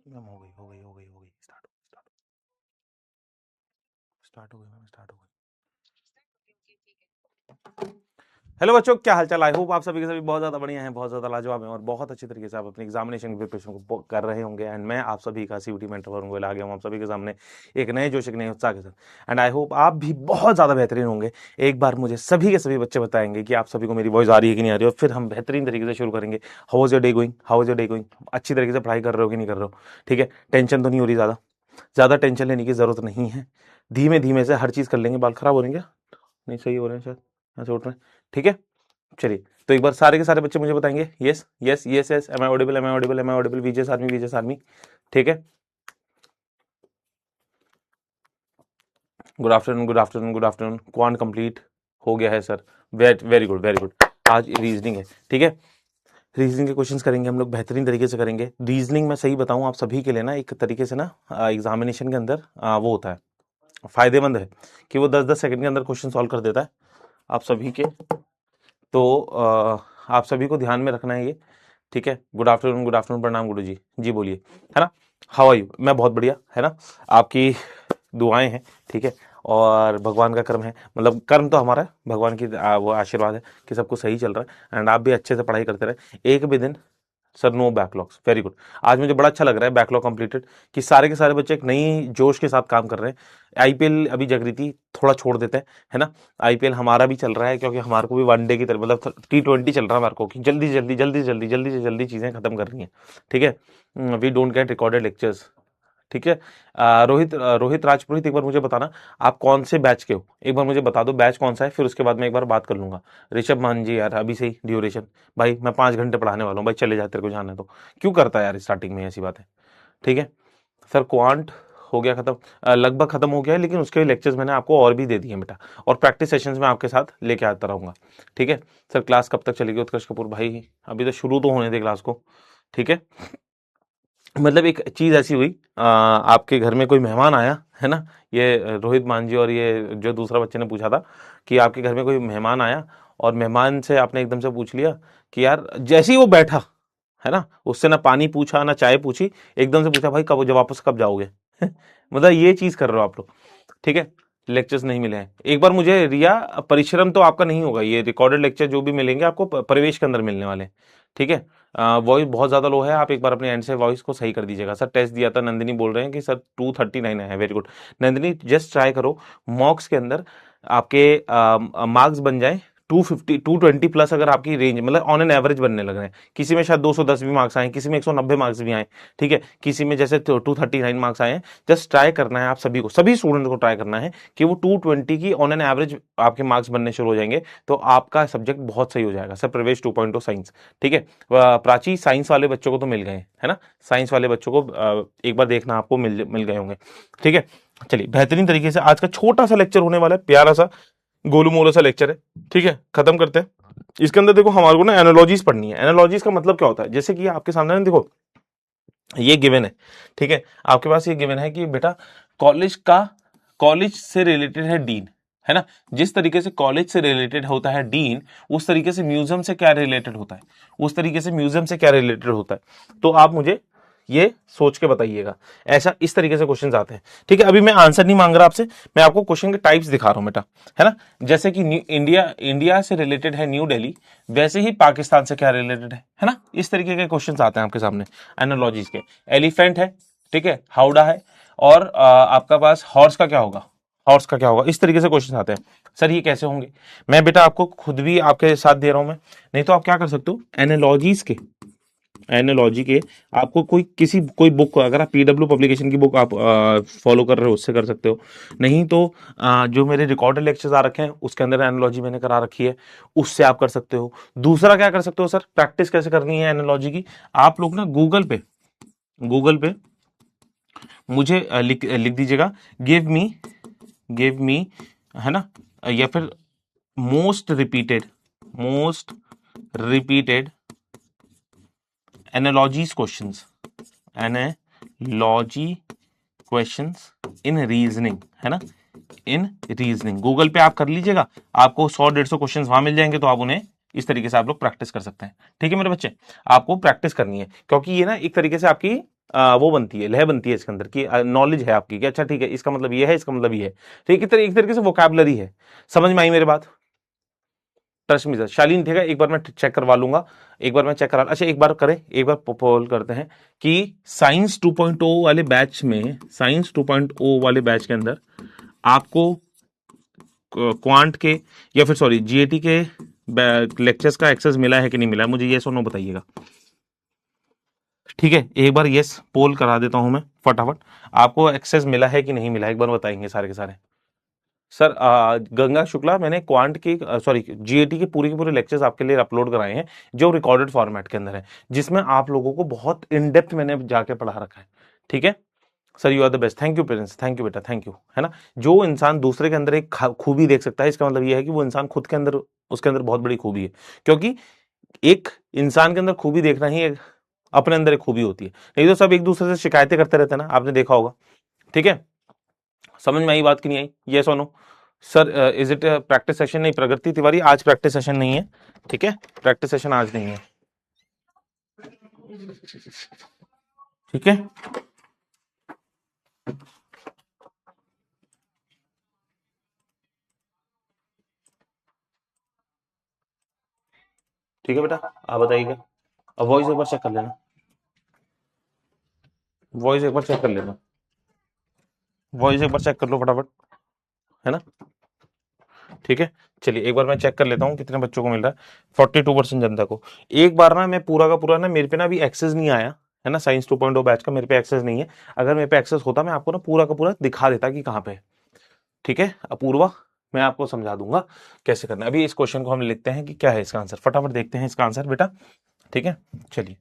Ma'am हो गई, start हो गई मैम, स्टार्ट हो गई। हेलो बच्चों, क्या हालचाल। आई होप आप सभी के सभी बहुत ज़्यादा बढ़िया हैं, बहुत ज़्यादा लाजवाब हैं और बहुत अच्छी तरीके से आप अपनी एग्जामिनेशन की प्रिपरेशन को कर रहे होंगे। एंड मैं आप सभी का सीयूटी मेंटर वरुण आ गया हूँ आप सभी के सामने एक नए जोश, एक नए उत्साह के साथ। एंड आई होप आप भी बहुत ज़्यादा बेहतरीन होंगे। एक बार मुझे सभी के सभी बच्चे बताएंगे कि आप सभी को मेरी वॉइस आ रही है कि नहीं आ रही है, और फिर हम बेहतरीन तरीके से शुरू करेंगे। How was your day going, how was your day going. अच्छी तरीके से पढ़ाई कर रहे हो कि नहीं कर रहे हो? ठीक है, टेंशन तो नहीं हो रही ज़्यादा? ज़्यादा टेंशन लेने की ज़रूरत नहीं है। धीमे धीमे से हर चीज़ कर लेंगे। बाल खराब हो रहे हैं क्या? नहीं, सही हो रहे हैं शायद, ऐसे उठ रहे हैं। ठीक है, चलिए। तो एक बार सारे के सारे बच्चे मुझे बताएंगे yes yes yes yes, am I audible, am I audible, am I audible, Vijay army, Vijay army. ठीक है, good afternoon, good afternoon, good afternoon. Quant complete हो गया है sir. Very good, very good. आज रीजनिंग है, ठीक है। रीजनिंग के क्वेश्चंस करेंगे हम लोग, बेहतरीन तरीके से करेंगे। रीजनिंग में सही बताऊं आप सभी के लिए ना, एक तरीके से ना एग्जामिनेशन के अंदर वो होता है, फायदेमंद है कि वो 10-10 सेकंड के अंदर क्वेश्चन सॉल्व कर देता है आप सभी के। तो आप सभी को ध्यान में रखना है ये, ठीक है। गुड आफ्टरनून, गुड आफ्टरनून, प्रणाम गुरु जी, जी बोलिए, है ना। How are you? मैं बहुत बढ़िया, है ना। आपकी दुआएं हैं, ठीक है, और भगवान का कर्म है, मतलब कर्म तो हमारा है, भगवान की वो आशीर्वाद है कि सब कुछ सही चल रहा है। एंड आप भी अच्छे से पढ़ाई करते रहे, एक भी दिन sir no backlogs. Very good. आज मुझे बड़ा अच्छा लग रहा है बैकलॉग कंप्लीटेड, कि सारे के सारे बच्चे एक नई जोश के साथ काम कर रहे हैं। आईपीएल अभी जगरीती थोड़ा छोड़ देते हैं, है ना। आईपीएल हमारा भी चल रहा है, क्योंकि हमारे को भी वनडे की तरह, मतलब T20 चल रहा है हमारे को, कि जल्दी जल्दी जल्दी जल्दी जल्दी से जल्दी चीजें खत्म करनी है, ठीक है। We don't get recorded lectures, ठीक है। रोहित राजपुरोहित, एक बार मुझे बताना आप कौन से बैच के हो, एक बार मुझे बता दो बैच कौन सा है, फिर उसके बाद मैं एक बार बात कर लूंगा। ऋषभ मान जी, यार अभी से ही ड्यूरेशन, भाई मैं 5 घंटे पढ़ाने वाला हूँ, भाई चले जा, तेरे को जाना है तो। क्यों करता है यार स्टार्टिंग में ऐसी बात है, ठीक है। सर क्वांट हो गया खत्म, लगभग खत्म हो गया है, लेकिन उसके लेक्चर्स मैंने आपको और भी दे दिए बेटा, और प्रैक्टिस सेशंस में आपके साथ लेके आता रहूंगा, ठीक है। सर क्लास कब तक चलेगी उत्कर्ष कपूर भाई? अभी तो शुरू तो होने दे क्लास को, ठीक है। मतलब एक चीज ऐसी हुई, आपके घर में कोई मेहमान आया, है ना। ये रोहित मांझी और ये जो दूसरा बच्चे ने पूछा था कि आपके घर में कोई मेहमान आया, और मेहमान से आपने एकदम से पूछ लिया कि यार, जैसे ही वो बैठा, है ना, उससे ना पानी पूछा ना चाय पूछी, एकदम से पूछा भाई कब जब वापस कब जाओगे। मतलब ये चीज कर रहे हो आप लोग, ठीक है। लेक्चर्स नहीं मिले हैं, एक बार मुझे रिया, परिश्रम तो आपका नहीं होगा, ये रिकॉर्डेड लेक्चर जो भी मिलेंगे आपको प्रवेश के अंदर मिलने वाले हैं, ठीक है। वॉइस बहुत ज्यादा लो है, आप एक बार अपने एंड से वॉइस को सही कर दीजिएगा। सर टेस्ट दिया था, नंदिनी बोल रहे हैं कि सर 239 है, very good. Nandini just try करो मॉक्स के अंदर आपके मार्क्स बन जाए 250 220 प्लस, अगर आपकी रेंज मतलब ऑन एन एवरेज बनने लग रहे हैं। किसी में शायद 210 भी मार्क्स आए, किसी में 190 मार्क्स भी आए, ठीक है, किसी में जैसे 239 मार्क्स आए हैं। जस्ट ट्राई करना है आप सभी को, सभी स्टूडेंट को ट्राई करना है कि वो 220 की ऑन एन एवरेज आपके मार्क्स बनने शुरू हो जाएंगे, तो आपका सब्जेक्ट बहुत सही हो जाएगा। सर प्रवेश 2.0 साइंस, ठीक है। प्राची साइंस वाले बच्चों को तो मिल गए, है ना। साइंस वाले बच्चों को एक बार देखना, आपको मिल गए होंगे, ठीक है। चलिए, बेहतरीन तरीके से आज का छोटा सा लेक्चर होने वाला है, प्यारा सा गोलू मोलू सा लेक्चर है, ठीक है। खत्म करते हैं। इसके अंदर देखो हमारे को ना एनालॉजीज पढ़नी है। एनालॉजीज का मतलब क्या होता है, जैसे कि आपके सामने ना देखो ये गिवन है, ठीक है। आपके पास ये गिवन है कि बेटा कॉलेज से रिलेटेड है डीन, है ना। जिस तरीके से कॉलेज से रिलेटेड होता है डीन, उस तरीके से म्यूजियम से क्या रिलेटेड होता है, उस तरीके से म्यूजियम से क्या रिलेटेड होता है। तो आप मुझे ये सोच के बताइएगा, ऐसा इस तरीके से क्वेश्चंस आते हैं, ठीक है। अभी मैं आंसर नहीं मांग रहा आपसे, मैं आपको क्वेश्चन के टाइप्स दिखा रहा हूं बेटा, है ना। जैसे कि इंडिया से रिलेटेड है न्यू दिल्ली, वैसे ही पाकिस्तान से क्या रिलेटेड है ना। इस तरीके के क्वेश्चंस आते हैं आपके सामने एनालॉजीज के। एलिफेंट है, ठीक है, हाउडा है, और आपका पास हॉर्स का क्या होगा, हॉर्स का क्या होगा, इस तरीके से क्वेश्चन आते हैं। सर ये कैसे होंगे? मैं बेटा आपको खुद भी आपके साथ दे रहा हूं मैं, नहीं तो आप क्या कर सकते हो, एनालॉजी के आपको कोई बुक, अगर आप पीडब्ल्यू पब्लिकेशन की बुक आप फॉलो कर रहे हो, उससे कर सकते हो। नहीं तो जो मेरे रिकॉर्डेड लेक्चर्स आ रखे हैं उसके अंदर एनालॉजी मैंने करा रखी है, उससे आप कर सकते हो। दूसरा क्या कर सकते हो सर, प्रैक्टिस कैसे करनी है एनालॉजी की, आप लोग ना गूगल पे मुझे लिख दीजिएगा, गिव मी, है ना, या फिर most repeated analogies questions, analogy questions in reasoning, है ना, इन रीजनिंग। गूगल पे आप कर लीजिएगा, आपको 100-150 क्वेश्चंस वहां मिल जाएंगे, तो आप उन्हें इस तरीके से आप लोग प्रैक्टिस कर सकते हैं, ठीक है मेरे बच्चे। आपको प्रैक्टिस करनी है, क्योंकि ये ना एक तरीके से आपकी वो बनती है, लय बनती है इसके अंदर की नॉलेज है आपकी कि अच्छा ठीक है इसका मतलब ये है, इसका मतलब ये है, ठीक है, एक तरीके से वोकैबुलरी है। समझ में आई मेरी बात? Trust me sir. शालीन ठीक है, एक बार मैं चेक करवा लूंगा, एक बार मैं चेक करा, अच्छा एक बार करें, एक बार पोल करते हैं कि साइंस 2.0 वाले बैच में, साइंस 2.0 वाले बैच के अंदर आपको क्वांट के या फिर सॉरी जीएटी के लेक्चर्स का एक्सेस मिला है कि नहीं मिला है, मुझे ये सुनो बताइएगा। ठीक है, एक बार यस पोल करा देता हूं मैं फटाफट, आपको एक्सेस मिला है कि नहीं मिला है एक बार बताएंगे सारे के सारे। सर गंगा शुक्ला, मैंने क्वांट की सॉरी जीएटी के पूरे लेक्चर्स आपके लिए अपलोड कराए हैं जो रिकॉर्डेड फॉर्मेट के अंदर है, जिसमें आप लोगों को बहुत इन डेप्थ मैंने जाके पढ़ा रखा है। ठीक है sir, you are the best, thank you parents, thank you बेटा, थैंक यू, है ना। जो इंसान दूसरे के अंदर एक खूबी देख सकता है, इसका मतलब यह है कि वो इंसान खुद के अंदर, उसके अंदर बहुत बड़ी खूबी है, क्योंकि एक इंसान के अंदर खूबी देखना ही एक अपने अंदर एक खूबी होती है, नहीं तो सब एक दूसरे से शिकायतें करते रहते हैं ना, आपने देखा होगा। ठीक है, समझ में आई बात कि नहीं आई? ये सुनो sir, is it practice session? नहीं प्रगति तिवारी, आज प्रैक्टिस सेशन नहीं है, ठीक है, प्रैक्टिस सेशन आज नहीं है, ठीक है। ठीक है बेटा, आप बताइएगा। अब वॉइस एक बार चेक कर लेना, वॉइस एक बार चेक कर लेना, वॉइस एक बार चेक कर लो फटाफट, है ना। ठीक है, चलिए एक बार मैं चेक कर लेता हूँ कितने बच्चों को मिल रहा है। 42% जनता को। एक बार ना मैं पूरा का पूरा ना, मेरे पे ना अभी एक्सेस नहीं आया है ना, साइंस 2.0 बैच का मेरे पे एक्सेस नहीं है। अगर मेरे पे एक्सेस होता मैं आपको ना पूरा का पूरा दिखा देता कि कहाँ पे है। ठीक है अपूर्वा, मैं आपको समझा दूंगा कैसे करना है। अभी इस क्वेश्चन को हम लिखते हैं कि क्या है इसका आंसर, फटाफट देखते हैं इसका आंसर बेटा। ठीक है, चलिए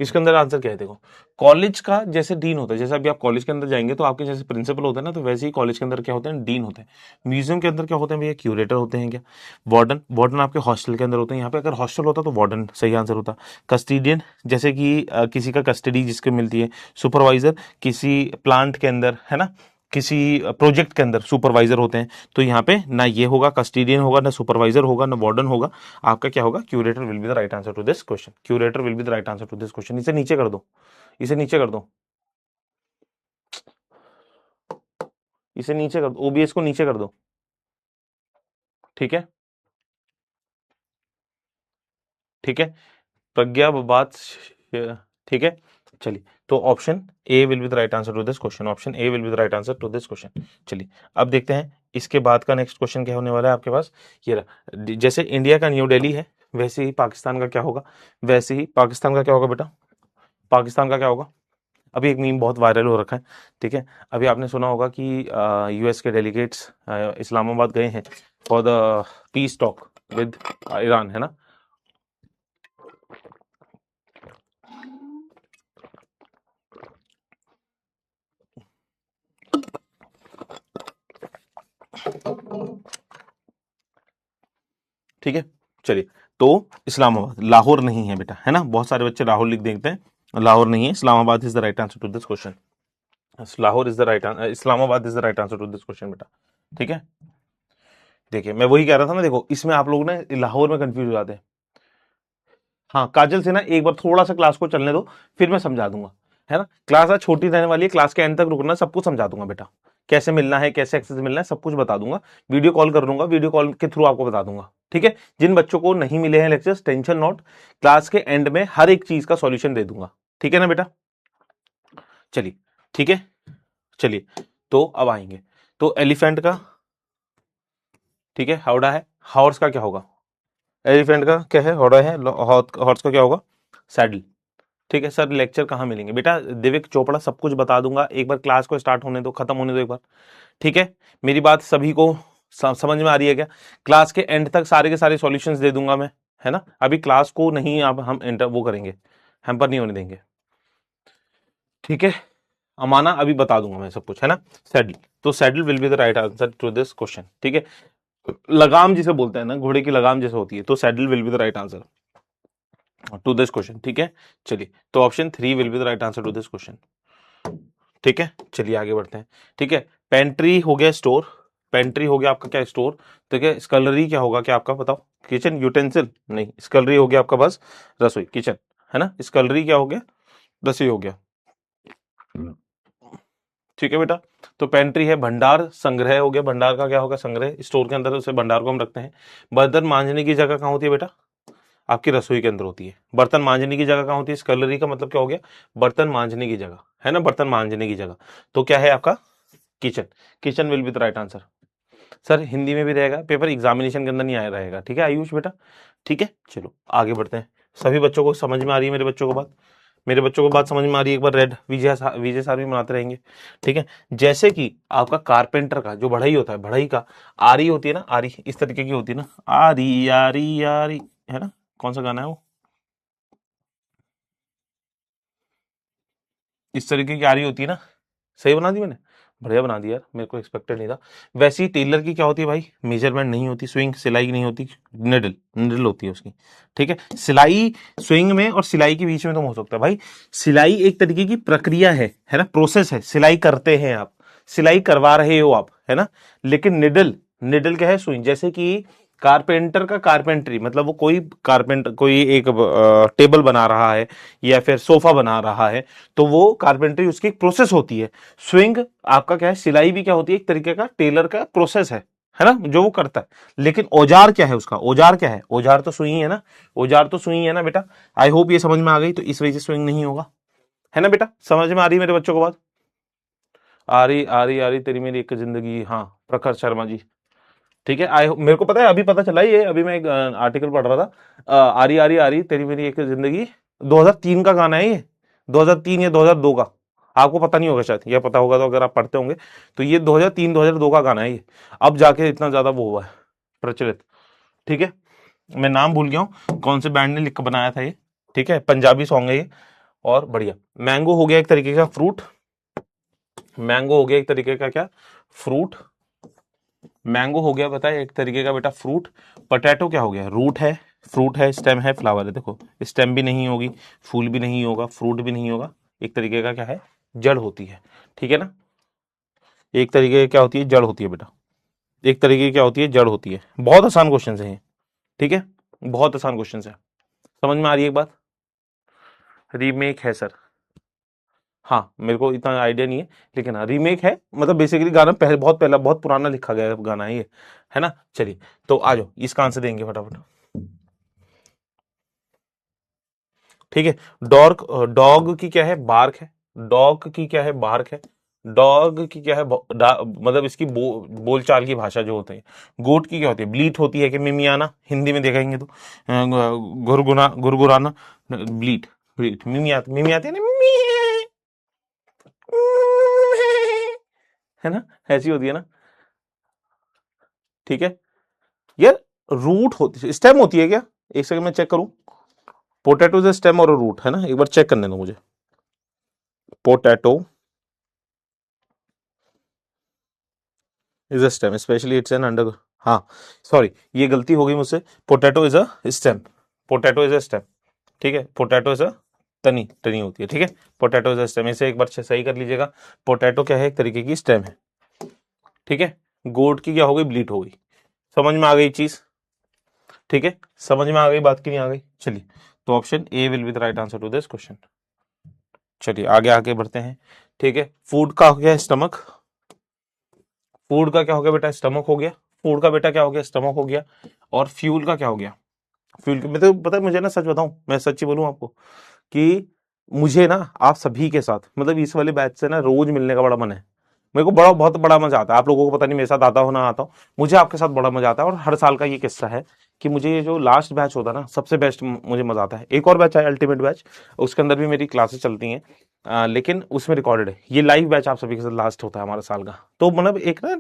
इसके अंदर आंसर क्या है, देखो कॉलेज का जैसे डीन होता है, जैसे अभी आप कॉलेज के अंदर जाएंगे तो आपके जैसे प्रिंसिपल होते हैं ना, तो वैसे ही कॉलेज के अंदर क्या होते हैं, डीन होते हैं। म्यूजियम के अंदर क्या होते हैं भैया, क्यूरेटर होते हैं क्या। वार्डन, वार्डन आपके हॉस्टल के अंदर होते हैं, यहाँ पे अगर हॉस्टल होता तो वार्डन सही आंसर होता। कस्टोडियन, जैसे कि किसी का कस्टडी जिसको मिलती है। सुपरवाइजर, किसी प्लांट के अंदर है ना, किसी प्रोजेक्ट के अंदर सुपरवाइजर होते हैं, तो यहाँ पे ना ये होगा कस्टोडियन होगा, ना सुपरवाइजर होगा, ना वार्डन होगा, आपका क्या होगा, curator will be the right answer to this question, curator will be the right answer to this question. इसे नीचे कर दो, इसे नीचे कर दो, इसे नीचे कर दो, ओबीएस को नीचे कर दो। ठीक है, ठीक है, प्रज्ञा बात, ठीक है, चलिए तो option A will be the right answer to this question, option A will be the right answer to this question. चलिए अब देखते हैं इसके बाद का नेक्स्ट क्वेश्चन क्या होने वाला है आपके पास। ये रहा, जैसे इंडिया का न्यू दिल्ली है वैसे ही पाकिस्तान का क्या होगा, वैसे ही पाकिस्तान का क्या होगा बेटा, पाकिस्तान का क्या होगा। अभी एक मीम बहुत वायरल हो रखा है, ठीक है, अभी आपने सुना होगा कि यूएस के डेलीगेट्स इस्लामाबाद गए हैं for the piece talk with Iran, है ना। ठीक है, चलिए तो इस्लामाबाद, लाहौर नहीं है बेटा, है ना, बहुत सारे बच्चे लाहौर लिख देते हैं, लाहौर नहीं है, Islamabad is the right answer to this question, Lahore is the right answer, Islamabad is the right answer to this question बेटा। ठीक है, देखिए मैं वही कह रहा था ना, देखो इसमें आप लोग ना लाहौर में कंफ्यूज हो जाते हैं। हाँ काजल से ना एक बार थोड़ा सा क्लास को चलने दो, फिर मैं समझा दूंगा, है ना। क्लास आज छोटी रहने वाली है, क्लास के एंड तक रुकना, सब कुछ समझा दूंगा बेटा, कैसे मिलना है, कैसे एक्सेस मिलना है, सब कुछ बता दूंगा। वीडियो कॉल कर दूंगा, वीडियो कॉल के थ्रू आपको बता दूंगा। ठीक है, जिन बच्चों को नहीं मिले हैं लेक्चर्स, टेंशन नॉट, क्लास के एंड में हर एक चीज का सॉल्यूशन दे दूंगा। ठीक है ना बेटा, चलिए ठीक है, चलिए तो अब आएंगे तो एलिफेंट का, ठीक है, हावड़ा है, हॉर्स का क्या होगा, एलिफेंट का क्या है, हौड़ा है, हॉर्स का क्या होगा, सैडल। ठीक है सर, लेक्चर कहाँ मिलेंगे बेटा, दिव्य चोपड़ा सब कुछ बता दूंगा, एक बार क्लास को स्टार्ट होने दो, खत्म होने दो एक बार। ठीक है, मेरी बात सभी को समझ में आ रही है क्या, क्लास के एंड तक सारे के सारे सॉल्यूशंस दे दूंगा मैं, है ना। अभी क्लास को नहीं, अब हम एंटर वो करेंगे, हैम्पर नहीं होने देंगे। ठीक है, अमाना अभी बता दूंगा मैं सब कुछ, है ना। सैडल, तो saddle will be the right answer to this question. ठीक है, लगाम जिसे बोलते हैं ना, घोड़े की लगाम जैसे होती है, तो saddle will be the right answer to this question. ठीक है, चलिए तो option 3 will be the right answer to this question. ठीक है, चलिए आगे बढ़ते हैं। ठीक है, पेंट्री हो गया स्टोर, पेंट्री हो गया आपका क्या, स्टोर। ठीक है, स्कलरी क्या होगा क्या आपका, बताओ, किचन यूटेंसिल नहीं, स्कलरी हो गया आपका बस रसोई, किचन, है ना। स्कलरी क्या हो गया, रसोई हो गया। ठीक है बेटा। तो पेंट्री है, भंडार, संग्रह हो गया, भंडार का क्या होगा, संग्रह, स्टोर के अंदर उसे भंडार को हम रखते हैं। बर्तन मांजने की जगह कहाँ होती है बेटा, आपकी रसोई के अंदर होती है। बर्तन मांजने की जगह कहाँ होती है, स्कलरी का मतलब क्या हो गया, बर्तन मांजने की जगह, है ना, बर्तन मांजने की जगह। तो क्या है आपका, kitchen. Kitchen will be the right answer. Sir Hindi में भी रहेगा, पेपर एग्जामिनेशन के अंदर नहीं आया रहेगा, ठीक है आयुष बेटा, ठीक है। चलो आगे बढ़ते हैं। सभी बच्चों को समझ में आ रही है मेरे बच्चों को बात, मेरे बच्चों को बात समझ में आ रही है, एक बार रेड विजय सार भी बनाते रहेंगे, ठीक है। जैसे कि आपका कारपेंटर का जो बढ़ई होता है, बढ़ई का आरी होती है ना, आरी इस तरीके की होती है ना, आरी आरी आरी, है ना, कौन सा गाना है वो, इस तरीके की आरी होती है ना, सही बना दी मैंने, बढ़िया बना दिया यार, मेरे को एक्सपेक्टेड नहीं था। वैसे ही टेलर की क्या होती है भाई, मेजरमेंट नहीं होती, स्विंग सिलाई नहीं होती, निडल निडल होती है उसकी, ठीक है। सिलाई स्विंग में और सिलाई के बीच में तो हो सकता है भाई, सिलाई एक तरीके की प्रक्रिया है ना, प्रोसेस है, सिलाई करते हैं आप, सिलाई करवा रहे हो आप, है ना। लेकिन निडल, निडल क्या है, स्विंग। जैसे कि कारपेंटर का कारपेंट्री मतलब वो कोई कारपेंटर कोई एक टेबल बना रहा है या फिर सोफा बना रहा है, तो वो कारपेंट्री उसकी एक प्रोसेस होती है। स्विंग आपका क्या है, सिलाई भी क्या होती है, एक तरीके का टेलर का प्रोसेस है ना, जो वो करता है। लेकिन औजार क्या है उसका, औजार क्या है, औजार तो सुई है ना, औजार तो सुई है ना बेटा। आई होप ये समझ में आ गई, तो इस वजह से स्विंग नहीं होगा, है ना बेटा, समझ में आ रही है मेरे बच्चों को बात, आ रही तेरी मेरी एक जिंदगी, हाँ प्रखर शर्मा जी, ठीक है। आई मेरे को पता है, अभी पता चला ये, अभी मैं एक आर्टिकल पढ़ रहा था, आ रही तेरी मेरी एक जिंदगी, 2003 का गाना है ये, 2003 या 2002 का, आपको पता नहीं होगा शायद, या पता होगा तो अगर आप पढ़ते होंगे, तो ये 2003 2002 का गाना है ये, अब जाके इतना ज्यादा वो हुआ है प्रचलित, ठीक है। मैं नाम भूल गया हूँ कौन से बैंड ने लिख कर बनाया था ये, ठीक है, पंजाबी सॉन्ग है ये, और बढ़िया। मैंगो हो गया एक तरीके का फ्रूट, मैंगो हो गया एक तरीके का क्या, फ्रूट, मैंगो हो गया बताए एक तरीके का बेटा फ्रूट। पोटैटो क्या हो गया, रूट है, फ्रूट है, स्टेम है, फ्लावर है। देखो स्टेम भी नहीं होगी, फूल भी नहीं होगा, फ्रूट भी नहीं होगा, एक तरीके का क्या है, जड़ होती है, ठीक है ना। एक तरीके की क्या होती है, जड़ होती है बेटा, एक तरीके की क्या होती है, जड़ होती है। बहुत आसान क्वेश्चन है ये, ठीक है, बहुत आसान क्वेश्चन है। समझ में आ रही है एक बात, रीमेक है सर, हाँ मेरे को इतना आइडिया नहीं है, लेकिन हाँ रीमेक है, मतलब बेसिकली गाना पहले बहुत पहला बहुत पुराना लिखा गया गाना है ये, है ना। चलिए तो आ जाओ इसका आंसर देंगे फटाफट, ठीक है। डॉग, डॉग की क्या है, बार्क है, डॉग की क्या है, बार्क है, डॉग की क्या है, मतलब इसकी बोलचाल की भाषा जो होती है। गोट की क्या होती है, ब्लीट होती है कि मिमियाना, हिंदी में देखेंगे तो गुरगुना गुरगुराना, ब्लीट, ब्लीट, मिमी आती है ना, है ना, ऐसी होती है ना, ठीक है। यार रूट होती, स्टेम होती है क्या, एक सेकंड में चेक करूं, पोटैटो से स्टेम और रूट है ना, एक बार चेक करने दो मुझे, potato is a stem, specially it's an under, हाँ सॉरी ये गलती हो गई मुझसे, potato is a stem, potato is a stem, ठीक है, पोटैटो इज अ तनी, तनी होती है, ठीक है। पोटैटो इज अ स्टेम, इसे एक बार सही कर लीजिएगा, पोटैटो क्या है, एक तरीके की स्टेम है, ठीक है। गोट की क्या हो गई, ब्लीट हो गई, समझ में आ गई चीज, ठीक है, समझ में आ गई बात की नहीं आ गई, चलिए। तो option A will be the right answer to this question. चलिए आगे आगे बढ़ते हैं, ठीक है। फूड का हो गया स्टमक, फूड का क्या हो गया बेटा, स्टमक हो गया, फूड का बेटा क्या हो गया, स्टमक हो गया। और फ्यूल का क्या हो गया, फ्यूल मैं तो पता है, मुझे ना सच बताऊं, मैं सच्ची बोलूं आपको कि मुझे ना आप सभी के साथ मतलब इस वाले बैच से ना रोज मिलने का बड़ा मन है, मेरे को बड़ा बहुत बड़ा मजा आता है, आप लोगों को पता नहीं मेरे साथ आता हो ना आता हो, मुझे आपके साथ बड़ा मजा आता है। और हर साल का ये किस्सा है कि मुझे ये जो लास्ट बैच होता है ना सबसे बेस्ट मुझे मजा आता है। एक और बैच है अल्टीमेट बैच, उसके अंदर भी मेरी क्लासेस चलती हैं, लेकिन उसमें रिकॉर्डेड है, ये लाइव बैच आप सभी के साथ लास्ट होता है हमारा साल का, तो मतलब एक ना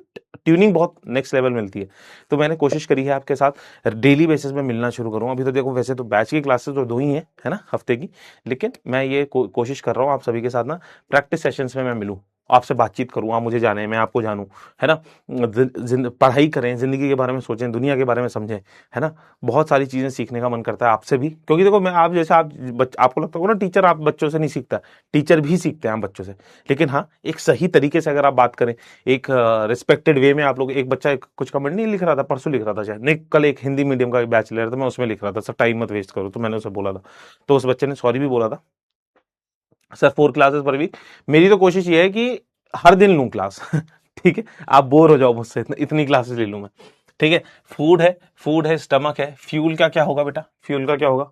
ट्यूनिंग बहुत नेक्स्ट लेवल मिलती है। तो मैंने कोशिश करी है आपके साथ डेली बेसिस में मिलना शुरू करूँ। अभी तो देखो वैसे तो बैच की क्लासेस तो दो ही है ना हफ्ते की, लेकिन मैं ये कोशिश कर रहा हूँ आप सभी के साथ ना प्रैक्टिस सेशंस में मैं मिलूँ, आपसे बातचीत करूँ, आप मुझे जाने, मैं आपको जानूं, है ना। पढ़ाई करें, जिंदगी के बारे में सोचें, दुनिया के बारे में समझें, है ना। बहुत सारी चीजें सीखने का मन करता है आपसे भी, क्योंकि देखो मैं आप जैसे आपको लगता होगा ना टीचर आप बच्चों से नहीं सीखता, टीचर भी सीखते हैं आप बच्चों से, लेकिन हाँ एक सही तरीके से अगर आप बात करें, एक रिस्पेक्टेड वे में। आप लोग एक बच्चा कुछ कमेंट नहीं लिख रहा था, परसों लिख रहा था शायद नहीं, कल एक हिंदी मीडियम का बैच ले रहा था, मैं उसमें लिख रहा था सर टाइम मत वेस्ट करो, तो मैंने उसे बोला था, तो उस बच्चे ने सॉरी भी बोला था, सर 4 क्लासेस पर वीक, मेरी तो कोशिश ये है कि हर दिन लूं क्लास ठीक है, आप बोर हो जाओ मुझसे, इतनी क्लासेस ले लूं मैं, ठीक है। फूड है, स्टमक है, फ्यूल का क्या होगा बेटा, फ्यूल का क्या होगा,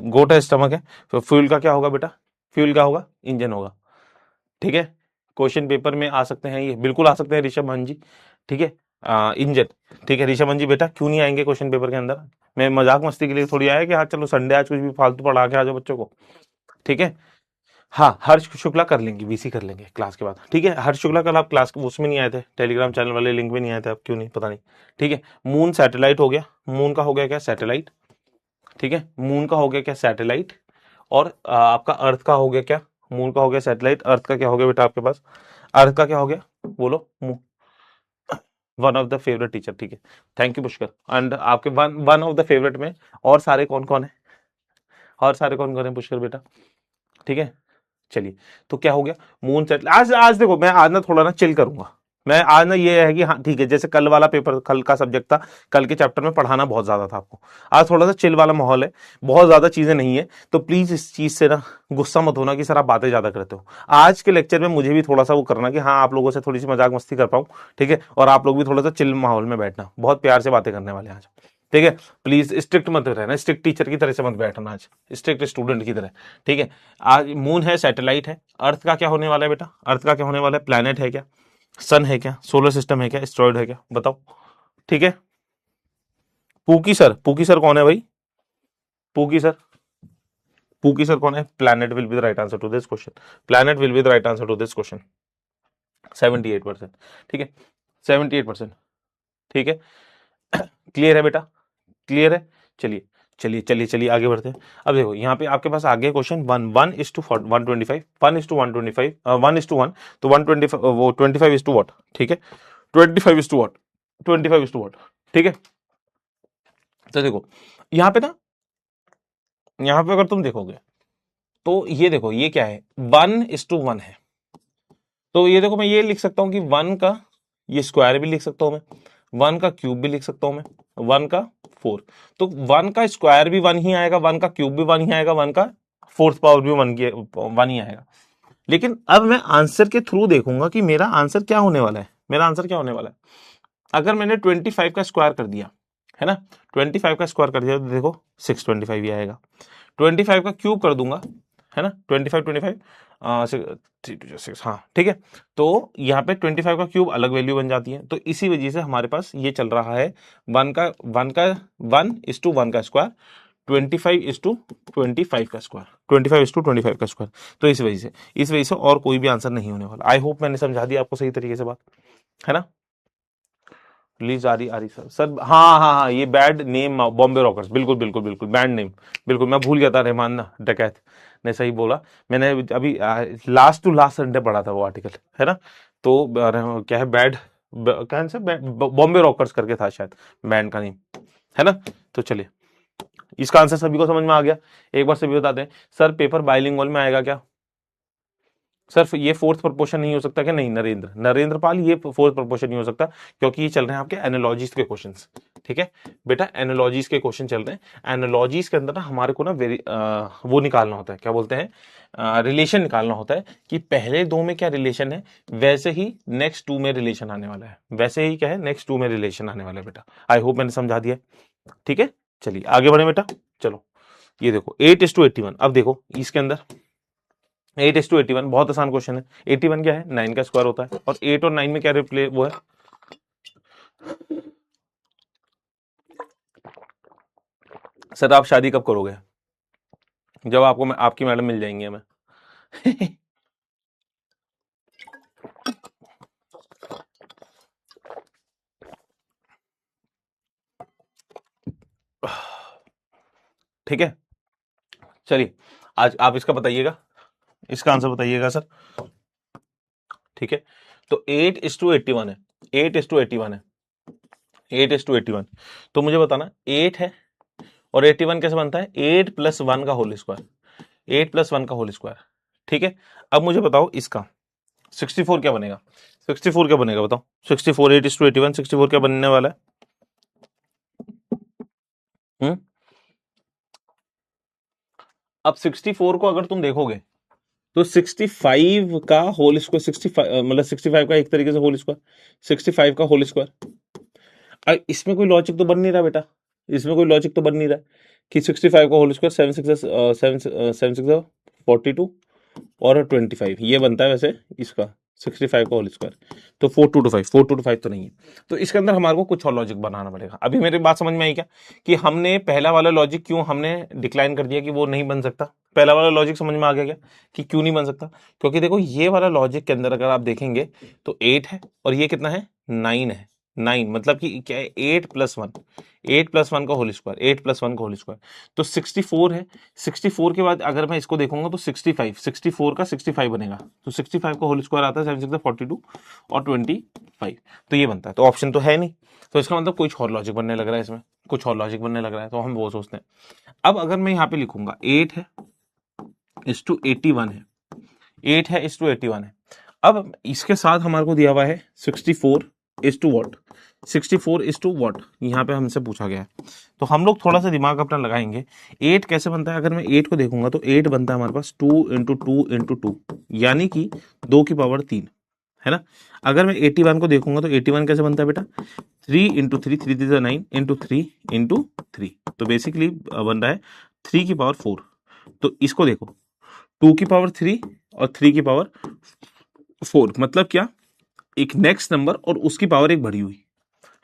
गोट है, स्टमक है, तो फ्यूल का क्या होगा बेटा, फ्यूल का होगा इंजन होगा, ठीक है। क्वेश्चन पेपर में आ सकते हैं, ये बिल्कुल आ सकते हैं ऋषभ मान जी, ठीक है। इंजन, ठीक है ऋषभ मान जी, बेटा क्यों नहीं आएंगे क्वेश्चन पेपर के अंदर, मैं मजाक मस्ती के लिए थोड़ी आया कि हाँ चलो संडे आज कुछ भी फालतू पढ़ा के आ जाओ बच्चों को, ठीक है। हाँ हर्ष शुक्ला कर लेंगे, वीसी कर लेंगे क्लास के बाद, ठीक है। हर्ष शुक्ला कल आप क्लास उसमें नहीं आए थे, टेलीग्राम चैनल वाले लिंक में नहीं आए थे, आप क्यों नहीं पता नहीं, ठीक है। मून सैटेलाइट हो गया, मून का हो गया क्या सैटेलाइट, ठीक है। मून का हो गया क्या सैटेलाइट, और आपका अर्थ का हो गया क्या, मून का हो गया सैटेलाइट, अर्थ का क्या हो गया बेटा आपके पास, अर्थ का क्या हो गया बोलो, one of the favourite teacher, ठीक है। Thank you Pushkar. एंड आपके one one of the favourite में और सारे कौन कौन है, और सारे कौन कौन है पुष्कर बेटा, ठीक है। चलिए, तो क्या हो गया, मून सेट, आज आज देखो मैं आज ना थोड़ा ना चिल करूंगा, मैं आज ना ये है कि हाँ ठीक है, जैसे कल वाला पेपर, कल का सब्जेक्ट था, कल के चैप्टर में पढ़ाना बहुत ज्यादा था आपको, आज थोड़ा सा चिल वाला माहौल है, बहुत ज्यादा चीजें नहीं है, तो प्लीज इस चीज से ना गुस्सा मत होना कि सर आप बातें ज्यादा करते हो। आज के लेक्चर में मुझे भी थोड़ा सा वो करना कि हाँ आप लोगों से थोड़ी सी मजाक मस्ती कर पाऊं, ठीक है, और आप लोग भी थोड़ा सा चिल माहौल में बैठना, बहुत प्यार से बातें करने वाले हैं आज, ठीक है। प्लीज स्ट्रिक्ट मत रहना, स्ट्रिक्ट टीचर की तरह से मत बैठना आज, स्ट्रिक्ट स्टूडेंट की तरह, ठीक है। आज मून है, सैटेलाइट है, अर्थ का क्या होने वाला है बेटा, अर्थ का क्या होने वाला है, प्लैनेट है क्या, सन है क्या, सोलर सिस्टम है क्या, एस्ट्रॉइड है क्या, बताओ, ठीक है। पूकी सर कौन है भाई, पूकी सर, पूकी सर कौन है, planet will be the right answer to this question, planet will be the right answer to this question, 78%, ठीक है, 78%, ठीक है। क्लियर है बेटा, क्लियर है। चलिए चलिए चलिए चलिए आगे बढ़ते हैं। अब देखो यहाँ पे आपके पास आगे क्वेश्चन 1:125, 1:125, 1:1, तो 125 वो 25 व्हाट, ठीक है, 25 व्हाट, 25 व्हाट, ठीक है। तो देखो यहाँ पे ना, यहाँ पे अगर तुम देखोगे तो ये देखो ये क्या है, 1:1 है, तो ये देखो मैं ये लिख सकता हूँ कि 1 का ये स्क्वायर भी लिख सकता हूँ मैं, 1 का क्यूब भी लिख सकता हूँ मैं, 1 का 4, तो 1 का स्क्वायर भी 1 ही आएगा, 1 का क्यूब भी 1 ही आएगा, 1 का फोर्थ पावर भी 1 ही आएगा। लेकिन अब मैं आंसर के थ्रू देखूंगा कि मेरा आंसर क्या होने वाला है, मेरा आंसर क्या होने वाला है। अगर मैंने 25 का स्क्वायर कर दिया है ना, 25 का स्क्वायर कर दिया तो देखो 625 ही आएगा, 25 का क्यूब कर दूंगा है ना, 25 25 6 हाँ ठीक है, तो यहाँ पे 25 का क्यूब अलग वैल्यू बन जाती है, तो इसी वजह से हमारे पास ये चल रहा है 1:1 का स्क्वायर, 25:25 का स्क्वायर, 25:25 का स्क्वायर, तो इस वजह से और कोई भी आंसर नहीं होने वाला। आई होप मैंने समझा दिया आपको सही तरीके से बात, है ना। प्लीज आ रही सर, हाँ हाँ हाँ, ये बैड नेम बॉम्बे रॉकर्स, बिल्कुल बिल्कुल बिल्कुल बैड नेम, बिल्कुल मैं भूल गया था, रहमान ना डकैत ने सही बोला, मैंने अभी लास्ट टू लास्ट संडे पढ़ा था वो आर्टिकल, है ना। तो क्या है बैड, क्या से बॉम्बे रॉकर्स करके था शायद बैंड का नेम, है ना। तो चलिए इसका आंसर सभी को समझ में आ गया, एक बार सभी बताते हैं सर पेपर बाइलिंगुअल में आएगा क्या, सर ये फोर्थ प्रोपोर्शन नहीं हो सकता क्या, नहीं नरेंद्र पाल ये फोर्थ प्रोपोर्शन नहीं हो सकता, क्योंकि ये चल रहे हैं आपके एनालॉजीज के क्वेश्चंस, ठीक है बेटा, एनालॉजीज के क्वेश्चन चल रहे हैं, एनालॉजीज के अंदर ना हमारे को ना वो निकालना होता है, क्या बोलते हैं रिलेशन निकालना होता है, कि पहले दो में क्या रिलेशन है, वैसे ही नेक्स्ट टू में रिलेशन आने वाला है, वैसे ही क्या है नेक्स्ट टू में रिलेशन आने वाला है बेटा। आई होप मैंने समझा दिया, ठीक है। चलिए आगे बढ़े बेटा, चलो ये देखो 8:81, अब देखो इसके अंदर 8:81 बहुत आसान क्वेश्चन है, 81 क्या है 9 का स्क्वायर होता है, और 8 और 9 में क्या रिप्ले वो है, सर आप शादी कब करोगे, जब आपको आपकी मैडम मिल जाएंगी हमें ठीक है। चलिए आज आप इसका बताइएगा, इसका आंसर बताइएगा सर, ठीक है। तो 8:81 है, 8:81 है, 8:81, तो मुझे बताना 8 है और 81 कैसे बनता है, 8+1 का होल स्क्वायर, 8+1 का होल स्क्वायर, ठीक है। अब मुझे बताओ इसका 64 क्या बनेगा, 64 क्या बनेगा बताओ, 64 8:81 64 क्या बनने वाला है, अब 64 को अगर तुम देखोगे तो 65 का होल स्क्वायर, 65 मतलब 65 का एक तरीके से होल स्क्वायर, 65 का होल स्क्वायर। इसमें कोई लॉजिक तो बन नहीं रहा बेटा, इसमें कोई लॉजिक तो बन नहीं रहा कि 65 का होल स्क्वायर 7 6 42 और 25 ये बनता है वैसे इसका 65 का होल स्क्वायर, तो 4 2 5 तो नहीं है। तो इसके अंदर हमारे को कुछ और लॉजिक बनाना पड़ेगा। अभी मेरी बात समझ में आई क्या कि हमने पहला वाला लॉजिक क्यों हमने डिक्लाइन कर दिया कि वो नहीं बन सकता? पहला वाला लॉजिक समझ में आ गया क्या कि क्यों नहीं बन सकता? क्योंकि देखो ये वाला लॉजिक के अंदर अगर आप देखेंगे तो 8 है और ये कितना है, 9 है। 9 मतलब कि क्या है, 8 + 1 का होल स्क्वायर, 8 + 1 का होल स्क्वायर, तो 64 है। 64 के बाद अगर मैं इसको देखूंगा तो 65, 64 का 65 बनेगा, तो 65 का होल स्क्वायर आता है 7 6 42 और 25, तो ये बनता है। तो ऑप्शन तो है नहीं, तो इसका मतलब कुछ और लॉजिक बनने लग रहा है, इसमें कुछ और लॉजिक बनने लग रहा है, तो हम वो सोचते हैं। अब अगर मैं यहाँ पे लिखूंगा 8 है इस टू 81 है, 8 है इस टू 81 है। अब इसके साथ हमारे को दिया हुआ है 64 is to what, 64 is to what, यहाँ पे हमसे पूछा गया है। तो हम लोग थोड़ा सा दिमाग अपना लगाएंगे। 8 कैसे बनता है? अगर मैं 8 को देखूंगा तो 8 बनता है हमारे पास 2 इंटू 2 इंटू 2, यानी कि 2 की पावर 3, है ना। अगर मैं 81 को देखूंगा तो 81 कैसे बनता है बेटा? 3 इंटू 3, 3 3 9 इंटू 3 इंटू 3, तो बेसिकली बन रहा है 3 की पावर 4। तो इसको देखो, 2 की पावर 3 और 3 की पावर 4, मतलब क्या, एक नेक्स्ट नंबर और उसकी पावर एक बढ़ी हुई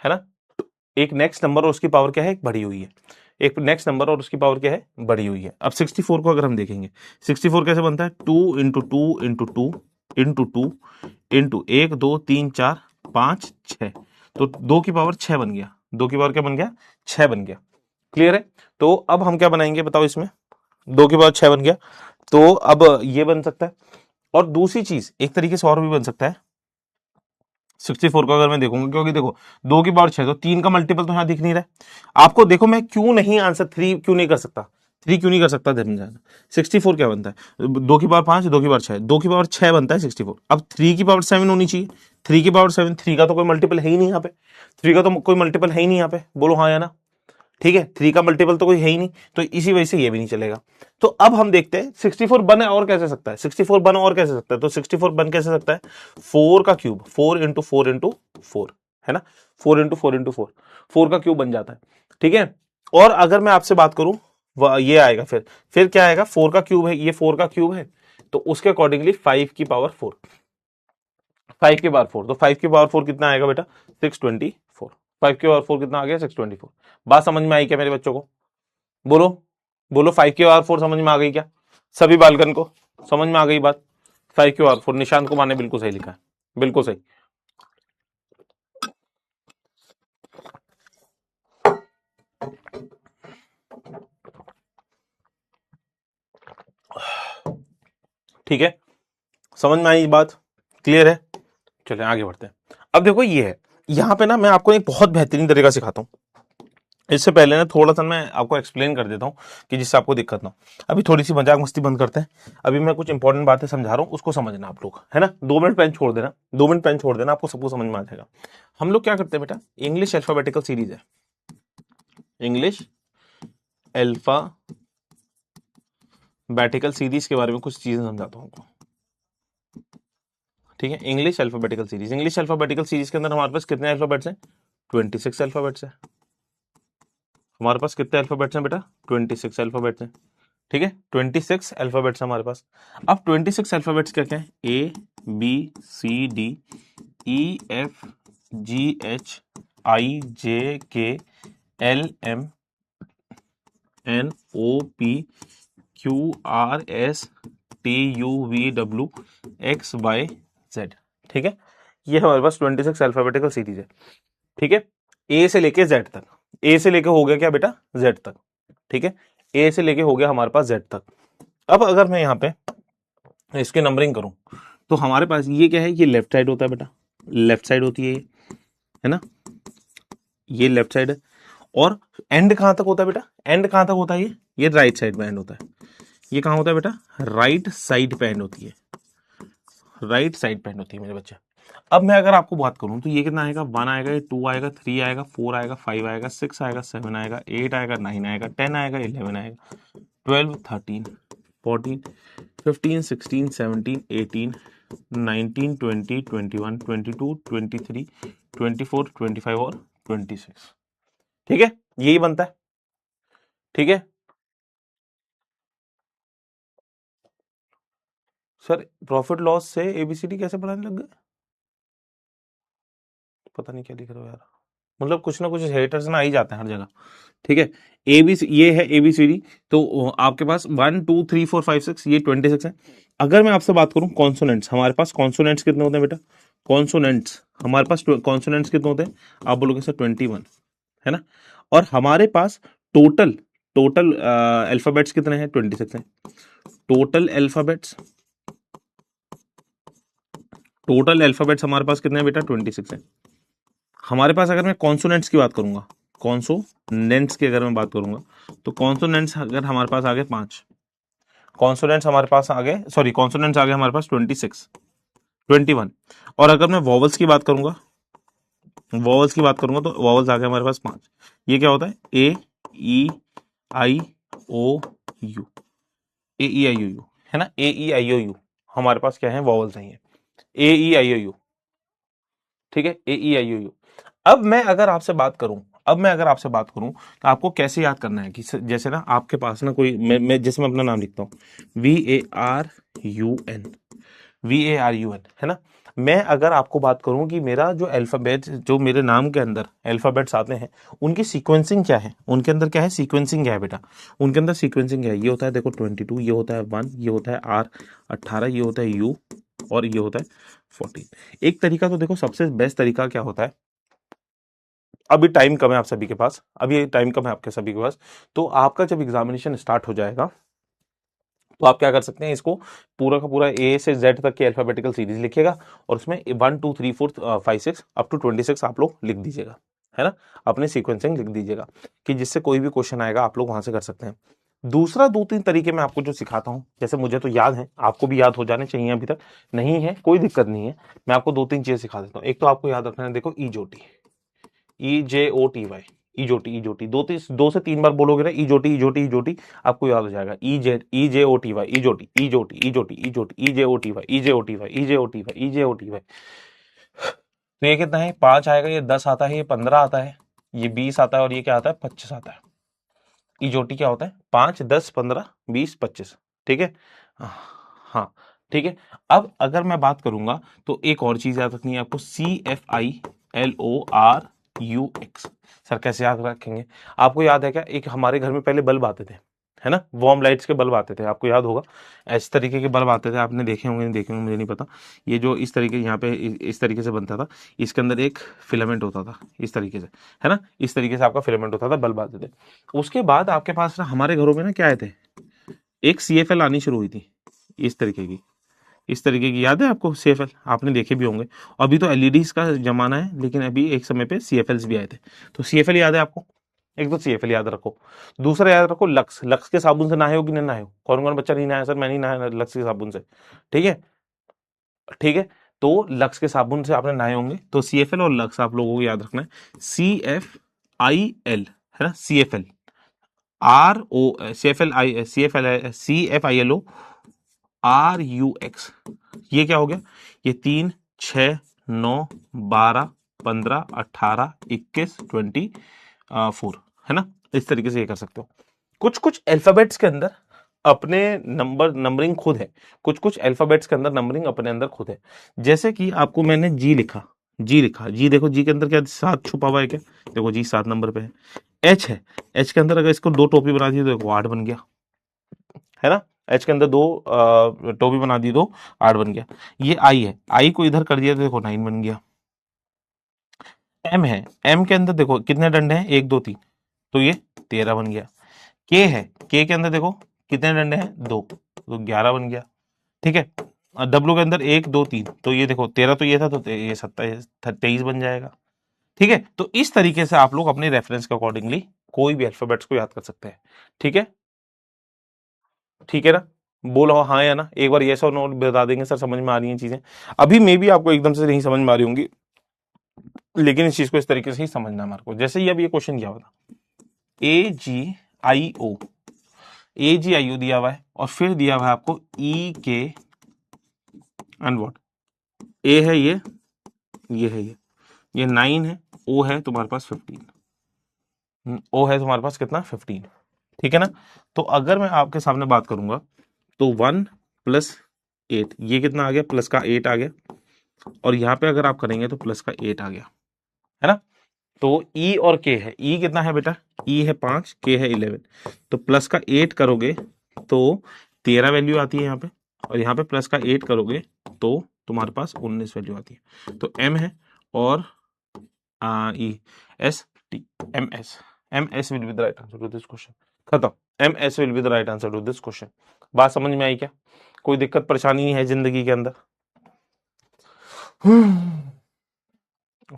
है ना। तो एक नेक्स्ट नंबर और उसकी पावर क्या है, एक बढ़ी हुई है। एक नेक्स्ट नंबर और उसकी पावर क्या है, बढ़ी हुई है। अब 64 को अगर हम देखेंगे, 64 कैसे बनता है? 2 इंटू 2 इंटू 2 इंटू 2 इंटू 1 2 3 4 5 6, तो 2 की पावर 6 बन गया। 2 की पावर क्या बन गया? 6 बन गया। क्लियर है? तो अब हम क्या बनाएंगे बताओ इसमें, 2 की पावर 6 बन गया, तो अब ये बन सकता है। और दूसरी चीज एक तरीके से और भी बन सकता है 64 को अगर मैं देखूंगा, क्योंकि देखो 2 की पावर 6, तो 3 का मल्टीपल तो यहां दिख नहीं रहा है आपको। देखो मैं क्यों नहीं आंसर 3 क्यों नहीं कर सकता, 3 क्यों नहीं कर सकता, ध्यान जाना। 64 क्या बनता है? 2 की पावर 5, 2 की पावर 6, 2 की पावर 6 बनता है 64। अब 3 की पावर 7 होनी चाहिए, 3 की पावर 7, 3 का तो कोई मल्टीपल है ही नहीं यहाँ पे, 3 का तो कोई मल्टीपल है ही नहीं यहाँ पे, बोलो हाँ या ना। ठीक है, 3 का मल्टीपल तो कोई है ही नहीं, तो इसी वजह से ये भी नहीं चलेगा। तो अब हम देखते हैं 64 बन और कैसे सकता है, 64 बन और कैसे सकता है। तो 64 बन कैसे सकता है? 4 का क्यूब, 4 इंटू 4 इंटू 4, है ना, 4 इंटू 4 इंटू 4, 4 का क्यूब बन जाता है। ठीक है, और अगर मैं आपसे बात करूं ये आएगा, फिर क्या आएगा? 4 का क्यूब है, ये 4 का क्यूब है, तो उसके अकॉर्डिंगली 5 की पावर 4, 5 की पावर 4, तो 5 की पावर 4 कितना आएगा बेटा? 624। 5 की पावर 4 कितना आ गया? 624। बात समझ में आई क्या मेरे बच्चों को? बोलो बोलो, 5 की पावर 4 समझ में आ गई क्या सभी बालकन को? समझ में आ गई बात? 5 की पावर 4, निशांत कुमार ने बिल्कुल सही लिखा है, बिल्कुल सही। ठीक है, समझ में आई बात? क्लियर है? चलिए आगे बढ़ते हैं। अब देखो ये है, यहां पे ना मैं आपको एक बहुत बेहतरीन तरीका सिखाता हूं। इससे पहले ना थोड़ा सा मैं आपको एक्सप्लेन कर देता हूँ कि जिससे आपको दिक्कत ना हो। अभी थोड़ी सी मजाक मस्ती बंद करते हैं। अभी मैं कुछ इंपॉर्टेंट बातें समझा रहा हूँ, उसको समझना आप लोग, है ना। 2 मिनट पेन छोड़ देना, 2 मिनट पेन छोड़ देना, आपको सबको समझ में आ जाएगा। हम लोग क्या करते हैं बेटा, इंग्लिश अल्फाबेटिकल सीरीज है, इंग्लिश अल्फाबेटिकल सीरीज के बारे में कुछ चीजें समझाता हूँ आपको। ठीक है, English alphabetical series, English alphabetical series के अंदर हमारे पास कितने अल्फाबेट्स हैं? 26 अल्फाबेट्स है। हमारे पास कितने अल्फाबेट्स हैं बेटा? 26 अल्फाबेट्स हैं। ठीक है, 26 अल्फाबेट्स हमारे पास। अब 26 अल्फाबेट्स क्या क्या है? A B C D E F G H I J K L M N O P Q R S T U V W X Y Z. ठीक है, ये हमारे पास 26 अल्फाबेटिकल सीरीज है। ठीक है, ए से लेके जेड तक, ए से लेके हो गया क्या बेटा? जेड तक। ठीक है, ए से लेके हो गया हमारे पास जेड तक। अब अगर मैं यहाँ पे इसके नंबरिंग करूं तो हमारे पास ये क्या है? ये लेफ्ट साइड होता है बेटा, लेफ्ट साइड होती है ये, है ना, ये लेफ्ट साइड है। और एंड कहां तक होता है बेटा? एंड कहां तक होता है? ये राइट साइड पे एंड होता है। ये कहां होता है बेटा? राइट साइड पे एंड होती है, राइट साइड पे एंड होती है मेरे बच्चे। अब मैं अगर आपको बात करूं तो ये कितना आएगा? 1 आएगा, 2 आएगा, 3 आएगा, 4 आएगा, 5 आएगा, 6 आएगा, 7 आएगा, 8 आएगा, 9 आएगा, 10 आएगा, 11 आएगा, 12 13 14, 15, 16, 17, 18, 19, 20, 21, 22, 23, 24, 25 और 26। ठीक है, यही बनता है। ठीक है सर, प्रॉफिट लॉस से एबीसीडी कैसे बनाने लग गए? पता नहीं क्या लिख रहे हो यार, मतलब कुछ ना कुछ हेटर्स ना आ ही जाते हैं हर जगह। ठीक है, एबीसी ये है एबीसीडी। तो आपके पास 1 2 3 4 5 6 ये 26 है। अगर मैं आपसे बात करूं कॉन्सोनेंट्स, हमारे पास कॉन्सोनेंट्स कितने होते हैं बेटा? कॉन्सोनेंट्स हमारे पास कॉन्सोनेंट्स कितने होते हैं? आप बोलोगे सर 21, है ना। और हमारे पास टोटल टोटल अल्फाबेट्स कितने हैं? 26 हैं। टोटल अल्फाबेट्स, टोटल अल्फाबेट्स हमारे पास कितने हैं बेटा? 26 है। हमारे पास अगर मैं कॉन्सोनेंट्स की बात करूंगा, कॉन्सोनेंट्स की अगर मैं बात करूंगा, तो कॉन्सोनेंट्स अगर हमारे पास आ गए 5, कॉन्सोनेंट्स हमारे पास आ गए, सॉरी कॉन्सोनेंट्स आ गए हमारे पास 26, 21। और अगर मैं वॉवल्स की बात करूंगा, वॉवल्स की बात करूंगा तो वॉवल्स आ गए हमारे पास 5। ये क्या होता है? ए ई आई ओ you, A E I O you, है ना। ए ई आई ओ यू हमारे पास क्या है? वॉवल्स नहीं है। ए ई आई ओ यू, ठीक है, ए ई आई ओ यू। अब मैं अगर आपसे बात करूं, तो आपको कैसे याद करना है कि जैसे ना आपके पास ना कोई, मैं जैसे मैं अपना नाम लिखता हूं, VARUN, VARUN, है ना। मैं अगर आपको बात करूं कि मेरा जो अल्फाबेट, जो मेरे नाम के अंदर अल्फाबेट्स आते हैं, उनकी सीक्वेंसिंग क्या है, उनके अंदर क्या है? सीक्वेंसिंग क्या है बेटा? उनके अंदर सीक्वेंसिंग क्या है? ये होता है देखो 22, ये होता है 1, ये होता है R 18, ये होता है U, और ये होता है 14। एक तरीका तो देखो, सबसे बेस्ट तरीका क्या होता है, अभी टाइम कम है आप सभी के पास, अभी टाइम कम है आपके सभी के पास, तो आपका जब एग्जामिनेशन स्टार्ट हो जाएगा तो आप क्या कर सकते हैं, इसको पूरा का पूरा ए से जेड तक की अल्फाबेटिकल सीरीज लिखिएगा, और उसमें 1 2 3 4 5 6 अप टू 26 आप लोग लिख दीजिएगा, है ना। अपने सीक्वेंसिंग लिख दीजिएगा कि जिससे कोई भी क्वेश्चन आएगा आप लोग वहां से कर सकते हैं। दूसरा 2 3 तरीके मैं आपको जो सिखाता हूं, जैसे मुझे तो याद है, आपको भी याद हो जाने चाहिए, अभी तक नहीं है कोई दिक्कत नहीं है, मैं आपको 2 3 चीजें सिखा देता हूँ। एक तो आपको याद रखना है, देखो ईजोटी, EJOTY, ईजोटी, ईजोटी, 2 से 3 बार बोलोगे ना ईजोटी ईजोटी ईजोटी, आपको याद हो जाएगा। EJOTY, ईजोटी ईजोटी ईजोटी ईजोटी, EJOTY EJOTY EJOTY EJOTY। तो ये कितना है? 5 आएगा, ये 10 आता है, ये 15 आता है, ये 20 आता है, और ये क्या आता है? 25 आता है। ईजोटी क्या होता है? 5 10 15 20 25, ठीक है। हाँ, ठीक है। अब अगर मैं बात करूंगा तो एक और चीज याद रखनी है आपको, CFILORUX। सर कैसे याद रखेंगे? आपको याद है क्या, एक हमारे घर में पहले बल्ब आते थे, है ना, वार्म लाइट्स के बल्ब आते थे, आपको याद होगा, इस तरीके के बल्ब आते थे, आपने देखे होंगे नहीं देखे होंगे मुझे नहीं पता। ये जो इस तरीके यहाँ पे इस तरीके से बनता था, इसके अंदर एक फिलामेंट होता था इस तरीके से, है ना, इस तरीके से आपका फिलामेंट होता था, बल्ब आते थे। उसके बाद आपके पास ना हमारे घरों में ना क्या आए थे, एक CFL आनी शुरू हुई थी, इस तरीके की, इस तरीके की, याद है आपको CFL? आपने देखे भी होंगे। अभी तो LEDs का जमाना है, लेकिन अभी एक समय पे CFLs भी आए थे। तो CFL याद है आपको? एक तो CFL याद रखो। दूसरा याद रखो लक्स, लक्स के साबुन से नहाए हो कि नहीं नहाए हो? कौन कौन बच्चा नहीं नहाया? सर मैं नहीं नहाया लक्स के साबुन से, ठीक है, ठीक है। तो लक्स के साबुन से आपने नहाए होंगे, तो CFL और लक्स आप लोगों को याद रखना है। CFIL, है ना, CFL RO, CFILO ये क्या हो गया? ये 3 6 9 12 15 18 21 24, है ना। इस तरीके से ये कर सकते हो। कुछ कुछ अल्फाबेट्स के अंदर अपने नंबरिंग खुद है, कुछ कुछ अल्फाबेट्स के अंदर नंबरिंग अपने अंदर खुद है। जैसे कि आपको मैंने जी लिखा, जी देखो, जी के अंदर क्या 7 छुपा हुआ है क्या? देखो जी 7 नंबर पे है। एच है, एच के अंदर अगर इसको 2 टोपी बना दी तो देखो 8 बन गया, है ना। एच के अंदर 2 टोपी बना दी तो 8 बन गया। ये आई है, आई को इधर कर दिया तो देखो 9 बन गया। एम है, एम के अंदर देखो कितने डंडे हैं, 1 2 3, तो ये 13 बन गया। के है, के अंदर देखो कितने डंडे हैं, 2, तो 11 बन गया, ठीक है। डब्लू के अंदर 1 2 3, तो ये देखो 13 तो ये था, तो ये 27 23 बन जाएगा, ठीक है। तो इस तरीके से आप लोग अपने रेफरेंस के अकॉर्डिंगली कोई भी अल्फाबेट्स को याद कर सकते हैं, ठीक है, ठीक है ना। बोलो हाँ या ना, एक बार यस और नो बता देंगे सर समझ में आ रही हैं चीजें। अभी मे भी आपको एकदम से नहीं समझ में आ रही होंगी, लेकिन इस चीज को इस तरीके से ही समझना है हमारे को। जैसे ही अब ये क्वेश्चन क्या होता, AGIO, ए जी आई ओ दिया हुआ है और फिर दिया हुआ है आपको ई के एंड व्हाट, ए है ये है ये 9 है, ओ है तुम्हारे पास 15, ओ है तुम्हारे पास कितना 15, ठीक है ना। तो अगर मैं आपके सामने बात करूंगा तो 1 + 8 ये कितना आ गया, प्लस का 8 आ गया, और यहाँ पे अगर आप करेंगे तो प्लस का 8 आ गया, है ना। तो ई और के है, ई कितना है बेटा, ई है 5, के है 11, तो प्लस का 8 करोगे तो 13 वैल्यू आती है यहाँ पे, और यहाँ पे प्लस का 8 करोगे तो तुम्हारे पास 19 वैल्यू आती है। तो एम है और E S T, M S will be the right answer to this question. खत्म, M S will be the right answer to this question. बात समझ में आई क्या? कोई दिक्कत परेशानी है जिंदगी के अंदर?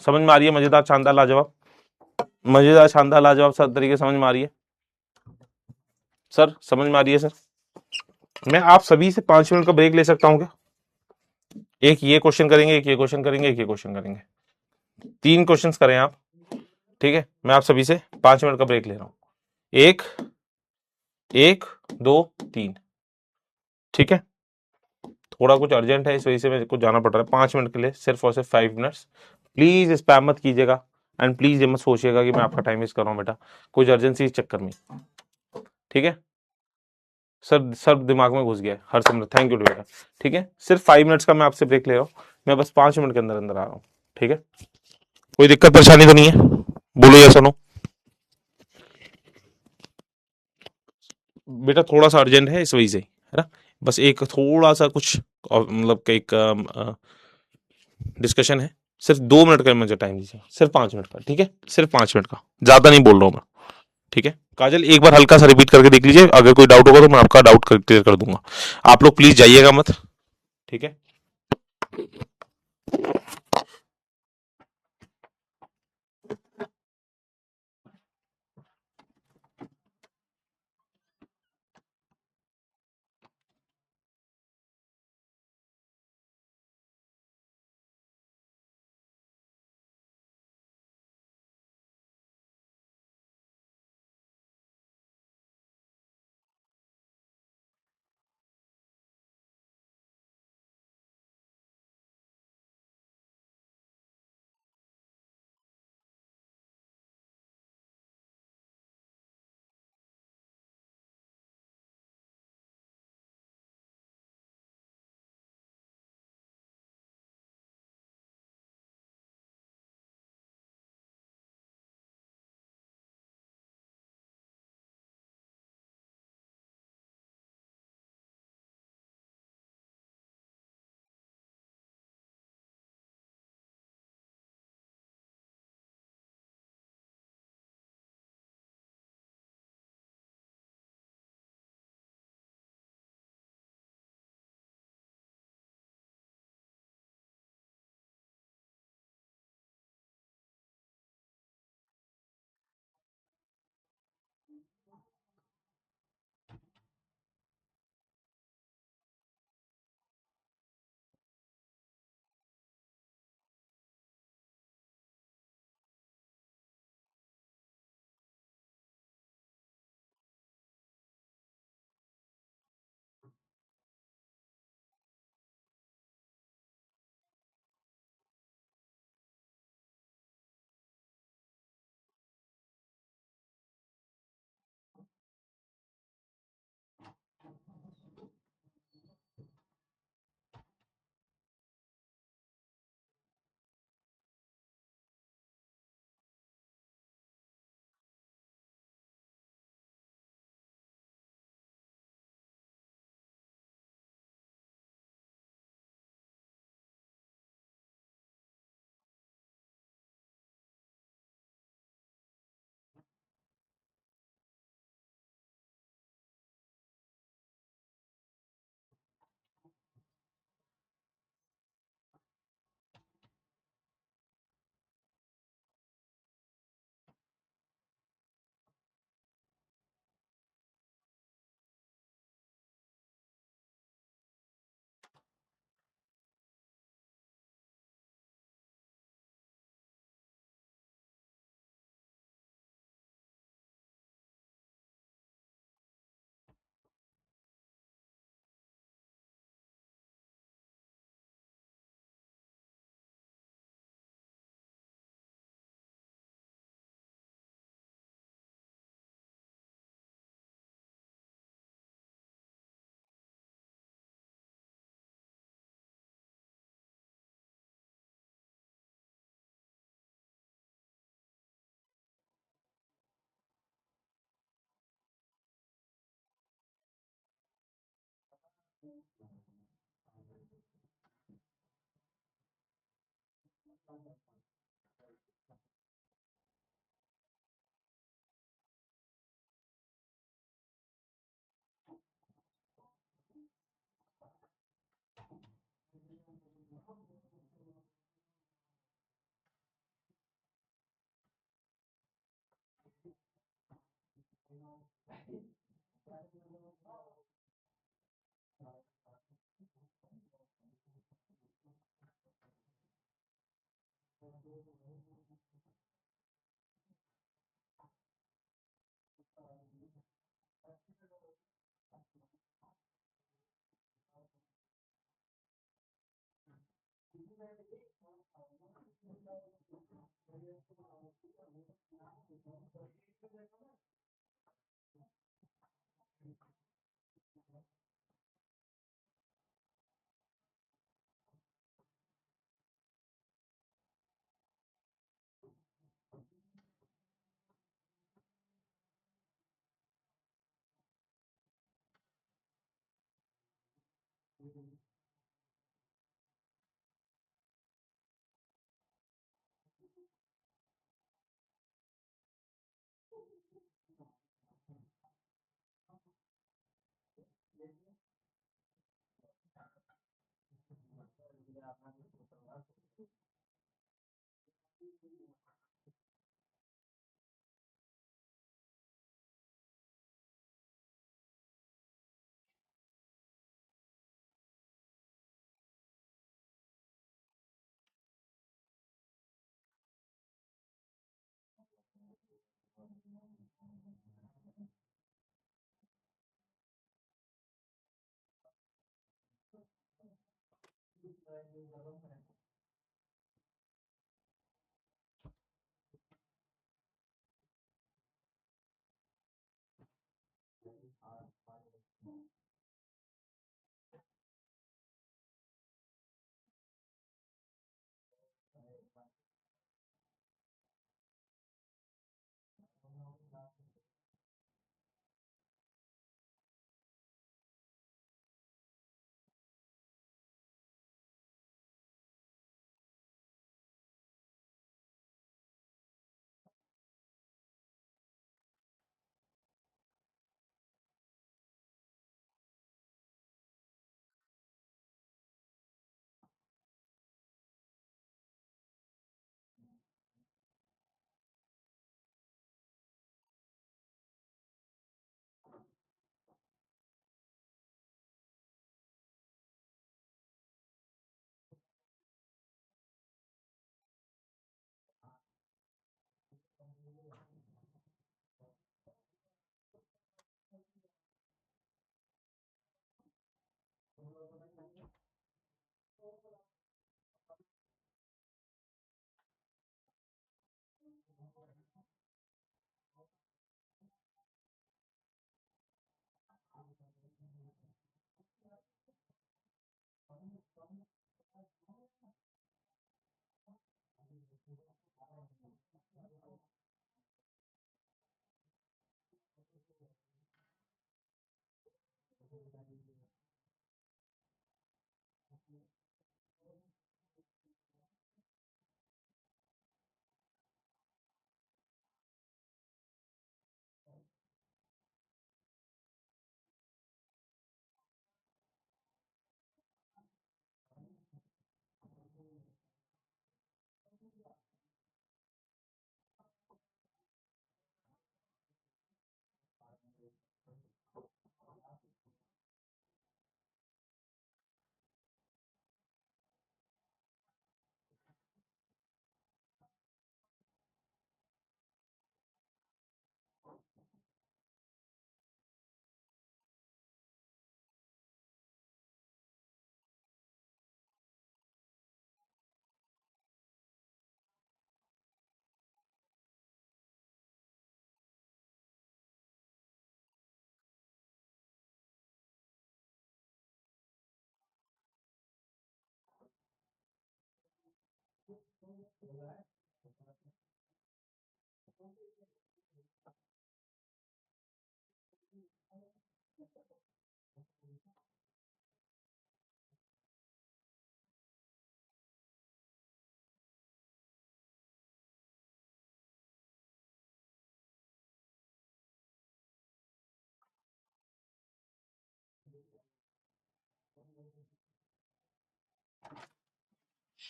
समझ में आ रही है? मजेदार शानदार लाजवाब, मजेदार शानदार लाजवाब सर तरीके समझ में आ रही है? सर समझ में आ रही है सर? मैं आप सभी से 5 मिनट का ब्रेक ले सकता हूँ क्या? एक ये क्वेश्चन करेंगे, एक ये क्वेश्चन करेंगे, एक ये क्वेश्चन करेंगे, 3 क्वेश्चंस करें आप, ठीक है। मैं आप सभी से 5 मिनट का ब्रेक ले रहा हूँ, एक, एक, दो, तीन, ठीक है। थोड़ा कुछ अर्जेंट है इस वजह से मेरे को जाना पड़ रहा है 5 मिनट के लिए, सिर्फ और सिर्फ 5 मिनट्स। प्लीज स्पैम मत कीजिएगा एंड प्लीज ये मत सोचिएगा कि मैं आपका टाइम वेस्ट कर रहा हूँ बेटा, कुछ अर्जेंसी इस चक्कर में, ठीक है। सर सर दिमाग में घुस गया है, हर समय थैंक यू बेटा, ठीक है। सिर्फ 5 मिनट्स का मैं आपसे ब्रेक ले रहा हूँ, मैं बस 5 मिनट के अंदर अंदर आ रहा हूँ, ठीक है। कोई दिक्कत परेशानी तो नहीं है? बोलो या सुनो बेटा, थोड़ा सा अर्जेंट है इस वजह से, है ना। बस एक थोड़ा सा कुछ मतलब कि एक डिस्कशन है, सिर्फ 2 मिनट का मुझे टाइम दीजिए, सिर्फ 5 मिनट का, ठीक है, सिर्फ 5 मिनट का, ज्यादा नहीं बोल रहा हूँ मैं, ठीक है। काजल एक बार हल्का सा रिपीट करके देख लीजिए, अगर कोई डाउट होगा तो मैं आपका डाउट क्लियर कर दूंगा। आप लोग प्लीज जाइएगा मत, ठीक है।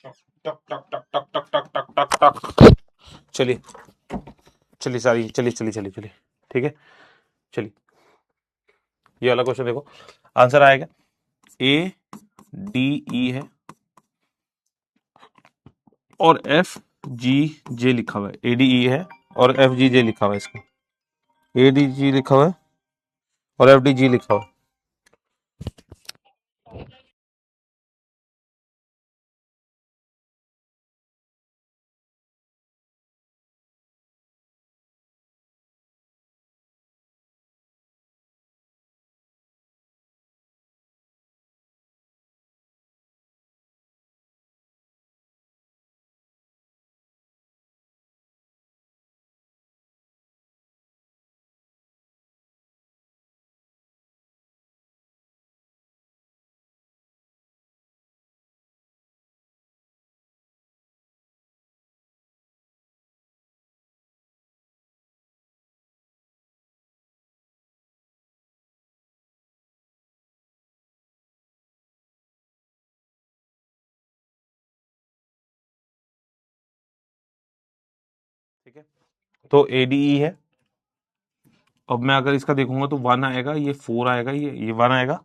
टक टक टक टक टक टक टक टक टक। चलिए चलिए सारी चलिए चलिए चलिए चलिए, ठीक है। चलिए ये वाला क्वेश्चन देखो, आंसर आएगा ए डी ई है और एफ जी जे लिखा हुआ है। ए डी ई है और एफ जी जे लिखा हुआ है, इसका ए डी जी लिखा हुआ है और एफ डी जी लिखा हुआ है। ठीक है, तो ए डी ई है। अब मैं अगर इसका देखूंगा तो 1 आएगा, ये 4 आएगा, ये 1 आएगा,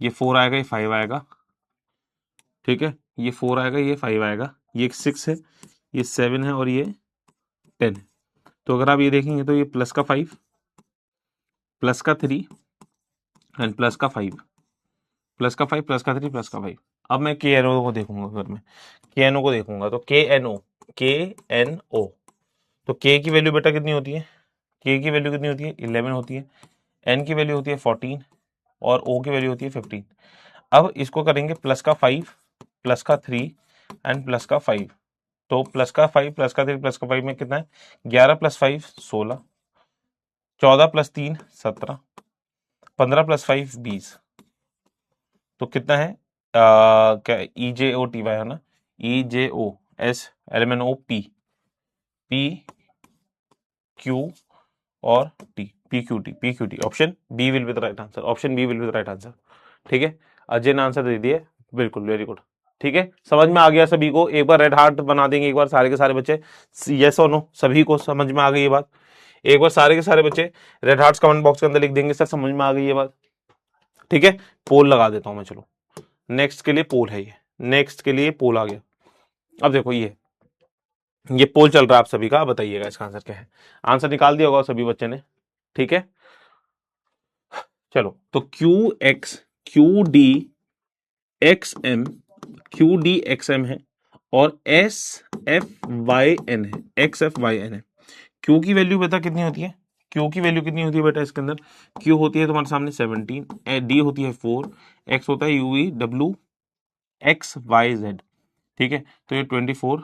ये 4 आएगा, ये 5 आएगा, ठीक है, ये 4 आएगा, ये 5 आएगा, ये 6 है, ये 7 है और ये 10 है। तो अगर आप ये देखेंगे तो ये प्लस का 5, प्लस का 3 एंड प्लस का 5, प्लस का 5, प्लस का 3, प्लस का 5। अब मैं के एन ओ को देखूंगा, अगर मैं के एन ओ को देखूंगा तो के एन ओ, के एन ओ, तो के की वैल्यू बेटा कितनी होती है, के की वैल्यू कितनी होती है 11 होती है, एन की वैल्यू होती है 14 और ओ की वैल्यू होती है 15। अब इसको करेंगे प्लस का 5, प्लस का 3 एंड प्लस का 5। तो प्लस का 5, प्लस का 3, प्लस का 5 में कितना है, 11 प्लस 5 16, 14 प्लस 3 17, 15 प्लस 5 20। तो कितना है, क्या ई जे ओ टी वाई है ना, E J O S L M N O P, P Q और T, P Q T, P Q T. Option B will be the right answer, option B will be the right answer. ठीक है, अजय ने answer दे दिए, बिल्कुल very good. ठीक है, समझ में आ गया सभी को, एक बार रेड हार्ट बना देंगे एक बार सारे के सारे बच्चे, यस और नो, सभी को समझ में आ गई ये बात। एक बार सारे के सारे बच्चे रेड हार्ट्स कमेंट बॉक्स के अंदर लिख देंगे, सर समझ में आ गई ये बात। ठीक है, पोल लगा देता हूं मैं, चलो नेक्स्ट के लिए पोल है, ये नेक्स्ट के लिए पोल आ गया। अब देखो ये पोल चल रहा है आप सभी का, बताइएगा इसका आंसर क्या है। आंसर निकाल दिया होगा सभी बच्चे ने, ठीक है। चलो तो Q D X M, Q D X M है और एस एफ वाई एन है, एक्स एफ वाई एन है। क्यू की वैल्यू बेटा कितनी होती है, क्यू की वैल्यू कितनी होती है बेटा इसके अंदर, क्यू होती है तुम्हारे सामने 17, डी होती है 4, एक्स होता है U V W X Y Z, ठीक है, तो ये 24,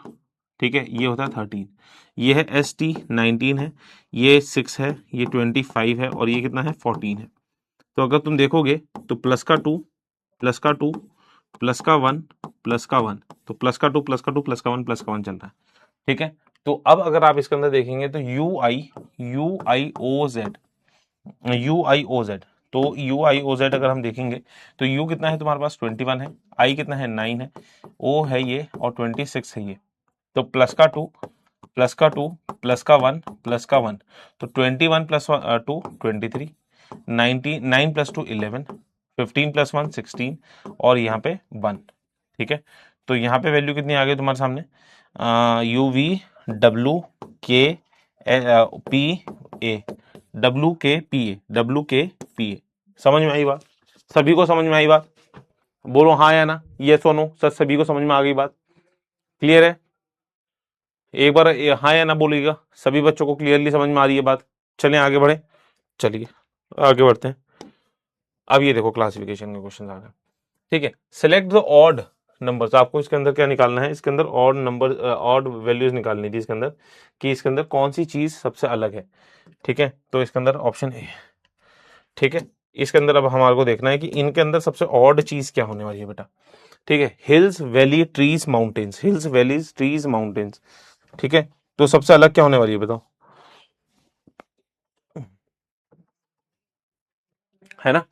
ठीक है, ये होता है 13, ये है एस टी 19 है, ये 6 है, ये 25 है और ये कितना है 14 है। तो अगर तुम देखोगे तो प्लस का 2, प्लस का 2, प्लस का 1, प्लस का 1, तो प्लस का 2, प्लस का 2, प्लस का 1, प्लस का 1 चल रहा है। ठीक है, तो अब अगर आप इसके अंदर देखेंगे तो U I O Z, U I O Z, तो यू आई ओ जेड अगर हम देखेंगे तो यू कितना है तुम्हारे पास 21 है, आई कितना है 9 है, ओ है ये और 26 है ये। तो प्लस का 2, प्लस का 2, प्लस का 1, प्लस का 1, तो 21 प्लस 2 23, 9 प्लस 2 11, 15 प्लस 1 16 और यहाँ पे 1। ठीक है, तो यहाँ पे वैल्यू कितनी आ गई तुम्हारे सामने, यू वी डब्ल्यू के पी ए, डब्ल्यू के पी ए, डब्ल्यू के पी ए। समझ में आई बात, सभी को समझ में आई बात, बोलो हाँ या ना, ये सोनो सर, सभी को समझ में आ गई बात, क्लियर है। एक बार हाँ या ना बोलिएगा, सभी बच्चों को क्लियरली समझ में आ रही है बात। चलें आगे बढ़े, चलिए आगे बढ़ते हैं। अब ये देखो क्लासिफिकेशन के क्वेश्चन आ गए। ठीक है, सिलेक्ट द ऑड नंबर्स, आपको इसके अंदर क्या निकालना है, इसके अंदर ऑड नंबर, ऑड वैल्यूज निकालनी थी इसके अंदर, कि इसके अंदर कौन सी चीज सबसे अलग है। ठीक है, तो इसके अंदर ऑप्शन ए, ठीक है, इसके अंदर अब हमारे को देखना है कि इनके अंदर सबसे ऑड चीज क्या होने वाली है बेटा। ठीक है, hills valley trees mountains, hills valleys trees mountains, ठीक है, तो सबसे अलग क्या होने वाली है बताओ, है ना,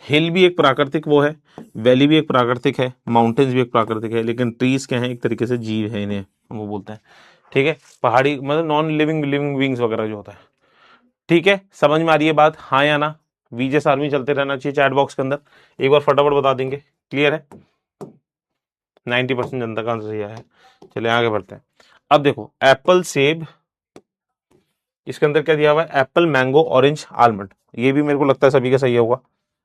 हिल भी एक प्राकृतिक वो है, वैली भी एक प्राकृतिक है, माउंटेन्स भी एक प्राकृतिक है, लेकिन ट्रीज क्या है, एक तरीके से जीव है, इन्हें वो बोलते हैं। ठीक है, पहाड़ी मतलब नॉन लिविंग लिविंग बींग्स वगैरह जो होता है। ठीक है, समझ में आ रही है बात, हाँ या ना? वीजेस आर्मी चलते रहना चाहिए चैट बॉक्स के अंदर, एक बार फटाफट बता देंगे। क्लियर है? 90% जनता का आंसर सही आया है। चलिए आगे बढ़ते हैं। अब देखो, एप्पल सेब, इसके अंदर क्या दिया हुआ है? एप्पल मैंगो ऑरेंज आलमंड, ये भी मेरे को लगता है सभी का सही होगा।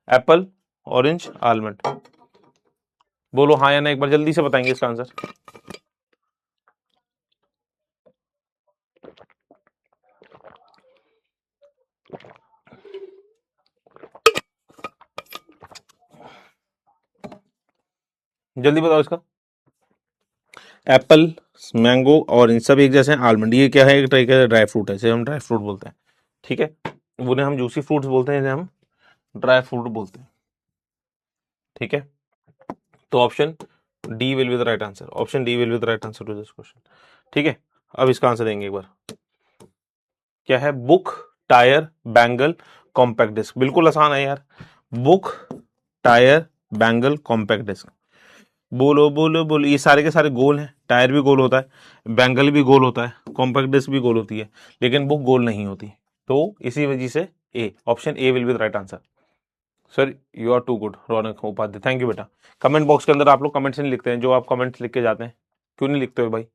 एप्पल ऑरेंज आलमंड, बोलो हाँ या ना, एक बार जल्दी से बताएंगे इसका आंसर। जल्दी बताओ इसका। एप्पल, मैंगो और इन सब एक जैसे हैं। आलमंड ये क्या है? एक तरीके का ड्राई फ्रूट है, इसे हम ड्राई फ्रूट बोलते हैं। ठीक है, उन्हें हम जूसी फ्रूट्स बोलते हैं, इन्हें हम ड्राई फ्रूट बोलते हैं। ठीक है, तो option D will be the right answer. Option D will be the right answer to this question. ठीक है, अब इसका आंसर देंगे एक बार। क्या है? Book, tyre, bangle, compact disc. बिल्कुल आसान है यार। Book, tyre, bangle, compact disc. बोलो बोलो बोलो, ये सारे के सारे गोल हैं। टायर भी गोल होता है, बैंगल भी गोल होता है, कॉम्पैक्ट डिस्क भी गोल होती है, लेकिन बुक गोल नहीं होती। तो इसी वजह से A, option A will be the right answer. Sir you are too good Raunak Upadhyay, thank you बेटा। कमेंट बॉक्स के अंदर आप लोग कमेंट्स नहीं लिखते हैं, जो आप कमेंट्स लिख के जाते हैं, क्यों नहीं लिखते हो भाई?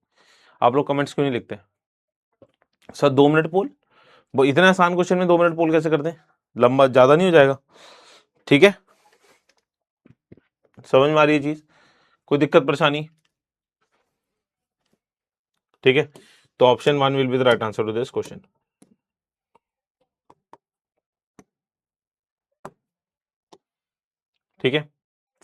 आप लोग कमेंट्स क्यों नहीं लिखते? सर 2 मिनट पोल, वो इतने आसान क्वेश्चन में 2 मिनट पोल कैसे कर दें? लंबा ज्यादा नहीं हो जाएगा? ठीक है, समझ में आ रही है चीज? कोई दिक्कत परेशानी? ठीक है, तो option 1 will be the right answer to this question. ठीक है,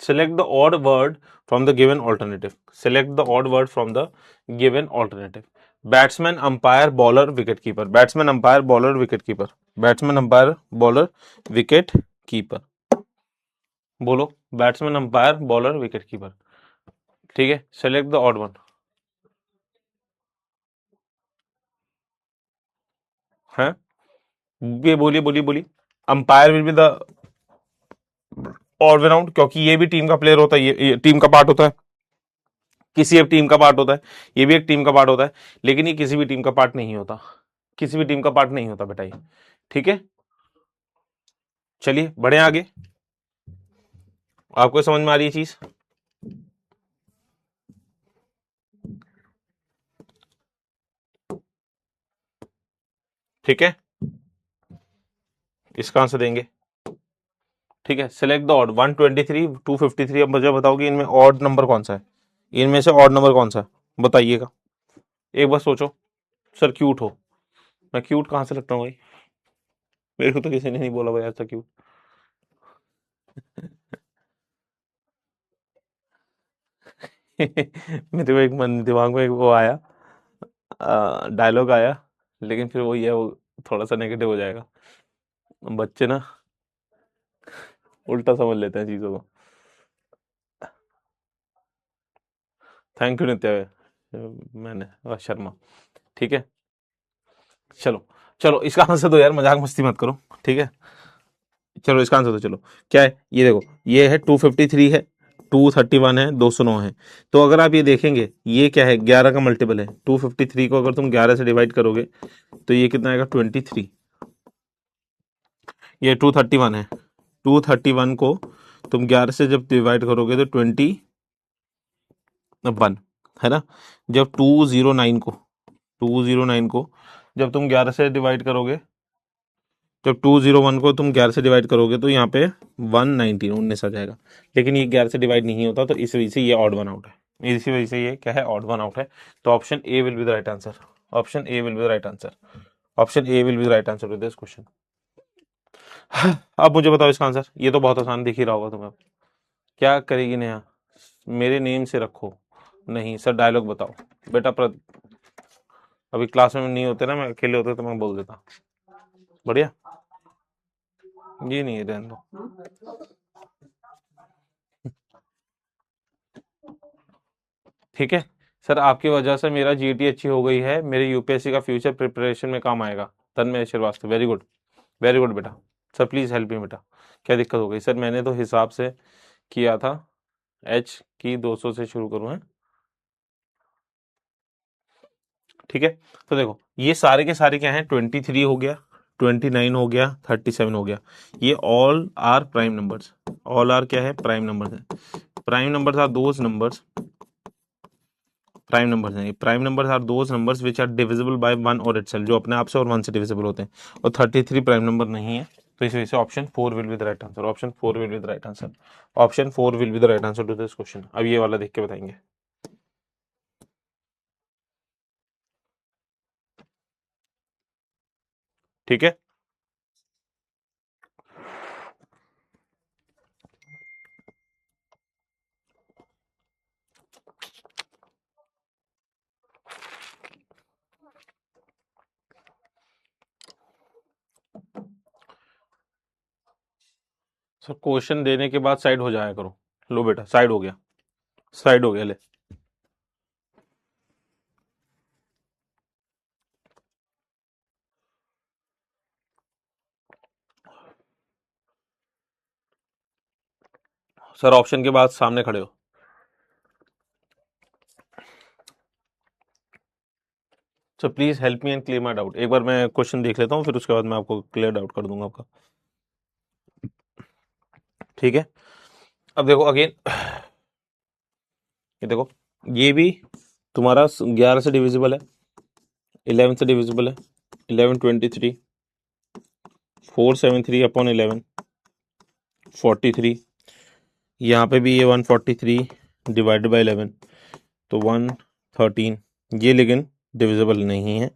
select the odd word from the given alternative. Select the odd word from the given alternative. Batsman, umpire, bowler, wicket keeper. Batsman, umpire, bowler, wicket keeper. Batsman, umpire, bowler, wicket keeper. बोलो, batsman, umpire, bowler, wicket keeper. ठीक है, select the odd one. है, ये बोलिए बोलिए बोलिए। Umpire will be the odd one out, क्योंकि ये भी टीम का प्लेयर होता है, ये टीम का पार्ट होता है, किसी एक टीम का पार्ट होता है, ये भी एक टीम का पार्ट होता है, लेकिन ये किसी भी टीम का पार्ट नहीं होता, किसी भी टीम का पार्ट नहीं होता बेटा ये। ठीक है, चलिए बढ़े आगे। आपको समझ में आ रही है चीज? ठीक है, इसका आंसर देंगे। ठीक है, सिलेक्ट द ऑड 123 253। अब मुझे बताओ कि इनमें ऑड नंबर कौन सा है, इनमें से ऑड नंबर कौन सा है, बताइएगा एक बार सोचो। सर क्यूट हो, मैं क्यूट कहाँ से लगता हूँ भाई? मेरे को तो किसी ने नहीं बोला भाई ऐसा क्यूट। मेरे को एक मन दिमाग में एक वो आया, डायलॉग आया, लेकिन फिर वही है, वो थोड़ा सा नेगेटिव हो जाएगा। बच्चे ना उल्टा समझ लेते हैं चीजों को। थैंक यू नित्या, मैंने शर्मा। ठीक है, चलो चलो इसका आंसर दो यार, मजाक मस्ती मत करो। ठीक है, चलो इसका आंसर दो। चलो क्या है ये देखो, ये है 253 है, 231 है, 209 है। तो अगर आप ये देखेंगे, ये क्या है? 11 का मल्टीपल है। 253 को अगर तुम 11 से डिवाइड करोगे तो ये कितना आएगा? 23। ये 231 है, 231 को तुम 11 से जब डिवाइड करोगे तो 21 है ना। जब 209 को जब तुम 11 से डिवाइड करोगे, जब 201 को तुम 11 से डिवाइड करोगे तो यहाँ पे 119 आ जाएगा, लेकिन ये 11 से डिवाइड नहीं होता, तो इस वजह से ये ऑड वन आउट है। इसी वजह से ये क्या है? ऑड वन आउट है। तो option A will be the right answer. Option A will be the right answer. Option A will be the right answer to this question. अब मुझे बताओ इसका आंसर, ये तो बहुत आसान दिख ही रहा होगा तुम्हें। क्या करेगी नेहा? मेरे नेम से रखो। नहीं सर, डायलॉग बताओ बेटा। अभी क्लास में नहीं होते ना, मैं अकेले होते तो मैं बोल देता। बढ़िया, ये नहीं है, रहने दो। ठीक है सर, आपकी वजह से मेरा जीटी अच्छी हो गई है, मेरे यूपीएससी का फ्यूचर प्रिपरेशन में काम आएगा। Tanmay Shrivastav, very good, very good बेटा। सर प्लीज़ हेल्प मी बेटा, क्या दिक्कत हो गई? सर मैंने तो हिसाब से किया था, एच की 200 से शुरू करूँ है, ठीक है। तो देखो ये सारे के सारे क्या हैं, 23 हो गया, 29 हो गया, 37 हो गया, ये all are prime numbers. All are क्या है, प्राइम नंबर्स है। Prime numbers are those numbers, prime numbers हैं, prime numbers are those numbers which are divisible by one और इटसेल्फ, जो अपने आप से और वन से डिविजिबल होते हैं, और 33 प्राइम नंबर नहीं है। तो इस वजह से option 4 will be the right answer, option 4 will be the right answer, option 4 will be the right answer to this question. अब ये वाला देख के बताएंगे, ठीक है। सर क्वेश्चन देने के बाद साइड हो जाया करो। लो बेटा साइड हो गया, साइड हो गया, ले। सर ऑप्शन के बाद सामने खड़े हो। Sir please help me and clear my doubt. एक बार मैं क्वेश्चन देख लेता हूँ, फिर उसके बाद मैं आपको क्लियर डाउट कर दूंगा आपका, ठीक है। अब देखो अगेन, ये देखो ये भी तुम्हारा 11 से डिविजिबल है, 11 से डिविजिबल है, 1123, 473 अपॉन 11, 43, यहाँ पे भी ये 143 डिवाइडेड बाई 11, तो 113, ये लेकिन डिविजिबल नहीं है,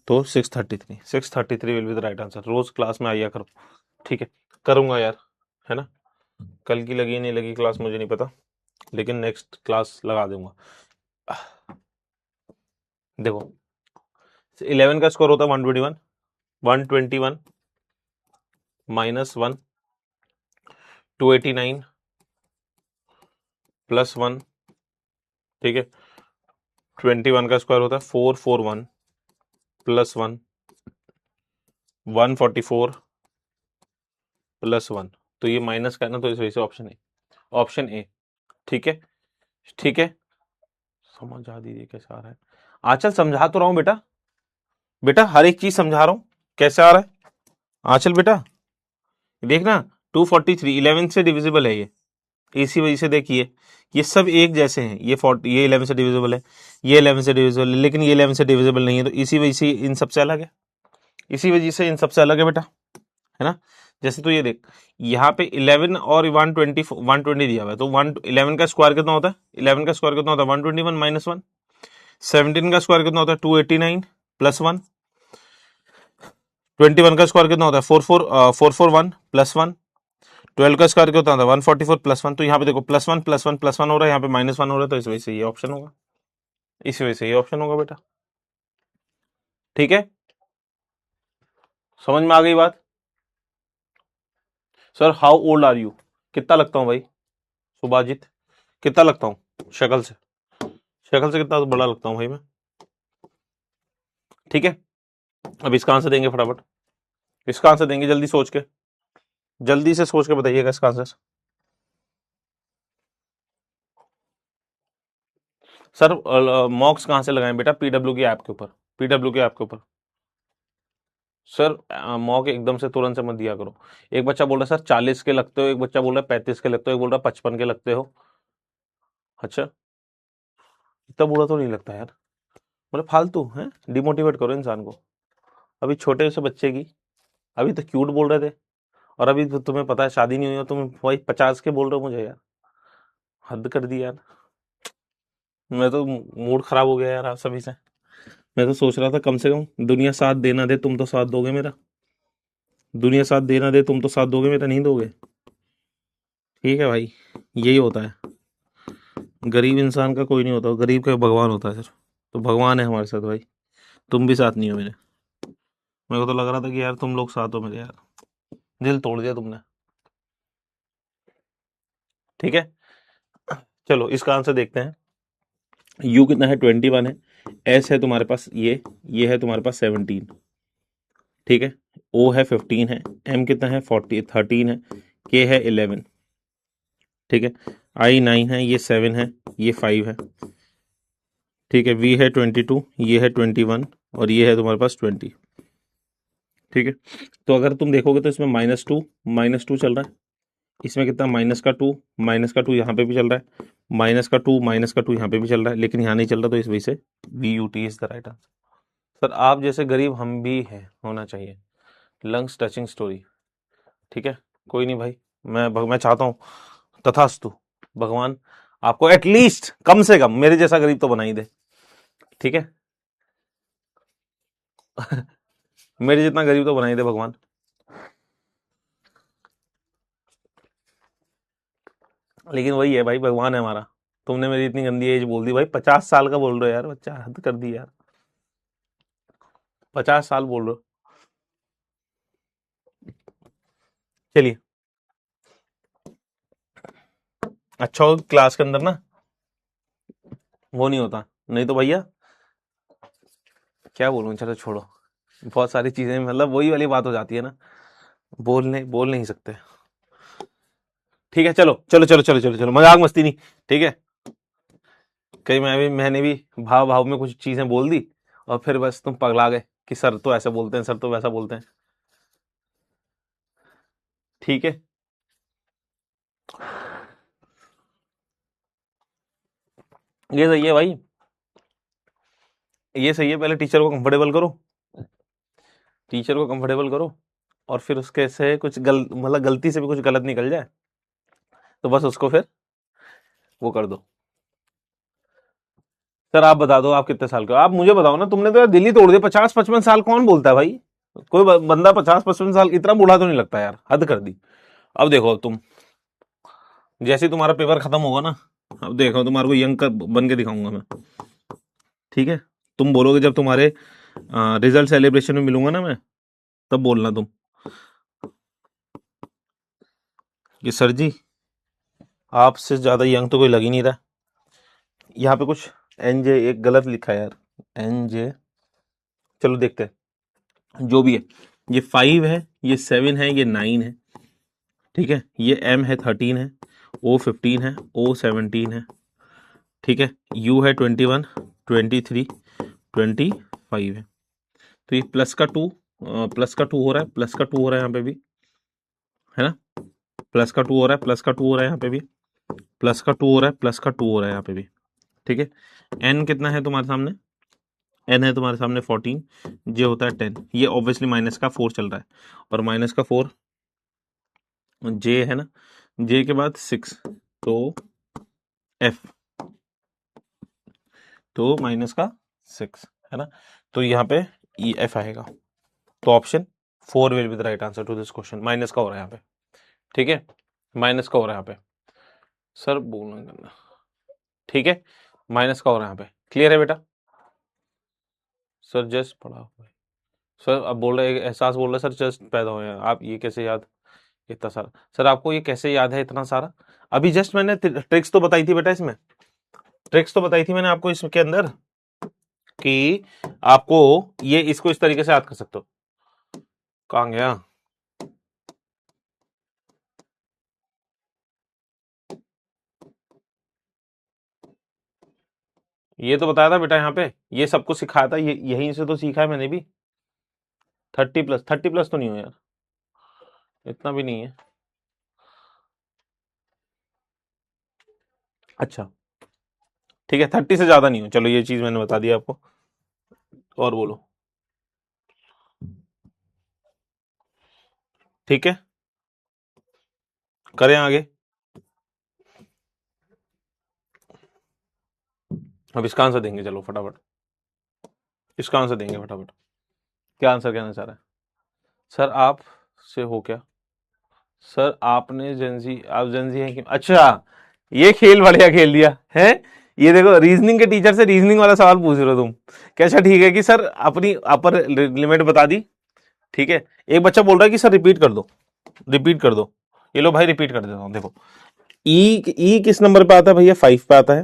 तो 633, 633 will be the right answer. रोज क्लास में आइया करो, ठीक है। करूंगा यार, है ना, कल की लगी नहीं लगी क्लास मुझे नहीं पता, लेकिन नेक्स्ट क्लास लगा दूंगा। देखो 11 का स्कोर होता है 121, 121 -1, 289 +1, ठीक है। 21 का स्क्वायर होता है 441 +1, 144 +1, तो ये माइनस का है ना, तो इस वजह से ऑप्शन ए, ऑप्शन ए, ठीक है, ठीक है। समझ आ दीजिए कैसे आ रहा है, आंचल समझा तो रहा हूं बेटा, बेटा हर एक चीज समझा रहा हूं, कैसे आ रहा है आंचल बेटा, देखना 243 11 से डिविजिबल है ये, इसी वजह से देखिए ये सब एक जैसे हैं, ये 40, ये 11 से डिविजिबल है, ये 11 से डिविजिबल है, लेकिन ये 11 से डिविजिबल नहीं है, तो इसी वजह से इन सबसे अलग है, इसी वजह से इन सबसे अलग है बेटा, है ना। जैसे तो ये देख, यहाँ पे 11 और 120 दिया हुआ है, तो 11 का स्क्वायर कितना होता है, 11 का स्क्वायर कितना होता है 121 -1, 17 का स्क्वायर कितना होता है 289 +1, 21 का स्क्वायर कितना होता है 441 +1, 12 का स्क्वायर कितना होता है 144 +1, तो यहाँ पे देखो +1 +1 +1 हो रहा है, यहाँ पे -1 हो रहा है, तो इस वजह से ये ऑप्शन होगा, इस वजह से ये ऑप्शन होगा बेटा, ठीक है। समझ में आ गई बात? Sir how old are you, कितना लगता हूँ भाई सुभाजित, कितना लगता हूँ शक्ल से, शक्ल से कितना बड़ा लगता हूँ भाई मैं, ठीक है। अब इसका आंसर देंगे फटाफट, इसका आंसर देंगे जल्दी सोच के, जल्दी से सोच के बताइएगा इसका आंसर। सर मॉक्स कहाँ से लगाएं बेटा, पीडब्ल्यू की ऐप के ऊपर, पीडब्ल्यू की ऐप के ऊपर। सर मॉक एकदम से तुरंत से मत दिया करो, एक बच्चा बोल रहा है सर 40 के लगते हो, एक बच्चा बोल रहा है 35 के लगते हो, एक बोल रहा है 55 के लगते हो, अच्छा इतना बुरा तो नहीं लगता यार, मतलब फालतू है, डिमोटिवेट करो इंसान को, अभी छोटे से बच्चे की, अभी तो क्यूट बोल रहे थे, और अभी तो तुम्हें पता है शादी नहीं हुई है, तुम भाई 50 के बोल रहे हो मुझे यार, हद कर दी यार, मैं तो मूड खराब हो गया यार आप सभी से, मैं तो सोच रहा था कम से कम दुनिया साथ देना दे, तुम तो साथ दोगे मेरा, दुनिया साथ देना दे, तुम तो साथ दोगे मेरा, नहीं दोगे, ठीक है भाई, यही होता है, गरीब इंसान का कोई नहीं होता, गरीब का भगवान होता है सिर्फ, तो भगवान है हमारे साथ भाई, तुम भी साथ नहीं हो मेरे, मेरे को तो लग रहा था कि यार तुम लोग साथ हो मेरे यार, दिल तोड़ दिया तुमने, ठीक है। चलो इसका आंसर देखते हैं, यू कितना है 21 है, एस है तुम्हारे पास ये है तुम्हारे पास 17, ठीक है, ओ है 15 है, एम कितना है 13 है, के है 11, ठीक है, आई 9 है, ये 7 है, ये 5 है, ठीक है, वी है 22, ये है 21 और ये है तुम्हारे पास 20, ठीक है। तो अगर तुम देखोगे तो इसमें -2 चल रहा है, इसमें कितना -2 यहाँ पे भी चल रहा है, -2 यहाँ पे भी चल रहा है, लेकिन यहाँ नहीं चल रहा, तो इस वजह से V U T is the right answer. Sir आप जैसे गरीब हम भी हैं, होना चाहिए, लंग्स टचिंग स्टोरी, ठीक है, कोई नहीं भाई, मैं चाहता हूँ तथास्तु, भगवान आपको एटलीस्ट कम से कम मेरे जैसा गरीब तो बना ही दे, ठीक है। मेरे जितना गरीब तो बना ही दे भगवान। लेकिन वही है भाई, भगवान है हमारा। तुमने मेरी इतनी गंदी एज बोल दी भाई, 50 साल का बोल रहे हो यार, बच्चा हद कर दी यार, 50 साल बोल रहे हो। चलिए, अच्छा हो क्लास के अंदर ना वो नहीं होता, नहीं तो भैया क्या बोलूं, चलो छोड़ो, बहुत सारी चीजें मतलब वही वाली बात हो जाती है ना, बोल नहीं सकते। ठीक है, चलो चलो चलो चलो चलो चलो, मजाक मस्ती नहीं, ठीक है। कहीं मैंने भी भाव भाव में कुछ चीजें बोल दी और फिर बस तुम पगला गए कि सर तो ऐसे बोलते हैं, सर तो वैसा बोलते हैं, ठीक है। ये सही है भाई, ये सही है, पहले टीचर को कंफर्टेबल करो, टीचर को कंफर्टेबल करो, और फिर उसके से कुछ मतलब गलती से भी कुछ गलत निकल जाए तो बस उसको फिर वो कर दो। सर आप बता दो आप कितने साल के हो, आप मुझे बताओ ना, तुमने तो यार दिल ही तोड़ दिया, 50-55 साल कौन बोलता है भाई, कोई बंदा 50-55 साल इतना बूढ़ा तो नहीं लगता यार, हद कर दी। अब देखो तुम, जैसे ही तुम्हारा पेपर खत्म होगा ना, अब देखो तुम्हारे को यंग बन के दिखाऊंगा मैं, ठीक है। तुम बोलोगे जब तुम्हारे रिजल्ट सेलिब्रेशन में मिलूंगा ना मैं, तब बोलना तुम कि सर जी आपसे ज्यादा यंग तो कोई लग ही नहीं रहा। यहाँ पे कुछ एनजे एक गलत लिखा है यार, एनजे, चलो देखते हैं जो भी है, ये 5 है, ये 7 है, ये 9 है, ठीक है, ये एम है 13 है, ओ 15 है, ओ 17 है, ठीक है, यू है 21, 23, 25 है। तो ये प्लस का टू हो रहा है, प्लस का टू हो रहा है यहाँ पे भी, है ना, प्लस का टू हो रहा है, प्लस का टू हो रहा है यहाँ पे भी, प्लस का टू हो रहा है, प्लस का टू हो रहा है यहाँ पे भी, ठीक है। एन कितना है तुम्हारे सामने, एन है तुम्हारे सामने 14, जे होता है 10, ये ऑब्वियसली माइनस का 4 चल रहा है, और माइनस का 4 जे है ना, जे के बाद 6, तो एफ, तो माइनस का 6 है ना, तो यहाँ पे ई एफ आएगा, तो option 4 will be the right answer to this question. Minus का हो रहा है यहाँ पे, ठीक है, माइनस का हो रहा है यहाँ पे, सर बोलना करना, ठीक है, माइनस का हो रहा है यहाँ पे, क्लियर है बेटा। सर जस्ट पढ़ा हुआ है, सर अब बोल रहे एहसास बोल रहे सर जस्ट पैदा हुए हैं आप, ये कैसे याद इतना सारा, सर आपको ये कैसे याद है इतना सारा, अभी जस्ट मैंने ट्रिक्स तो बताई थी बेटा, इसमें ट्रिक्स तो बताई थी मैंने आपको इसके अंदर, कि आपको ये इसको इस तरीके से याद कर सकते हो। कहाँ गया, ये तो बताया था बेटा यहाँ पे, ये सबको सिखाया था, ये यहीं से तो सीखा है मैंने भी। 30+ तो नहीं हो यार, इतना भी नहीं है। अच्छा ठीक है, 30 से ज्यादा नहीं हो, चलो ये चीज मैंने बता दिया आपको, और बोलो, ठीक है, करें आगे। अब इसका आंसर देंगे, चलो फटाफट इसका आंसर देंगे फटाफट, क्या आंसर कहना चाह रहा है सर, आप से हो क्या, सर आपने जेंजी, आप जेंजी हैं कि, अच्छा ये खेल बढ़िया खेल दिया है, ये देखो रीजनिंग के टीचर से रीजनिंग वाला सवाल पूछ रहे हो तुम, कैसा, ठीक है कि सर अपनी अपर लिमिट बता दी, ठीक है। एक बच्चा बोल रहा है कि सर रिपीट कर दो, रिपीट कर दो, ये लो भाई रिपीट कर देता हूँ, देखो ई किस नंबर पे आता है भैया, 5 पे आता है,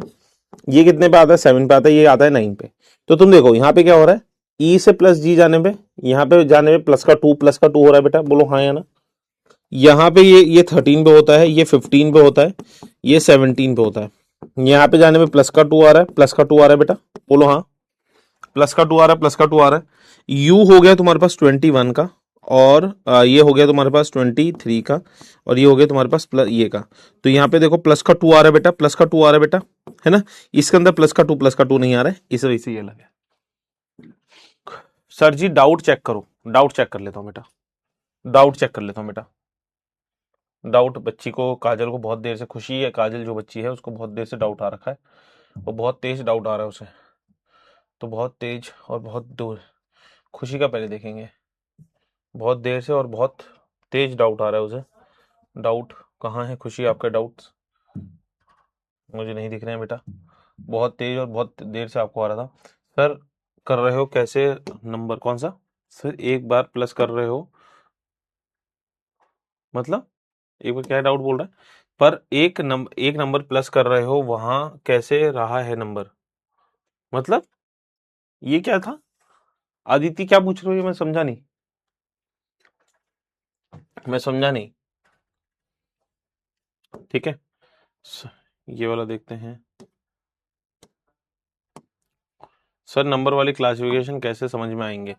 ये कितने पे आता है, 7 पे आता है, ये आता है 9 पे, तो तुम देखो यहाँ पे क्या हो रहा है, ई से प्लस जी जाने पे, यहाँ पे जाने पे प्लस का टू हो रहा है बेटा, बोलो हाँ या ना। यहाँ पे ये 13 पे होता है, ये 15 पे होता है, ये 17 पे होता है। यहाँ पे जाने पे प्लस का टू आ रहा है, प्लस का टू आ रहा है बेटा, बोलो हाँ। प्लस का टू आ रहा है, प्लस का टू आ रहा है। यू हो गया तुम्हारे पास 21 का, और ये हो गया तुम्हारे पास 23 का, और ये हो गया तुम्हारे पास प्लस ये का। तो यहाँ पे देखो प्लस का टू आ रहा है बेटा, प्लस का टू आ रहा है बेटा, है ना। इसके अंदर प्लस का टू नहीं आ रहा है, इस वजह से ये लगे। सर जी डाउट चेक करो, डाउट चेक कर लेता हूँ बेटा, डाउट चेक कर लेता हूँ बेटा। डाउट बच्ची को, काजल को बहुत देर से, खुशी है काजल जो बच्ची है उसको बहुत देर से डाउट आ रखा है, और बहुत तेज डाउट आ रहा है उसे, तो बहुत तेज और बहुत दूर। खुशी का पहले देखेंगे, बहुत देर से और बहुत तेज डाउट आ रहा है उसे। डाउट कहाँ है खुशी, आपके डाउट्स मुझे नहीं दिख रहे हैं बेटा, बहुत तेज और बहुत देर से आपको आ रहा था। सर कर रहे हो कैसे, नंबर कौन सा, सर एक बार प्लस कर रहे हो, मतलब एक बार क्या डाउट बोल रहा है, पर एक नंबर प्लस कर रहे हो वहां कैसे रहा है नंबर, मतलब ये क्या था। आदित्य क्या पूछ रहे हो, ये मैं समझा नहीं, मैं समझा नहीं। ठीक है, ये वाला देखते हैं। सर नंबर वाली क्लासिफिकेशन कैसे समझ में आएंगे,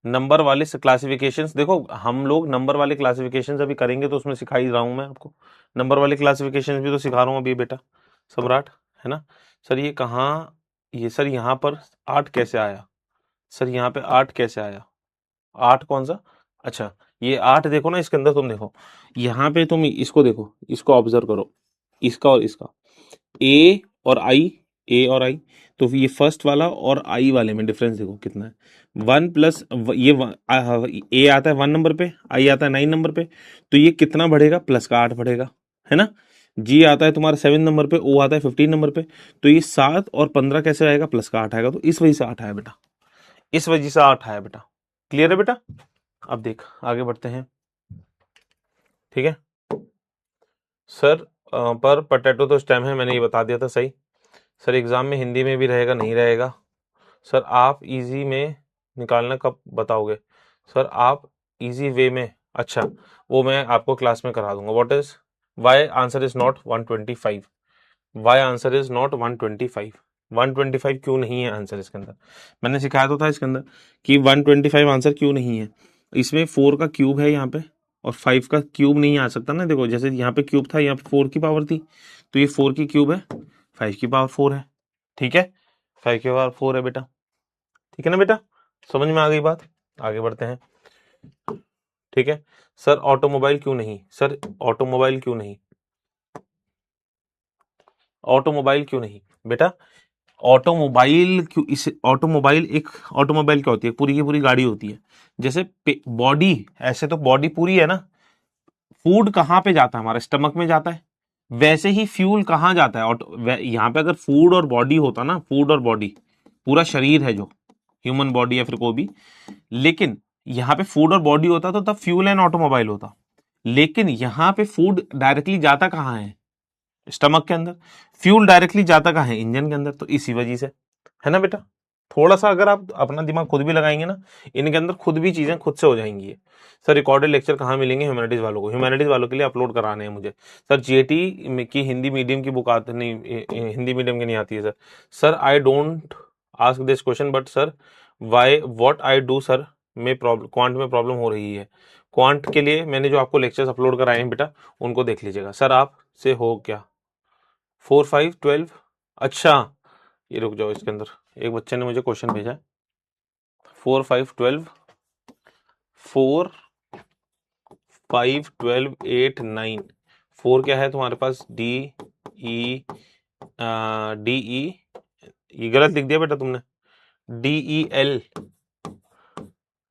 नंबर वाले क्लासिफिकेशंस देखो, हम लोग नंबर वाले क्लासिफिकेशंस अभी करेंगे तो उसमें सिखा ही रहा हूं मैं आपको, नंबर वाले क्लासिफिकेशंस भी तो सिखा रहा हूं अभी बेटा, सम्राट, है ना। सर ये कहाँ, ये सर यहाँ पर 8 कैसे आया, सर यहाँ पे 8 कैसे आया, 8 कौन सा, अच्छा ये 8 देखो ना, इसके अंदर तुम देखो, यहाँ पे तुम इसको देखो, इसको ऑब्जर्व करो, इसका और इसका, ए और आई, ए और आई, तो ये फर्स्ट वाला और आई वाले में डिफरेंस देखो कितना है, 1 प्लस ये ए आता है 1 नंबर पे, आई आता है 9 नंबर पे, तो ये कितना बढ़ेगा, प्लस का 8 बढ़ेगा, है ना। जी आता है तुम्हारा 7 नंबर पे, ओ आता है 15 नंबर पे, तो ये 7 और 15 कैसे आएगा, प्लस का 8 आएगा, तो इस वजह से 8 आया बेटा, इस वजह से 8 आया बेटा। क्लियर है बेटा, अब देख आगे बढ़ते हैं। ठीक है सर, पर पोटैटो तो स्टेम है, मैंने ये बता दिया था सही। सर एग्जाम में हिंदी में भी रहेगा नहीं रहेगा, सर आप इजी में निकालना कब बताओगे, सर आप इजी वे में, अच्छा वो मैं आपको क्लास में करा दूंगा। What is, why answer is not 125, why answer is not 125, 125 क्यों नहीं है आंसर इसके अंदर, मैंने सिखाया तो था इसके अंदर कि 125 आंसर क्यों नहीं है। इसमें 4 का क्यूब है यहाँ पे, और 5 का क्यूब नहीं आ सकता ना, देखो जैसे यहाँ पे क्यूब था, यहाँ पे 4 की पावर थी, तो ये 4 की क्यूब है, 5 की पावर 4 है, ठीक है, 5 की पावर 4 है बेटा, ठीक है ना बेटा, समझ में आ गई बात, आगे बढ़ते हैं। ठीक है सर, ऑटोमोबाइल क्यों नहीं, सर ऑटोमोबाइल क्यों नहीं, ऑटोमोबाइल क्यों नहीं बेटा, ऑटोमोबाइल क्यों, इस ऑटोमोबाइल एक, ऑटोमोबाइल क्या होती है, पूरी की पूरी गाड़ी होती है, जैसे बॉडी, ऐसे तो बॉडी पूरी है ना, फूड कहाँ पे जाता है, हमारे स्टमक में जाता है, वैसे ही फ्यूल कहाँ जाता है, यहाँ पे अगर फूड और बॉडी होता ना, फूड और बॉडी पूरा शरीर है जो ह्यूमन बॉडी या फिर कोई भी, लेकिन यहाँ पे फूड और बॉडी होता तो तब फ्यूल एंड ऑटोमोबाइल होता, लेकिन यहाँ पे फूड डायरेक्टली जाता कहाँ है, स्टमक के अंदर, फ्यूल डायरेक्टली जाता कहाँ है, इंजन के अंदर, तो इसी वजह से, है ना बेटा। थोड़ा सा अगर आप अपना दिमाग खुद भी लगाएंगे ना, इनके अंदर खुद भी चीजें खुद से हो जाएंगी। सर रिकॉर्डेड लेक्चर कहाँ मिलेंगे ह्यूमैनिटीज वालों को, ह्यूमैनिटीज वालों के लिए अपलोड कराने हैं मुझे। सर जीएटी की हिंदी मीडियम की बुक आती नहीं, हिंदी मीडियम की नहीं आती है sir. Sir I don't ask this question, but sir why what I do sir, में प्रॉब्लम, क्वांट में प्रॉब्लम हो रही है, क्वांट के लिए मैंने जो आपको लेक्चर्स अपलोड कराए हैं बेटा, उनको देख लीजिएगा। सर आप से हो क्या, 4 5 12, अच्छा ये रुक जाओ, इसके अंदर एक बच्चे ने मुझे क्वेश्चन भेजा है, 4 5 12, 4 5 12 8 9, 4 क्या है तुम्हारे पास, डी ई, डी ई, ये गलत लिख दिया बेटा तुमने, D E L,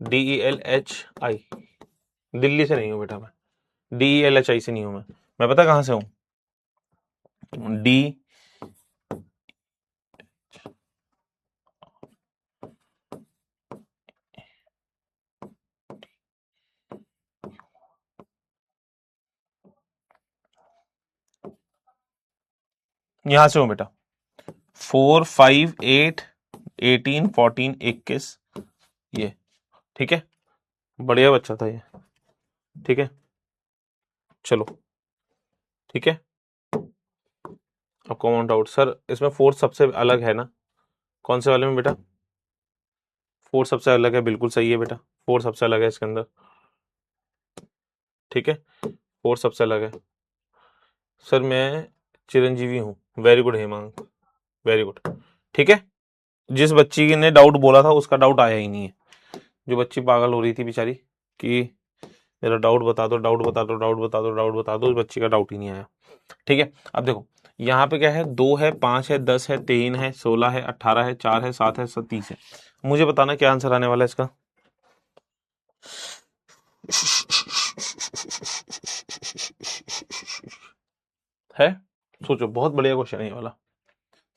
D E L H I, Delhi से नहीं हूँ बेटा मैं, D E L H I से नहीं हूँ मैं पता कहाँ से हूँ, डी, यहां से हूँ बेटा, 4 5 8 18 14 21 ये, ठीक है, बढ़िया बच्चा था ये, ठीक है, चलो, ठीक है। अब कॉमन डाउट सर, इसमें फोर्थ सबसे अलग है ना, कौन से वाले में बेटा? फोर्थ सबसे अलग है, बिल्कुल सही है बेटा, फोर्थ सबसे अलग है इसके अंदर, ठीक है, फोर्थ सबसे अलग है। सर मैं चिरंजीवी हूँ, very good Hemang, very good, ठीक है। जिस बच्ची ने डाउट बोला था उसका डाउट आया ही नहीं है, जो बच्ची पागल हो रही थी बेचारी कि मेरा डाउट बता दो, डाउट बता दो, डाउट बता दो, डाउट बता दो, उस बच्ची का डाउट ही नहीं आया, ठीक है। अब देखो यहाँ पे क्या है, 2 है, 5 है, 10 है, 3 है, 16 है, 18 है, 4 है, 7 है, 30 है। मुझे बताना क्या आंसर आने वाला है इसका। है, सोचो, बहुत बढ़िया क्वेश्चन है ये वाला।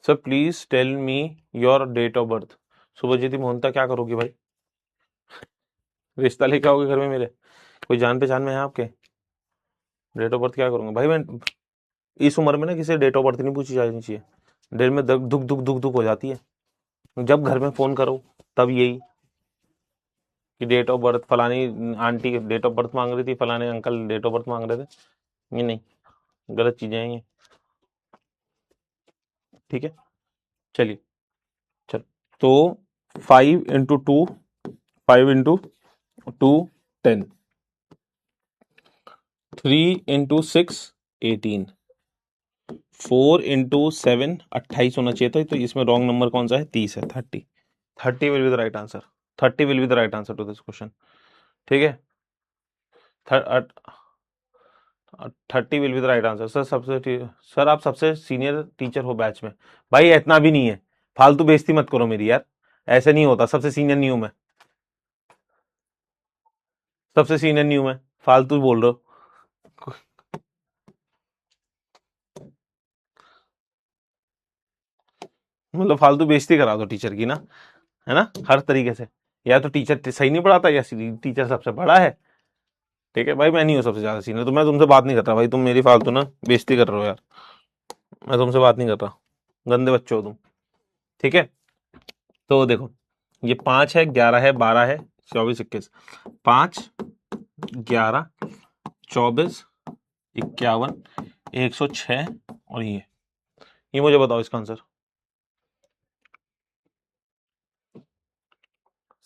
Sir please tell me your date of birth. Subhajyoti Mohanta क्या करोगी भाई, रिश्ता लेके आओगे घर में मेरे, कोई जान पहचान में है आपके? डेट ऑफ बर्थ क्या करूंगा भाई मैं, इस उम्र में ना किसी डेट ऑफ बर्थ नहीं पूछी जानी चाहिए, दिल में दुख दुख दुख दुख दुख हो जाती है जब घर में फोन करो, तब यही कि डेट ऑफ बर्थ, फलानी आंटी डेट ऑफ बर्थ मांग रही थी, फलाने अंकल डेट ऑफ बर्थ मांग रहे थे, ये नहीं, गलत चीजें हैं ये, ठीक है। चलिए, चल, तो 5 × 2, 5 × 2 10, 3 × 6 18, 4 × 7 28 होना चाहिए था, तो इसमें रॉन्ग नंबर कौन सा है, 30 है, 30, 30 will be the right answer, 30 will be the right answer to this question, ठीक है। 30 will be the right answer sir, sir आप सबसे सीनियर टीचर हो बैच में, भाई इतना भी नहीं है, फालतू बेइज्जती मत करो मेरी यार, ऐसे नहीं होता, सबसे सीनियर नहीं हूं मैं, सबसे सीनियर नहीं हूं मैं, फालतू बोल रहे हो, मतलब फालतू बेइज्जती करा दो टीचर की ना, है ना, हर तरीके से, या तो टीचर सही नहीं पढ़ाता या टीचर सबसे बड़ा है, ठीक है भाई, मैं नहीं हूँ सबसे ज्यादा सीनियर, तो मैं तुमसे बात नहीं कर रहा भाई, तुम मेरी फालतू ना बेइज्जती कर रहे हो यार, मैं तुमसे बात नहीं कर रहा, गंदे बच्चे हो तुम, ठीक है। तो देखो, ये 5 है, 11 है, 12 है, 24 21, 5 11 24 51 106, और ये मुझे बताओ इसका आंसर।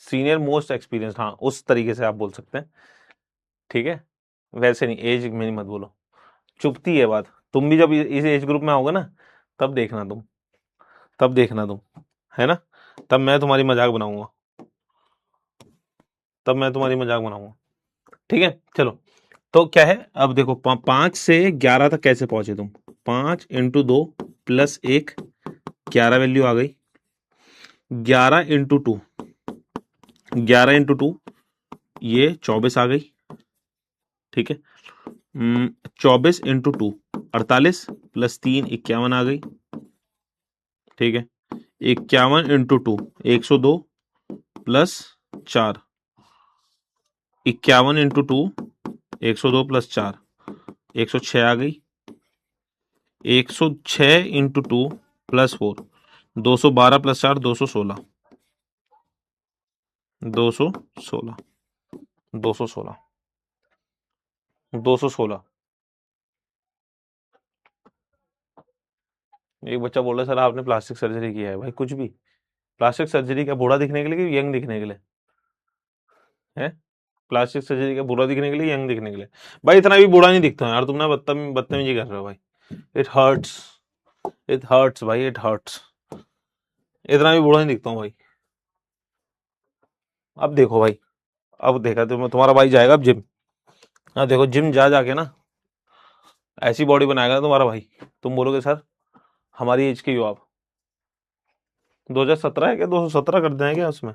सीनियर मोस्ट एक्सपीरियंस, हाँ उस तरीके से आप बोल सकते हैं, ठीक है, वैसे नहीं, एज में मत बोलो, चुपती है बात, तुम भी जब इस एज ग्रुप में आओगे ना, तब देखना तुम, तब देखना तुम, है ना, तब मैं तुम्हारी मजाक बनाऊंगा, तब मैं तुम्हारी मजाक बनाऊंगा, ठीक है। चलो, तो क्या है, अब देखो 5 से 11 तक कैसे पहुंचे तुम, 5 × 2 +1, 11 वैल्यू आ गई, 11 × 2, 11 × 2 ये 24 आ गई, ठीक है, 24 × 2 48 +3 51 आ गई, ठीक है, 51 × 2 102 +4, 51 × 2 102 +4 106 आ गई, 106 × 2 +4 212 +4 216, 216, 216, 216। एक बच्चा बोल रहा है सर आपने प्लास्टिक सर्जरी किया है, भाई कुछ भी, प्लास्टिक सर्जरी क्या बूढ़ा दिखने के लिए कि यंग दिखने के लिए है, प्लास्टिक सर्जरी का बुरा दिखने के लिए, यंग दिखने के लिए, भाई इतना भी बुरा नहीं दिखता यार, तुम ना बदतमीजी कर रहे हो भाई, इट हर्ट्स, इट हर्ट्स भाई, इट हर्ट्स, इतना भी बुरा नहीं दिखता हूँ भाई। अब देखो भाई, अब देखा तुम्हारा भाई जाएगा अब जिम, हाँ देखो जिम जा जाके ना ऐसी बॉडी बनाएगा ना तुम्हारा भाई, तुम बोलोगे सर हमारी एज के ही हो आप, 2017 है क्या, 217 कर दें क्या उसमें,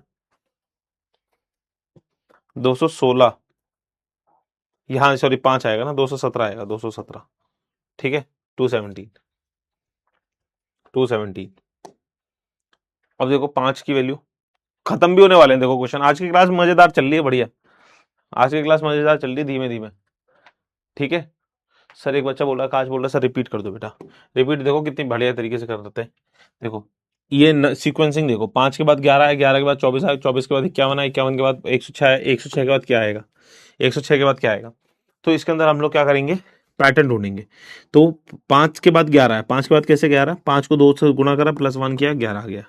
216, यहाँ सॉरी 5 आएगा ना, 217 आएगा, 217, ठीक है, 217, 217। अब देखो 5 की वैल्यू, खत्म भी होने वाले हैं, देखो क्वेश्चन, आज की क्लास मजेदार चल रही है, बढ़िया, आज की क्लास मजेदार चल रही है, धीमे धीमे, ठीक है। सर एक बच्चा बोल रहा है, काश बोल रहा है सर रिपीट कर दो बेटा, रिपीट देखो कितनी बढ़िया तरीके से कर देते हैं, देखो ये सीक्वेंसिंग देखो, 5 के बाद 11 है, 11 के बाद 24 आएगा, 24 के बाद 51 है, 51 के बाद 106 है, 106 के बाद क्या आएगा, 106 के बाद क्या आएगा। तो इसके अंदर हम लोग क्या करेंगे, पैटर्न ढूंढेंगे। तो 5 के बाद 11 है, 5 के बाद कैसे 11, 5 को 2 से गुणा करा प्लस 1 किया, 11 आ गया।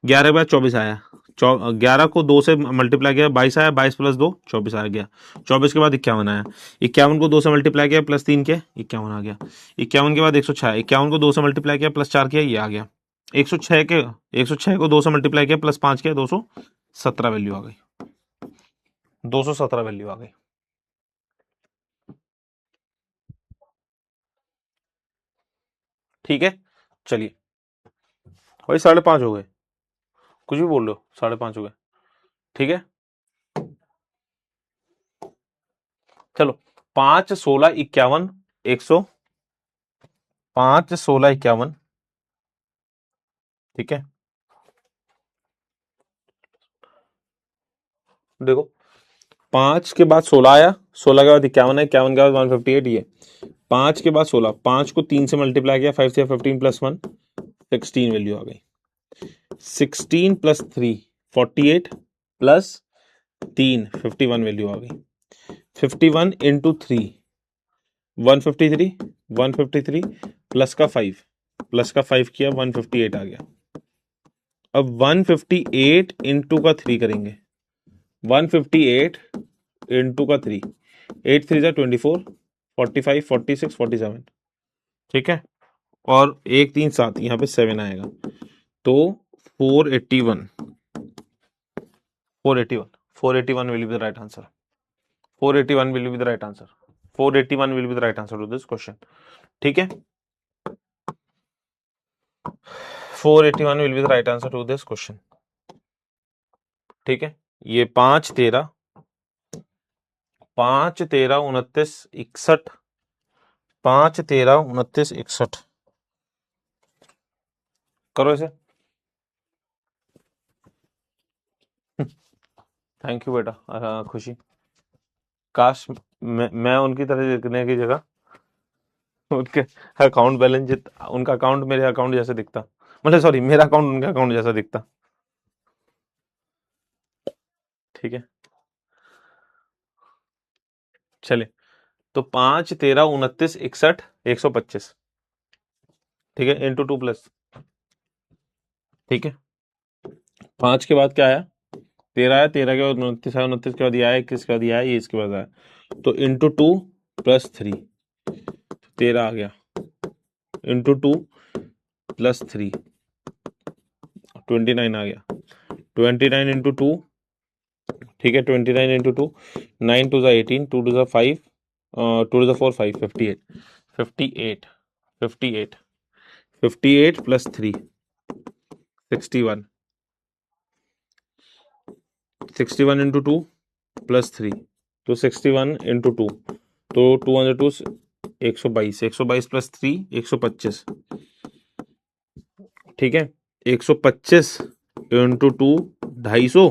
11 के बाद 24 आया, 11 को 2 से मल्टीप्लाई किया, 22 आया, 22 प्लस 2 24 आ गया। 24 के बाद 51 आया, 51 को 2 से मल्टीप्लाई किया प्लस 3 किया, 51 आ गया। 51 के बाद 106, 51 को 2 से मल्टीप्लाई किया प्लस 4 किया, ये आ गया। 106 को 2 से मल्टीप्लाई किया प्लस 5 किया, 217 वैल्यू आ गई, 217 वैल्यू आ गई। ठीक है, चलिए भाई 5.5 हो गए, कुछ भी बोल रहे हो, 5.5 हो गए। ठीक है, चलो 5 16 51 100, 5 16 51, ठीक है। देखो 5 के बाद 16 आया, 16 के बाद 51 है, 51 के बाद 158, ये 5 के बाद 16, 5 को 3 से मल्टीप्लाई किया, 5 से 15 प्लस 1 16 वैल्यू आ गई। 16 प्लस 3 48 प्लस 3 51 वैल्यू आ गई। 51 इंटू 3 153, 153 प्लस का 5, प्लस का 5 किया 158 आ गया। अब 158 इंटू का 3 करेंगे, 158 इंटू का 3, 8 3 जा 24, 45 46 47, ठीक है। और 1 3 7, यहाँ पे 7 आएगा, तो 481, 481, 481 will be the right answer. 481 will be the right answer. 481 will be the right answer to this question. ठीक है, 481 will be the right answer to this question. ठीक है, ये 5 13 5 13 29 61, 5 13 29 61, करो इसे। थैंक यू बेटा खुशी। काश मैं उनकी तरह लिखने की जगह उनके अकाउंट बैलेंस उनका अकाउंट मेरे अकाउंट जैसे दिखता, मतलब सॉरी मेरा अकाउंट उनके अकाउंट जैसा दिखता। ठीक है, चले तो 5 13 29 61 125, ठीक है, इंटू 2 प्लस, ठीक है। 5 के बाद क्या आया, 13 आया, 13 के बाद 29 आया, 29 के बाद ये आया, 21 के बाद ये आया, ये इसके बाद आया, तो इंटू 2 प्लस 3 13 आ गया, इंटू 2 प्लस 3 29 आ गया, 29 इंटू 2, ठीक है, 29 इंटू 2, 9 2 18, 2 2 5, 2 2 4 5, 58, 58, 58, 58 प्लस 3 61, 61 इंटू 2 प्लस 3, तो 61 इंटू 2, तो 202 122, 122 प्लस 3 125, ठीक है। 125 इंटू 2 250,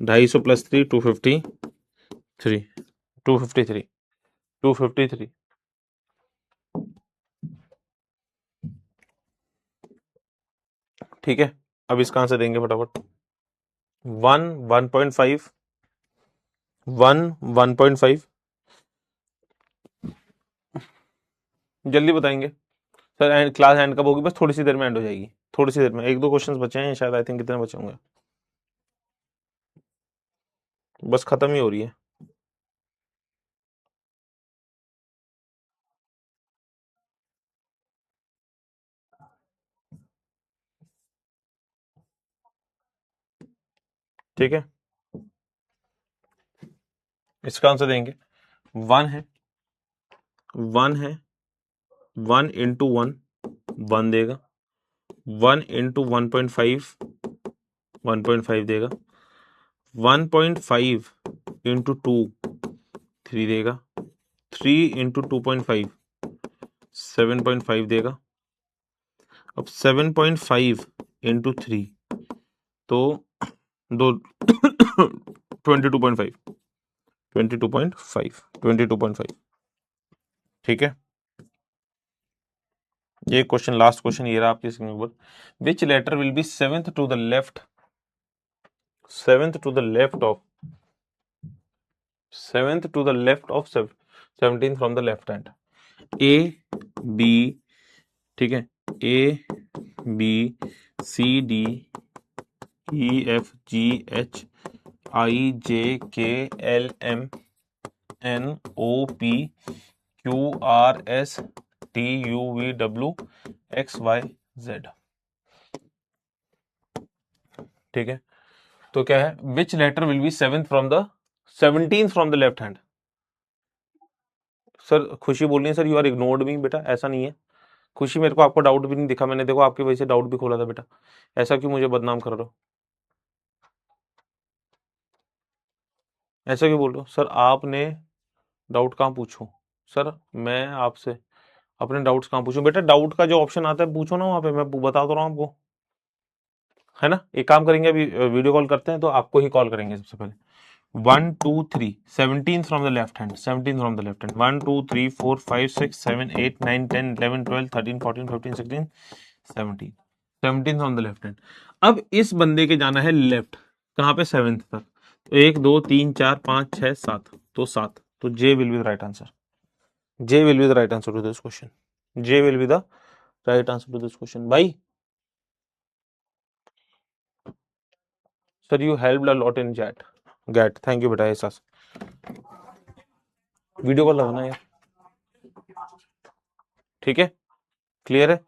250 प्लस 3 253, 253, 253, ठीक है। अब इसका आंसर देंगे फटाफट, 1 1.5, 1 1.5, जल्दी बताएंगे सर। एंड क्लास एंड कब होगी, बस थोड़ी सी देर में एंड हो जाएगी, थोड़ी सी देर में, 1 2 क्वेश्चंस बचे हैं शायद, आई थिंक कितने बचे होंगे, बस खत्म ही हो रही है। ठीक है, इसका आंसर देंगे, 1 है, 1 है, 1 इंटू 1 1 देगा, 1 इंटू 1.5 1.5 देगा, 1.5 इंटू 2 3 देगा, 3 इंटू 2.5 7.5 देगा। अब 7.5 इंटू 3, तो दो 22.5, 22.5, 22.5, ठीक है। ये क्वेश्चन, लास्ट क्वेश्चन ये रहा आपके स्क्रीन पर। Which letter will be seventh to the left, seventh to the left of, seventh to the left of 17 from the left hand? A B, ठीक है, A B C D E F G H I J K L M N O P Q R S T U V W X Y Z. ठीक है, तो क्या है, which letter will be seventh from the 17 from the left hand? Sir खुशी बोल रही है sir you are ignored मी, बेटा ऐसा नहीं है। खुशी मेरे को आपको डाउट भी नहीं दिखा, मैंने देखो आपकी वजह से डाउट भी खोला था बेटा, ऐसा क्यों मुझे बदनाम कर रहे हो, ऐसा क्यों बोल रहे हो? सर आपने डाउट कहाँ पूछो, सर मैं आपसे अपने डाउट्स कहाँ पूछूं? बेटा डाउट का जो ऑप्शन आता है पूछो ना वहां पे, मैं बता तो रहा हूँ आपको, है ना। एक काम करेंगे, अभी वीडियो कॉल करते हैं तो आपको ही कॉल करेंगे सबसे पहले। 1 2 3 17 from the left hand, 17 from the left hand, 1 2 3 4 5 6 7 8 9 10 11 12 13 14 15 16 17, 17 from the left hand. अब इस बंदे के जाना है लेफ्ट, कहाँ पे, सेवेंथ तक। तो 1 2 3 4 5 6 7, तो 7, तो J will be the right answer, J will be the right answer to this question, J will be the right answer to this question भाई। Sir you helped a lot in chat, get, thank you बेटा Ehsaas. Video call लगाना यार, ठीक है, clear है।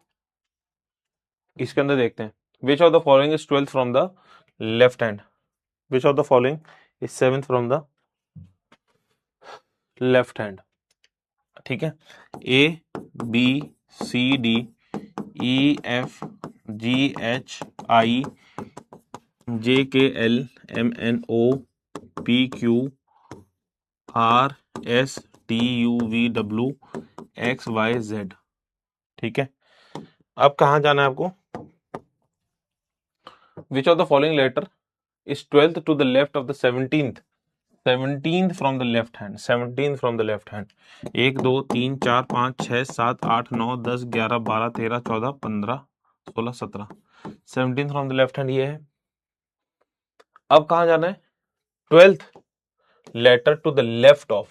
इसके अंदर देखते हैं, which of the following is 12th from the left hand, which of the following is 7th from the left hand. ठीक है, A B C D E F G H I J K L M N O P Q R S T U V W X Y Z. ठीक है, अब कहाँ जाना है आपको, which of the following letter is 12th to the left of the 17th, 17th from the left hand, 17th from the left hand. 1 2 3 4 5 6 7 8 9 10 11 12 13 14 15 16 17, 17th from the left hand ये है। अब कहाँ जाना है, 12th letter to the left of,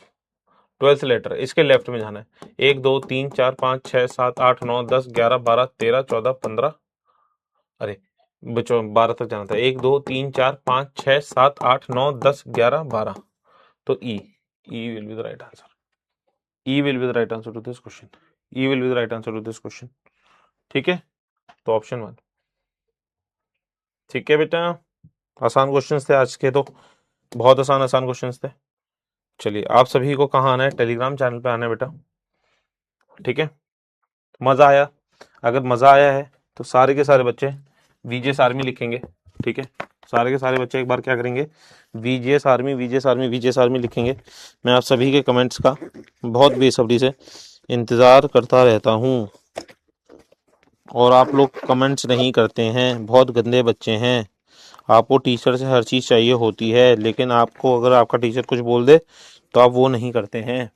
12th letter इसके left में जाना है। 1 2 3 4 5 6 7 8 9 10 11 12 13 14 15, अरे बच्चों 12 तक जाना था, 1 2 3 4 5 6 7 8 9 10 11 12, तो E, E will be the right answer, E will be the right answer to this question, E will be the right answer to this question. ठीक है, तो ऑप्शन 1। ठीक है बेटा, आसान क्वेश्चंस थे आज के, तो बहुत आसान आसान क्वेश्चंस थे। चलिए आप सभी को कहाँ आना है, टेलीग्राम चैनल पे आना है बेटा। ठीक है, मजा आया, अगर मजा आया है तो सारे के सारे बच्चे वीजेएस आर्मी लिखेंगे। ठीक है, सारे के सारे बच्चे एक बार क्या करेंगे, वीजेएस आर्मी वीजेएस आर्मी वीजेएस आर्मी लिखेंगे। मैं आप सभी के कमेंट्स का बहुत बेसब्री से इंतजार करता रहता हूँ, और आप लोग कमेंट्स नहीं करते हैं, बहुत गंदे बच्चे हैं। आपको टीचर से हर चीज़ चाहिए होती है, लेकिन आपको अगर आपका टीचर कुछ बोल दे तो आप वो नहीं करते हैं।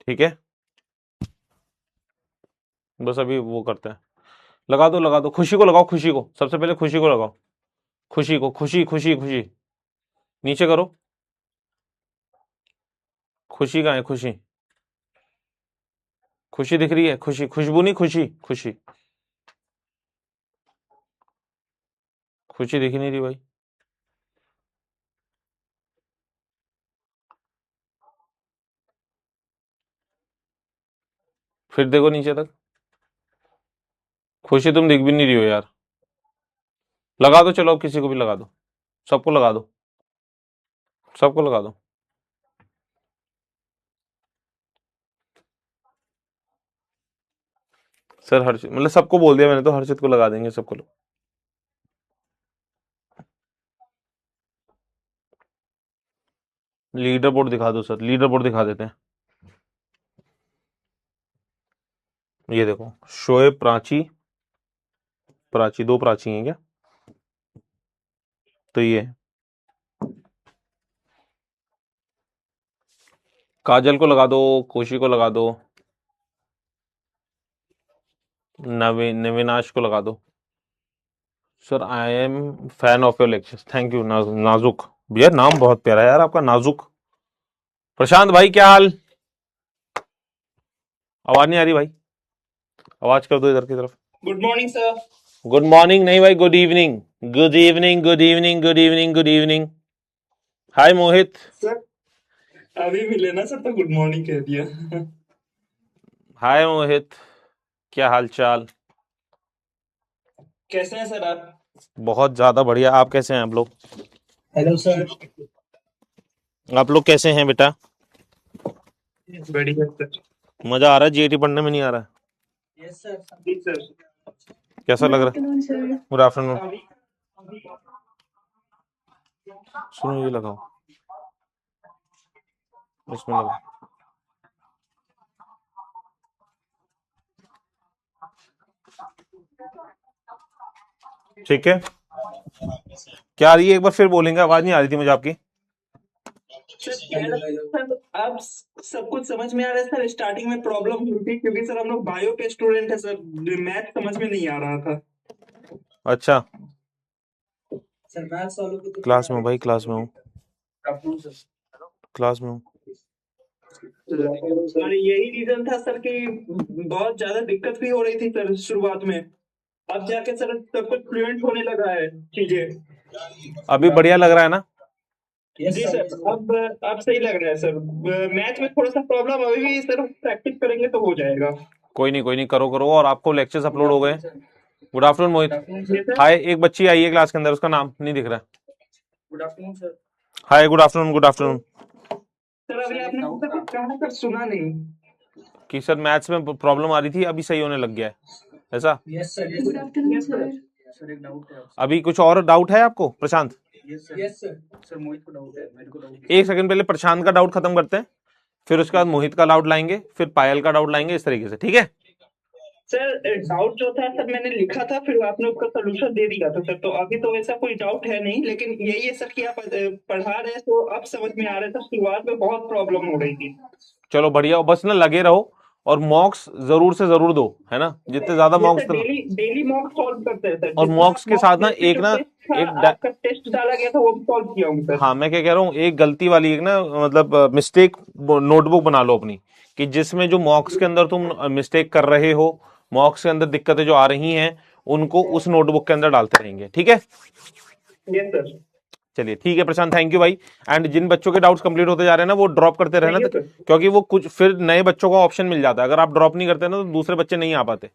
ठीक है, बस अभी वो करते हैं, लगा दो, खुशी को लगाओ, खुशी को सबसे पहले, खुशी को लगाओ, खुशी को, खुशी खुशी खुशी, नीचे करो, खुशी कहाँ है, खुशी, खुशी दिख रही है, खुशी, खुशबू नहीं, खुशी खुशी, खुशी दिख ही नहीं रही भाई। फिर देखो नीचे तक, खुशी तुम दिख भी नहीं रही हो यार, लगा दो, चलो अब किसी को भी लगा दो, सबको लगा दो, सबको लगा दो। सर हर्षित, मतलब सबको बोल दिया मैंने, तो हर्षित को लगा देंगे सबको लोग। लीडर बोर्ड दिखा दो सर, लीडर बोर्ड दिखा देते हैं। ये देखो, शोएब, प्राची, प्राची, 2 प्राची हैं क्या? तो ये काजल को लगा दो, खुशी को लगा दो, नविनाश को लगा दो। Sir I am fan of your lectures, thank you. नाजुक भैया, नाम बहुत प्यारा है यार आपका, नाजुक। प्रशांत भाई क्या हाल? आवाज नहीं आ रही भाई, आवाज कर दो इधर की तरफ। Good morning sir. Good morning नहीं भाई, good evening. Good evening, good evening, good evening, good evening. Hi Mohit. Sir अभी मिले ना सर, तो गुड मॉर्निंग कह दिया। हाय मोहित, क्या हाल चाल? कैसे हैं सर आप? बहुत ज्यादा बढ़िया, आप कैसे हैं आप लोग? Hello sir. आप लोग कैसे हैं बेटा? बढ़िया सर। मजा आ रहा है जीएटी पढ़ने में, नहीं आ रहा है? Yes sir. जी सर। कैसा गुड लग रहा है? Afternoon sir. Good afternoon. अभी सुनो ये लगाओ, इसमें लगाओ। ठीक है, क्या आ रही है एक बार फिर बोलेंगे, आवाज नहीं आ रही थी मुझे आपकी। सर सर अब सब कुछ समझ में आ रहा है सर। स्टार्टिंग में प्रॉब्लम हुई थी क्योंकि सर हम लोग बायो के स्टूडेंट है सर, मैथ समझ में नहीं आ रहा था। अच्छा, सर मैथ्स वालों को तो क्लास में हूँ भाई, क्लास में हूँ, सर क्लास में हूँ। और यही रीजन था सर कि बहुत ज्यादा दिक्कत भी हो रही थी सर शुरुआत में। अब जाके सर सब कुछ फ्लुएंट होने लगा है चीजें। अभी बढ़िया लग रहा है ना? जी सर, अब सही लग रहा है सर। मैथ में थोड़ा सा प्रॉब्लम अभी भी सर, प्रैक्टिस करेंगे तो हो जाएगा। कोई नहीं, कोई नहीं, करो करो। और आपको लेक्चर्स अपलोड हो गए? गुड आफ्टरनून मोहित। जी सर। हाय, एक बच्ची आई है क्लास के अंदर, उसका नाम नहीं दिख रहा। Good afternoon sir. Hi, good afternoon, good afternoon. Sir अभी आपने मुझसे कुछ कहा सर, सुना नहीं। कि सर मैथ्स में प्रॉब्लम आ रही थी, अभी सही होने लग गया है, ऐसा? Yes sir. Good afternoon sir. Sir एक डाउट है। अभी कुछ और डाउट है आपको Prashant? Yes sir. Sir Mohit को डाउट है, मेरे को डाउट। एक सेकंड, पहले प्रशांत का डाउट खत्म करते हैं, फिर उसके बाद मोहित का डाउट लाएंगे, फिर पायल का डाउट लाएंगे, इस तरीके से, ठीक है? सर डाउट जो था सर मैंने लिखा था, फिर आपने उसका सोल्यूशन दे दिया था सर, तो अभी तो ऐसा कोई डाउट है नहीं। लेकिन यही है सर कि आप पढ़ा रहे हैं तो अब समझ में आ रहा था, शुरुआत में बहुत प्रॉब्लम हो रही थी। चलो बढ़िया, बस ना लगे रहो, और मॉक्स जरूर से जरूर दो, है ना? जितने ज्यादा ये मॉक्स sir daily daily mock solve करते हैं सर। और जितना मॉक्स के मॉक साथ ना जैसे एक जो ना टेस्ट था, एक आपका टेस्ट डाला गया था वो भी सॉल्व किया हूँ सर। हाँ, मैं क्या कह रहा हूँ, एक गलती वाली एक ना मतलब मिस्टेक नोटबुक बना लो अपनी, कि जिसमें जो मॉक्स के अंदर तुम मिस्टेक कर रहे हो, मॉक्स के अंदर दिक्कतें जो आ रही हैं, उनको उस नोटबुक के अंदर डालते रहेंगे, ठीक है? Yes sir. चलिए ठीक है प्रशांत, थैंक यू भाई। एंड जिन बच्चों के डाउट्स कंप्लीट होते जा रहे हैं ना, वो ड्रॉप करते रहना, थैंक यू सर। क्योंकि वो कुछ फिर नए बच्चों का ऑप्शन मिल जाता है। अगर आप ड्रॉप नहीं करते ना, तो दूसरे बच्चे नहीं आ पाते।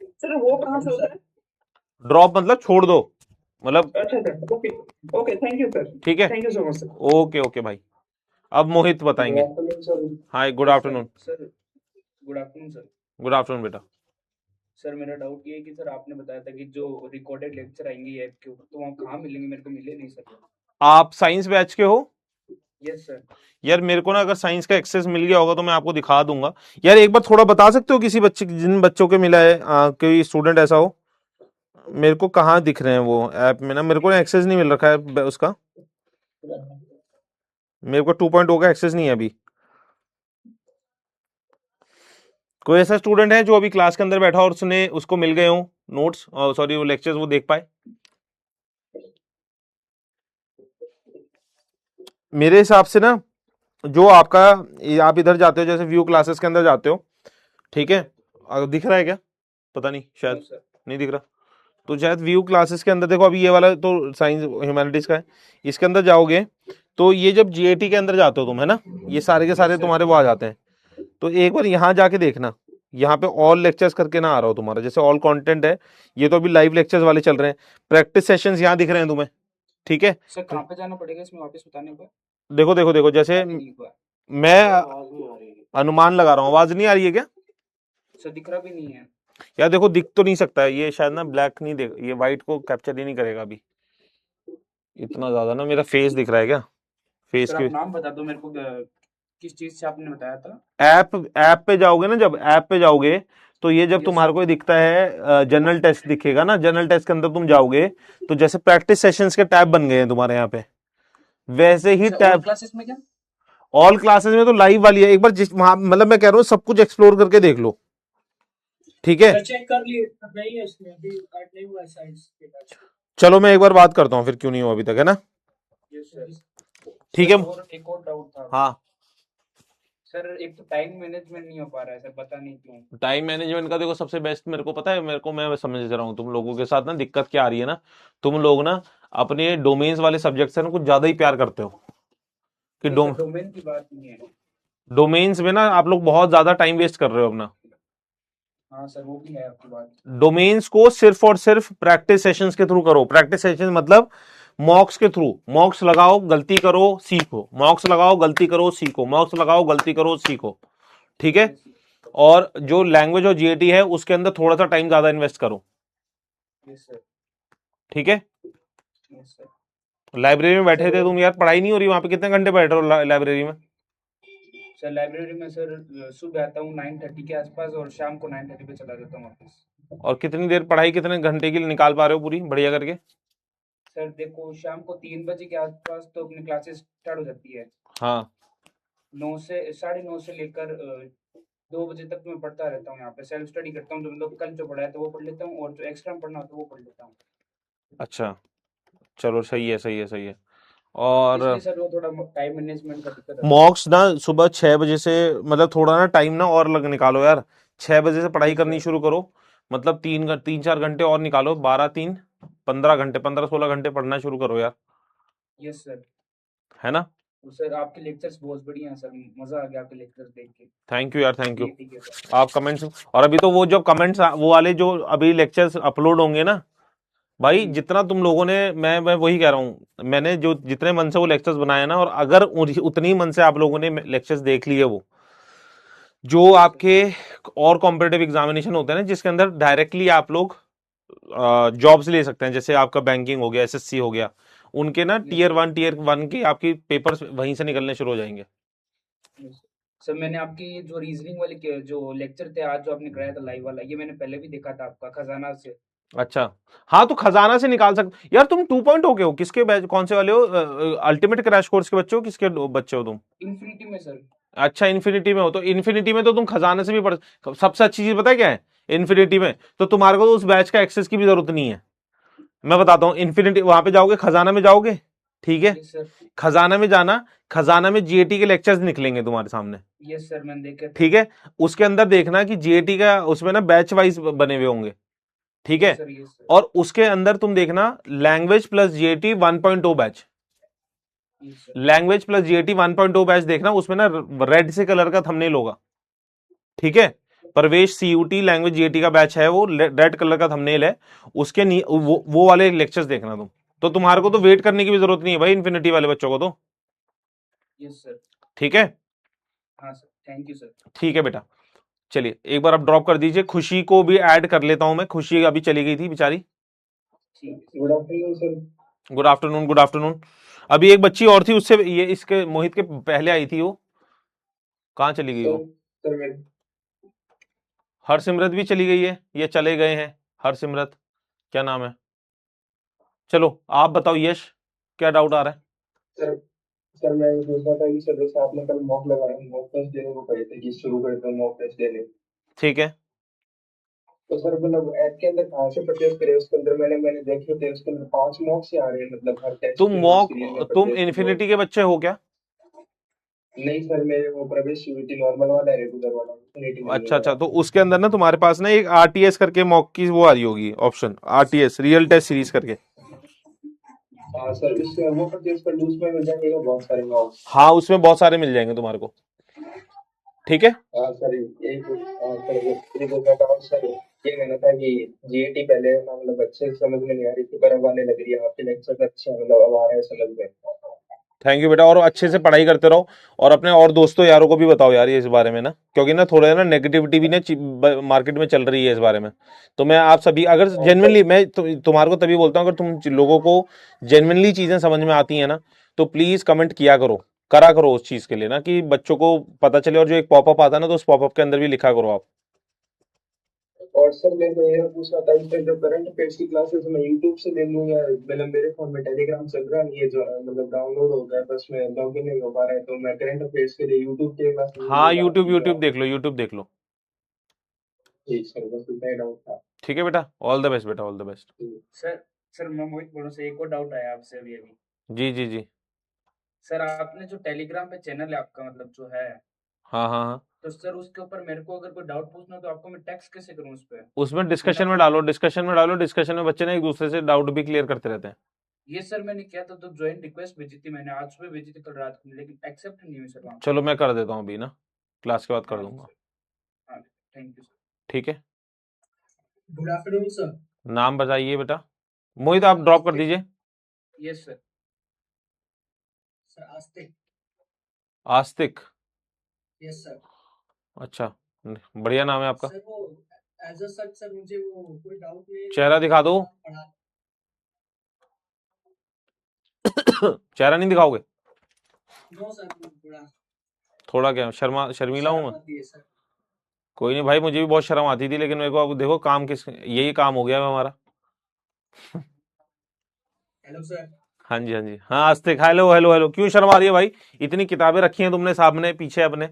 सर वो कहाँ से होता है? ड्रॉप मतलब छोड़ दो, मतलब, अच्छा sir, okay okay, thank you sir. ठीक है? Thank you so much sir. Okay okay भाई। अब मोहित गुड बताएंगे। Afternoon sir. Hi, good sir afternoon. Sir good afternoon sir. Good afternoon बेटा। सर मेरा डाउट ये है कि सर आपने बताया था कि जो रिकॉर्डेड लेक्चर आएंगे ऐप के ऊपर, तो वहाँ कहाँ मिलेंगे? मेरे को मिले नहीं सर। आप साइंस बैच के हो? Yes sir. यार मेरे को ना अगर साइंस का एक्सेस मिल गया होगा तो मैं आपको दिखा दूंगा। यार एक बार थोड़ा बता सकते हो किसी बच्चे, जिन बच्चों के मिला है, कोई स्टूडेंट ऐसा हो? मेरे को कहाँ दिख रहे हैं वो ऐप में ना, मेरे को एक्सेस नहीं मिल रखा है उसका, मेरे को 2.0 का एक्सेस नहीं है अभी। कोई ऐसा स्टूडेंट है जो अभी क्लास के अंदर बैठा और उसने उसको मिल गए हो नोट्स, सॉरी वो लेक्चर्स, वो देख पाए? मेरे हिसाब से ना, जो आपका, आप इधर जाते हो जैसे व्यू क्लासेस के अंदर जाते हो, ठीक है? दिख रहा है क्या? पता नहीं, शायद नहीं दिख रहा। तो शायद व्यू क्लासेस के अंदर देखो, अभी ये वाला तो साइंस ह्यूमैनिटीज का है, इसके अंदर जाओगे तो ये जब जीएटी के अंदर जाते हो तुम, है ना, ये सारे के सारे तुम्हारे वो आ जाते हैं। तो एक बार यहाँ जाके देखना, यहाँ पे ऑल लेक्चर्स करके ना आ रहा हो तुम्हारा, जैसे ऑल कंटेंट है, ये तो अभी लाइव लेक्चर्स वाले चल रहे हैं। प्रैक्टिस सेशंस यहाँ दिख रहे हैं तुम्हें, ठीक है? सर कहाँ पे जाना पड़ेगा इसमें वापस बताने को? देखो देखो देखो, जैसे मैं अनुमान लगा रहा हूँ, आवाज नहीं आ रही है क्या? सर दिख रहा भी नहीं है यार देखो, दिख तो नहीं सकता है ये, शायद ना ब्लैक नहीं देख, ये व्हाइट को कैप्चर ही नहीं करेगा अभी इतना ज्यादा ना। मेरा फेस दिख रहा है क्या? Face sir. के आप नाम बता दो मेरे को, किस चीज से आपने बताया था? ऐप पे जाओगे ना, जब ऐप पे जाओगे तो ये जब यस तुम्हारे को दिखता है जनरल टेस्ट दिखेगा ना, जनरल टेस्ट के अंदर तुम जाओगे तो जैसे प्रैक्टिस सेशंस के टैब बन गए हैं तुम्हारे यहाँ पे, वैसे ही सर। All tab. क्लासेस में क्या? ऑल क्लासेस में तो लाइव वाली है, एक बार जिस वहां मतलब मैं कह रहा हूँ सब कुछ एक्सप्लोर करके देख लो, ठीक है। सर चेक कर लिए, नहीं है इसमें अभी ऐड नहीं हुआ है साइंस के बैच। चलो मैं एक बार बात करता हूँ फिर, क्यों नहीं हुआ अभी तक, है ना। Yes sir. ठीक सर है। और एक और डाउट था। हाँ, सर एक तो टाइम मैनेजमेंट नहीं हो पा रहा है सर, पता नहीं क्यों। टाइम मैनेजमेंट का देखो सबसे बेस्ट मेरे को पता है, मेरे को मैं समझ रहा हूँ तुम लोगों के साथ ना दिक्कत क्या आ रही है ना, तुम लोग ना अपने डोमेन्स वाले सब्जेक्ट से ना कुछ ज्यादा ही प्यार करते हो कि नहीं सर, डोमेन की बात नहीं है। डोमेन्स में ना आप लोग बहुत ज्यादा टाइम वेस्ट कर रहे हो अपना। हाँ सर, वो भी है आपकी बात। डोमेन्स को सिर्फ और सिर्फ प्रैक्टिस सेशंस के थ्रू करो। प्रैक्टिस सेशन मतलब मॉक्स के थ्रू, मॉक्स लगाओ, गलती करो, सीखो, मॉक्स लगाओ, गलती करो, सीखो, मॉक्स लगाओ, गलती करो, सीखो, ठीक है। यस और जो लैंग्वेज और जीएटी है उसके अंदर थोड़ा सा टाइम ज्यादा इन्वेस्ट करो, सर। ठीक है। Yes sir. लाइब्रेरी में बैठे सर थे और तुम यार, पढ़ाई नहीं हो रही वहां पे, कितने घंटे बैठ रहे हो लाइब्रेरी में। सर लाइब्रेरी में सर सुबह आता हूँ 9:30 के आसपास और शाम को 9:30 पे चला जाता हूँ वापस। और कितनी देर पढ़ाई कितने घंटे की निकाल पा रहे हो पूरी बढ़िया करके। सर देखो, शाम को 3 बजे के आसपास तो अपनी क्लासेस स्टार्ट हो जाती है। हाँ 9 से 9:30 से लेकर 2 बजे तक मैं पढ़ता रहता हूँ। यहाँ पे सेल्फ स्टडी करता हूँ, जो मतलब कल जो पढ़ा है तो वो पढ़ लेता हूँ, और जो एक्स्ट्रा पढ़ना होता है वो पढ़ लेता हूँ। अच्छा, चलो सही है, सही है, सही है। और इसलिए सर वो थोड़ा टाइम मैनेजमेंट का दिक्कत आता है। मॉक्स ना सुबह 6 बजे से, मतलब थोड़ा ना टाइम ना और लग निकालो यार, 6 बजे से पढ़ाई यस करनी सर। शुरू करो। मतलब 3-4 घंटे और निकालो, 12-3 15 घंटे, 15-16 घंटे पढ़ना शुरू करो यार, यस सर। है ना। तो सर आपके लेक्चर्स बहुत बढ़िया हैं सर, मजा आ गया आपके लेक्चर्स देख के। थैंक यू यार, थैंक यू। ठीक ठीक है सर। आप कमेंट्स, और अभी तो वो जो कमेंट्स वो वाले जो अभी लेक्चर्स अपलोड होंगे ना भाई, जी जितना तुम लोगों ने, मैं वही कह रहा हूँ, मैंने जो जितने मन से वो लेक्चर्स बनाए ना, और अगर उतनी मन से आप लोगों ने लेक्चर्स देख लिए, वो जो यस सर। आपके और कॉम्पिटेटिव एग्जामिनेशन होते हैं ना जिसके अंदर डायरेक्टली आप लोग जॉब्स ले सकते हैं, जैसे आपका बैंकिंग हो गया, एसएससी हो गया, उनके ना यस सर। टीयर वन के आपकी पेपर्स वहीं से निकलने शुरू हो जाएंगे। Yes sir. मैंने आपकी जो रीजनिंग वाले के जो लेक्चर थे आज जो आपने कराया था लाइव वाला, ये मैंने पहले भी देखा था आपका खजाना से। अच्छा, हाँ तो खजाना से निकाल सकते यार। तुम 2 के हो, किसके बैच कौन से वाले हो, अल्टीमेट क्रैश कोर्स के बच्चे हो, किसके बच्चे हो तुम। इन्फिनिटी में सर। अच्छा, इन्फिनिटी में हो, तो इन्फिनिटी में तो तुम खजाने से भी पढ़, सबसे अच्छी चीज पता है क्या है इन्फिनिटी में, तो तुम्हारे को तो उस बैच का एक्सेस की भी जरूरत नहीं है। मैं बताता हूँ, इन्फिनिटी वहां पे जाओगे, खजाना में जाओगे, ठीक है। Yes sir. खजाना में जाना, खजाना में जीएटी के लेक्चर्स निकलेंगे तुम्हारे सामने, यस सर, मैंने देखे थे। ठीक है। उसके अंदर देखना कि जीएटी का उसमें ना बैच वाइज बने हुए होंगे, ठीक यस है। सर। Yes sir. और उसके अंदर तुम देखना language plus GAT 1.0 batch, yes sir. Language plus GAT 1.0 batch देखना, उसमें ना रेड से कलर का थंबनेल होगा, ठीक है। प्रवेश सीयूटी लैंग्वेज जीएटी का बैच है, वो रेड कलर का थंबनेल है, उसके वो वाले लेक्चर्स देखना तुम। तो तुम्हारे को तो वेट करने की भी जरूरत नहीं है भाई, इन्फिनिटी वाले बच्चों को तो, यस सर। ठीक है। हाँ सर, थैंक यू सर। ठीक है बेटा, चलिए एक बार आप ड्रॉप कर दीजिए, खुशी को भी ऐड कर लेता हूं मैं, खुशी अभी चली गई थी बेचारी। ठीक है। Good afternoon sir. Good afternoon, good afternoon. अभी एक बच्ची और थी, उससे ये इसके मोहित के पहले आई थी, वो कहाँ चली गई वो। सर मैं हरसिमरत भी चली गई है, ये चले गए हैं, हरसिमरत क्या नाम है। चलो आप बताओ यश, क्या डाउट आ रहा है। सर सर मैं ये सोच रहा था कि सर जैसे आपने कल मॉक लगाया, मॉक टेस्ट देने को कहे थे कि शुरू करते हैं मॉक टेस्ट देने। ठीक है, तो सर मतलब ऐप के अंदर कहाँ से परचेज करें? उसके अंदर मैंने देखे थे, उसके अंदर 5 मॉक से आ रहे हैं, मतलब हर टेस्ट के जो सीरीज में तुम परचेज करो। इन्फिनिटी के बच्चे हो क्या। नहीं सर, मेरे वो प्रवेश यूनिटी नॉर्मल वाला है, रेगुलर वाला, इन्फिनिटी नहीं है अच्छा अच्छा, मेरा। तो उसके अंदर ना तुम्हारे पास ना एक आरटीएस करके मॉक की वो आ रही होगी option, RTS real test series करके। हाँ सर, उससे वो परचेज कर लूँ, उसमें मिल जाएगा बहुत सारे मॉक्स। हाँ उसमें बहुत सारे मिल जाएंगे तुम्हारे को, ठीक है। हाँ सर, यही हाँ सर, ये बोल रहा था सर, ये कहना था कि जीएटी पहले ना मतलब अच्छे से समझ में नहीं आ रही थी, पर अब आने लग रही है। आपके लेक्चर अच्छे हैं, मतलब अब आ रहे हैं समझ में। थैंक यू बेटा, और अच्छे से पढ़ाई करते रहो, और अपने और दोस्तों यारों को भी बताओ यार ये इस बारे में ना, क्योंकि ना थोड़ा ना नेगेटिविटी भी ना मार्केट में चल रही है इस बारे में। तो मैं आप सभी अगर हाँ सर। जेन्युइनली, मैं तुम्हारे को तभी बोलता हूँ, अगर तुम लोगों को जेन्युइनली चीजें समझ में आती है ना, तो प्लीज कमेंट किया करो, करा करो उस चीज के लिए ना, कि बच्चों को पता चले। और जो एक पॉपअप आता है ना, तो उस पॉपअप के अंदर भी लिखा करो आप। और सर मेरे को ये पूछना था, इसमें जो करंट अफेयर्स की क्लासेस मैं यूट्यूब से ले लूँ, या मतलब मेरे फोन में टेलीग्राम चल रहा नहीं है जो मतलब डाउनलोड हो गया, बस मैं लॉगिन नहीं हो पा रहा है, तो मैं करंट अफेयर्स के लिए यूट्यूब के क्लासेस हाँ, लूँगा यूट्यूब आपकी क्या? यूट्यूब देख लो, यूट्यूब देख लो। जी सर, बस इतना ही डाउट था। ठीक है बेटा, ऑल द बेस्ट बेटा, all the best. Sir sir मैं मोहित बोल रहा हूँ सर, एक और डाउट आया आपसे अभी अभी। जी जी जी। सर आपने जो टेलीग्राम पे चैनल है आपका, मतलब जो है, हाँ हाँ हाँ। तो सर उसके ऊपर मेरे को अगर कोई डाउट पूछना हो तो आपको मैं टेक्स्ट कैसे करूँ उस पे? उसमें डिस्कशन में डालो, डिस्कशन में डालो। डिस्कशन में बच्चे ना एक दूसरे से डाउट भी क्लियर करते रहते हैं। ये सर मैंने किया था, तो ज्वाइन रिक्वेस्ट भेजी थी मैंने, आज सुबह भेजी थी, कल रात को, लेकिन एक्सेप्ट नहीं हुई सर वहाँ पे। चलो मैं कर देता हूँ अभी ना, क्लास के बाद कर हाँ जी दूंगा। सर, हाँ थैंक यू सर। ठीक है, गुड आफ्टरनून सर। नाम बताइए बेटा। मोहित आप ड्रॉप कर दीजिए। Yes sir. सर आस्तिक। आस्तिक, यस सर। अच्छा, बढ़िया नाम है आपका। सर वो एज अ सच सर मुझे वो कोई डाउट नहीं है, चेहरा दिखा दो। पढ़ा चेहरा नहीं दिखाओगे? नो सर, थोड़ा थोड़ा क्या शर्मीला हूँ शर्म मैं? आती है सर। कोई नहीं भाई, मुझे भी बहुत शर्म आती थी, लेकिन मेरे को अब देखो काम किस, यही काम हो गया है हमारा। Hello sir. हाँ जी हाँ जी, हाँ आस्तिक, हेलो हेलो हेलो। क्यों शर्म आ रही है भाई? इतनी किताबें रखी हैं तुमने सामने पीछे अपने,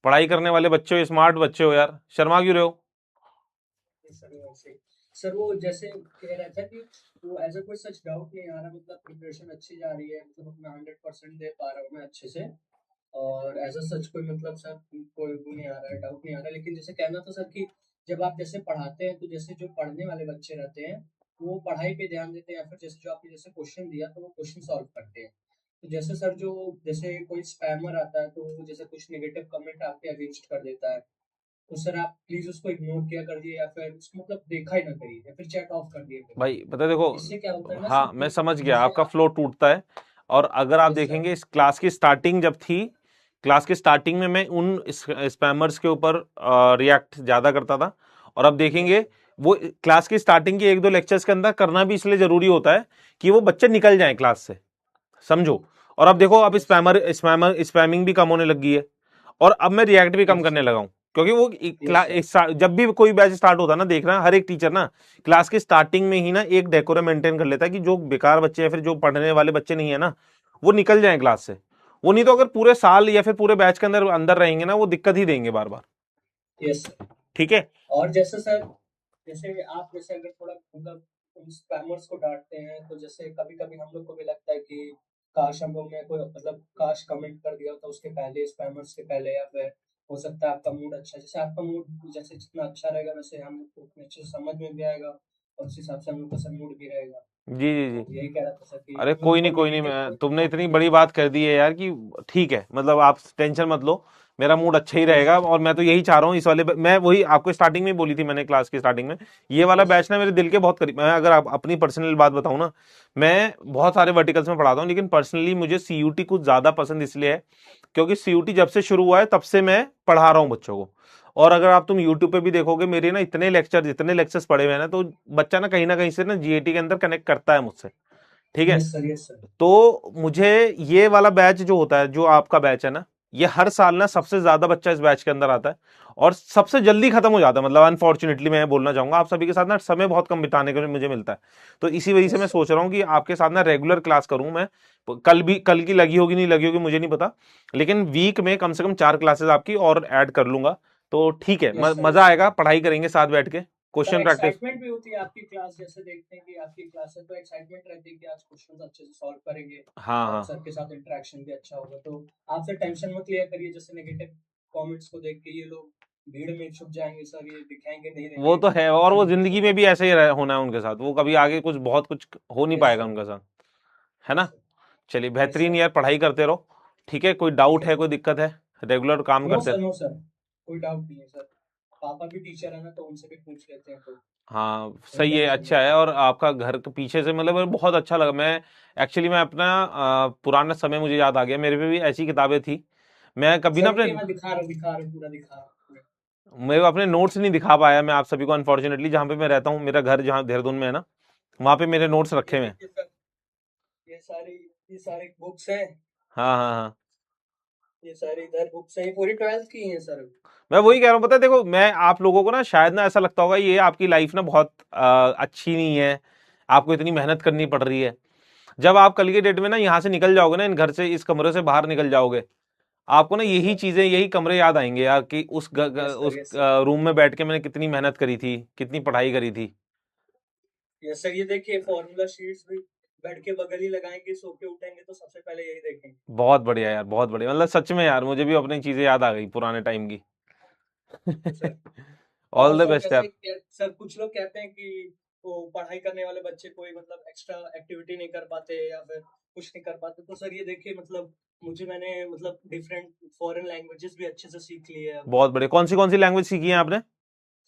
पढ़ाई करने वाले बच्चे हो, स्मार्ट बच्चे हो यार, शर्मा क्यों रहे हो? सर वैसे सर वो जैसे कह रहा था कि वो एज अ कोई सच डाउट नहीं आ रहा, मतलब प्रिपरेशन अच्छी जा रही है, मतलब अपना 100% दे पा रहा हूँ मैं अच्छे से, और एज अ सच कोई मतलब सर कोई वो नहीं आ रहा है, डाउट नहीं आ रहा है। लेकिन जैसे कहना था सर कि जब आप जैसे पढ़ाते हैं तो जैसे जो पढ़ने वाले बच्चे रहते हैं वो पढ़ाई पे ध्यान देते हैं, या फिर जैसे जो आपने जैसे क्वेश्चन दिया तो वो क्वेश्चन सॉल्व करते हैं। तो जैसे सर जो जैसे कोई स्पैमर आता है तो वो जैसे कुछ नेगेटिव कमेंट आपके अगेंस्ट कर देता है, तो सर आप प्लीज उसको इग्नोर किया कर दिए, या फिर उसको मतलब देखा ही ना करिए, या फिर चैट ऑफ कर दिए करिए। भाई पता है देखो, इससे क्या होता है ना हाँ सर मैं कि समझ गया, जैसे आपका आप फ्लो टूटता है। और अगर आप यस सर। देखेंगे, इस क्लास की स्टार्टिंग जब थी, क्लास की स्टार्टिंग में मैं उन स्पैमर्स के ऊपर रिएक्ट ज्यादा करता था। और अब यस देखेंगे, सर। वो क्लास की स्टार्टिंग के एक दो लेक्चर्स के अंदर करना भी इसलिए जरूरी होता है कि वो बच्चे निकल जाएं क्लास से, समझो। और अब देखो, अब यस सर। स्पैमिंग भी कम होने लगी है। और अब मैं रिएक्ट भी कम यस करने सर। लगा हूं, क्योंकि वो यस सर। जब भी कोई बैच स्टार्ट होता है ना, देखना हर एक टीचर ना क्लास की स्टार्टिंग में ही ना एक डेकोरम मेंटेन कर लेता है कि जो बेकार बच्चे या फिर जो पढ़ने वाले बच्चे नहीं है ना, वो निकल जाएं क्लास से। वो नहीं तो अगर पूरे साल या फिर पूरे बैच के अंदर अंदर रहेंगे ना, वो दिक्कत ही देंगे बार बार। Yes sir. ठीक है। और जैसे सर जैसे आप जैसे अगर थोड़ा मतलब उन स्पैमर्स को डांटते हैं तो जैसे कभी कभी हम लोग को भी लगता है कि काश हम लोग ने कोई मतलब काश कमेंट कर दिया होता उसके पहले, स्पैमर्स के पहले, या फिर हो सकता है आपका मूड अच्छा, जैसे आपका मूड जैसे जितना अच्छा रहेगा वैसे हम लोग को उतने अच्छे से समझ में भी आएगा, और उस हिसाब से हम लोग का सर मूड भी रहेगा। जी जी जी। तो यही कह रहा था सर कि अरे हम लोग को कोई नहीं, नेगेटिव मैं कोई तुमने इतनी कमेंट बड़ी बात कर दी है यार कि ठीक है, मतलब आप टेंशन मत लो, मेरा मूड अच्छा ही यस रहेगा। और मैं तो यही चाह रहा हूँ इस वाले मैं वही आपको स्टार्टिंग में बोली थी मैंने, क्लास की स्टार्टिंग में, ये वाला यस बैच ना मेरे दिल के बहुत करीब। मैं अगर आप अपनी पर्सनल बात बताऊं ना, मैं बहुत सारे वर्टिकल्स में पढ़ाता हूँ, लेकिन पर्सनली मुझे सीयूटी कुछ ज्यादा पसंद इसलिए है क्योंकि सीयूटी जब से शुरू हुआ है तब से मैं पढ़ा रहा हूँ बच्चों को। और अगर आप तुम यूट्यूब पे भी देखोगे मेरे ना इतने लेक्चर्स पढ़े हुए हैं ना, तो बच्चा ना कहीं से ना जीएटी के अंदर कनेक्ट करता है मुझसे। ठीक है। Yes sir. Yes sir. तो मुझे ये वाला बैच जो होता है, जो आपका बैच है ना, ये हर साल ना सबसे ज्यादा बच्चा इस बैच के अंदर आता है और सबसे जल्दी खत्म हो जाता है। मतलब अनफॉर्चुनेटली मैं बोलना चाहूंगा, आप सभी के साथ ना समय बहुत कम बिताने के लिए मुझे मिलता है। तो इसी वजह से मैं यस सर। सोच रहा हूँ कि आपके साथ ना रेगुलर क्लास करूं मैं। कल की लगी होगी नहीं लगी होगी मुझे नहीं पता, लेकिन वीक में कम से कम 4 क्लासेस आपकी और ऐड कर लूंगा। तो ठीक है, यस सर। मजा यस आएगा, सर। पढ़ाई करेंगे साथ बैठ के, सर क्वेश्चन प्रैक्टिस। एक्साइटमेंट भी होती है आपकी क्लास, जैसे देखते हैं कि आपकी क्लास है तो एक्साइटमेंट रहती है कि आज क्वेश्चन अच्छे से सॉल्व करेंगे हाँ और हाँ सर के साथ इंटरेक्शन भी अच्छा होगा। तो आप सर टेंशन मत लिया करिए, जैसे नेगेटिव कमेंट्स को देख के ये लोग भीड़ में छुप जाएंगे सर, ये दिखाएंगे नहीं वो रहेंगे, तो है, और वो तो जिंदगी में भी ऐसे ही होना है उनके साथ, वो कभी आगे बहुत कुछ हो नहीं यस पाएगा सर। उनके साथ, है यस ना। सर। चलिए यस बेहतरीन सर। यार, पढ़ाई करते रहो। ठीक है, कोई डाउट यस है, कोई सर। दिक्कत है, रेगुलर काम नो करते सर, रहो। नो सर, कोई डाउट नहीं है सर। पापा भी टीचर है ना, तो उनसे भी पूछ लेते हैं, तो हाँ कोई सही है, टेंशन अच्छा नहीं है। है। और आपका घर के पीछे से मतलब मेरे बहुत अच्छा लगा। मैं एक्चुअली मैं अपना पुराना समय मुझे याद आ गया, मेरे पे भी ऐसी किताबें थी। मैं कभी ना सर अपने रुकिए, मैं दिखा रहा हूँ पूरा दिखा रहा हूँ। मेरे को अपने नोट्स नहीं दिखा पाया मैं आप सभी को, अनफॉर्चुनेटली। जहाँ पे मैं रहता हूँ, मेरा घर जहाँ देहरादून में है ना, वहाँ पे मेरे नोट्स रखे ये हुए हैं। देखिए सर, ये सारी बुक्स हैं। हाँ हाँ हाँ। ये सारी इधर बुक्स हैं, पूरी 12th की हैं सर। मैं वही कह रहा हूँ, पता है देखो, मैं आप लोगों को ना शायद ना ऐसा लगता होगा ये आपकी लाइफ ना बहुत अच्छी नहीं है, आपको इतनी मेहनत करनी पड़ रही है। जब आप कल के डेट में ना यहाँ से निकल जाओगे ना, इन घर से, इस कमरे से बाहर निकल जाओगे, आपको ना यही चीजें, यही कमरे याद आएंगे यार कि उस यस सर। रूम में बैठ के मैंने कितनी मेहनत करी थी, कितनी पढ़ाई करी थी। यस सर, ये देखिए फॉर्मूला शीट्स भी बेड के बगल ही लगाएंगे, सो के उठेंगे तो सबसे पहले यही देखेंगे। बहुत बढ़िया यार, बहुत बढ़िया, मतलब सच में यार मुझे भी अपनी चीजें याद आ गई पुराने टाइम की। सर और ऑल द सर बेस्ट जैसे यार। सर कुछ लोग कहते हैं कि वो पढ़ाई करने वाले बच्चे कोई मतलब एक्स्ट्रा एक्टिविटी नहीं कर पाते या फिर कुछ नहीं कर पाते, तो सर ये देखिए मतलब मैंने मतलब डिफरेंट फॉरेन लैंग्वेजेस भी अच्छे से सीख ली है। बहुत बढ़िया, कौन सी लैंग्वेज सीखी है आपने?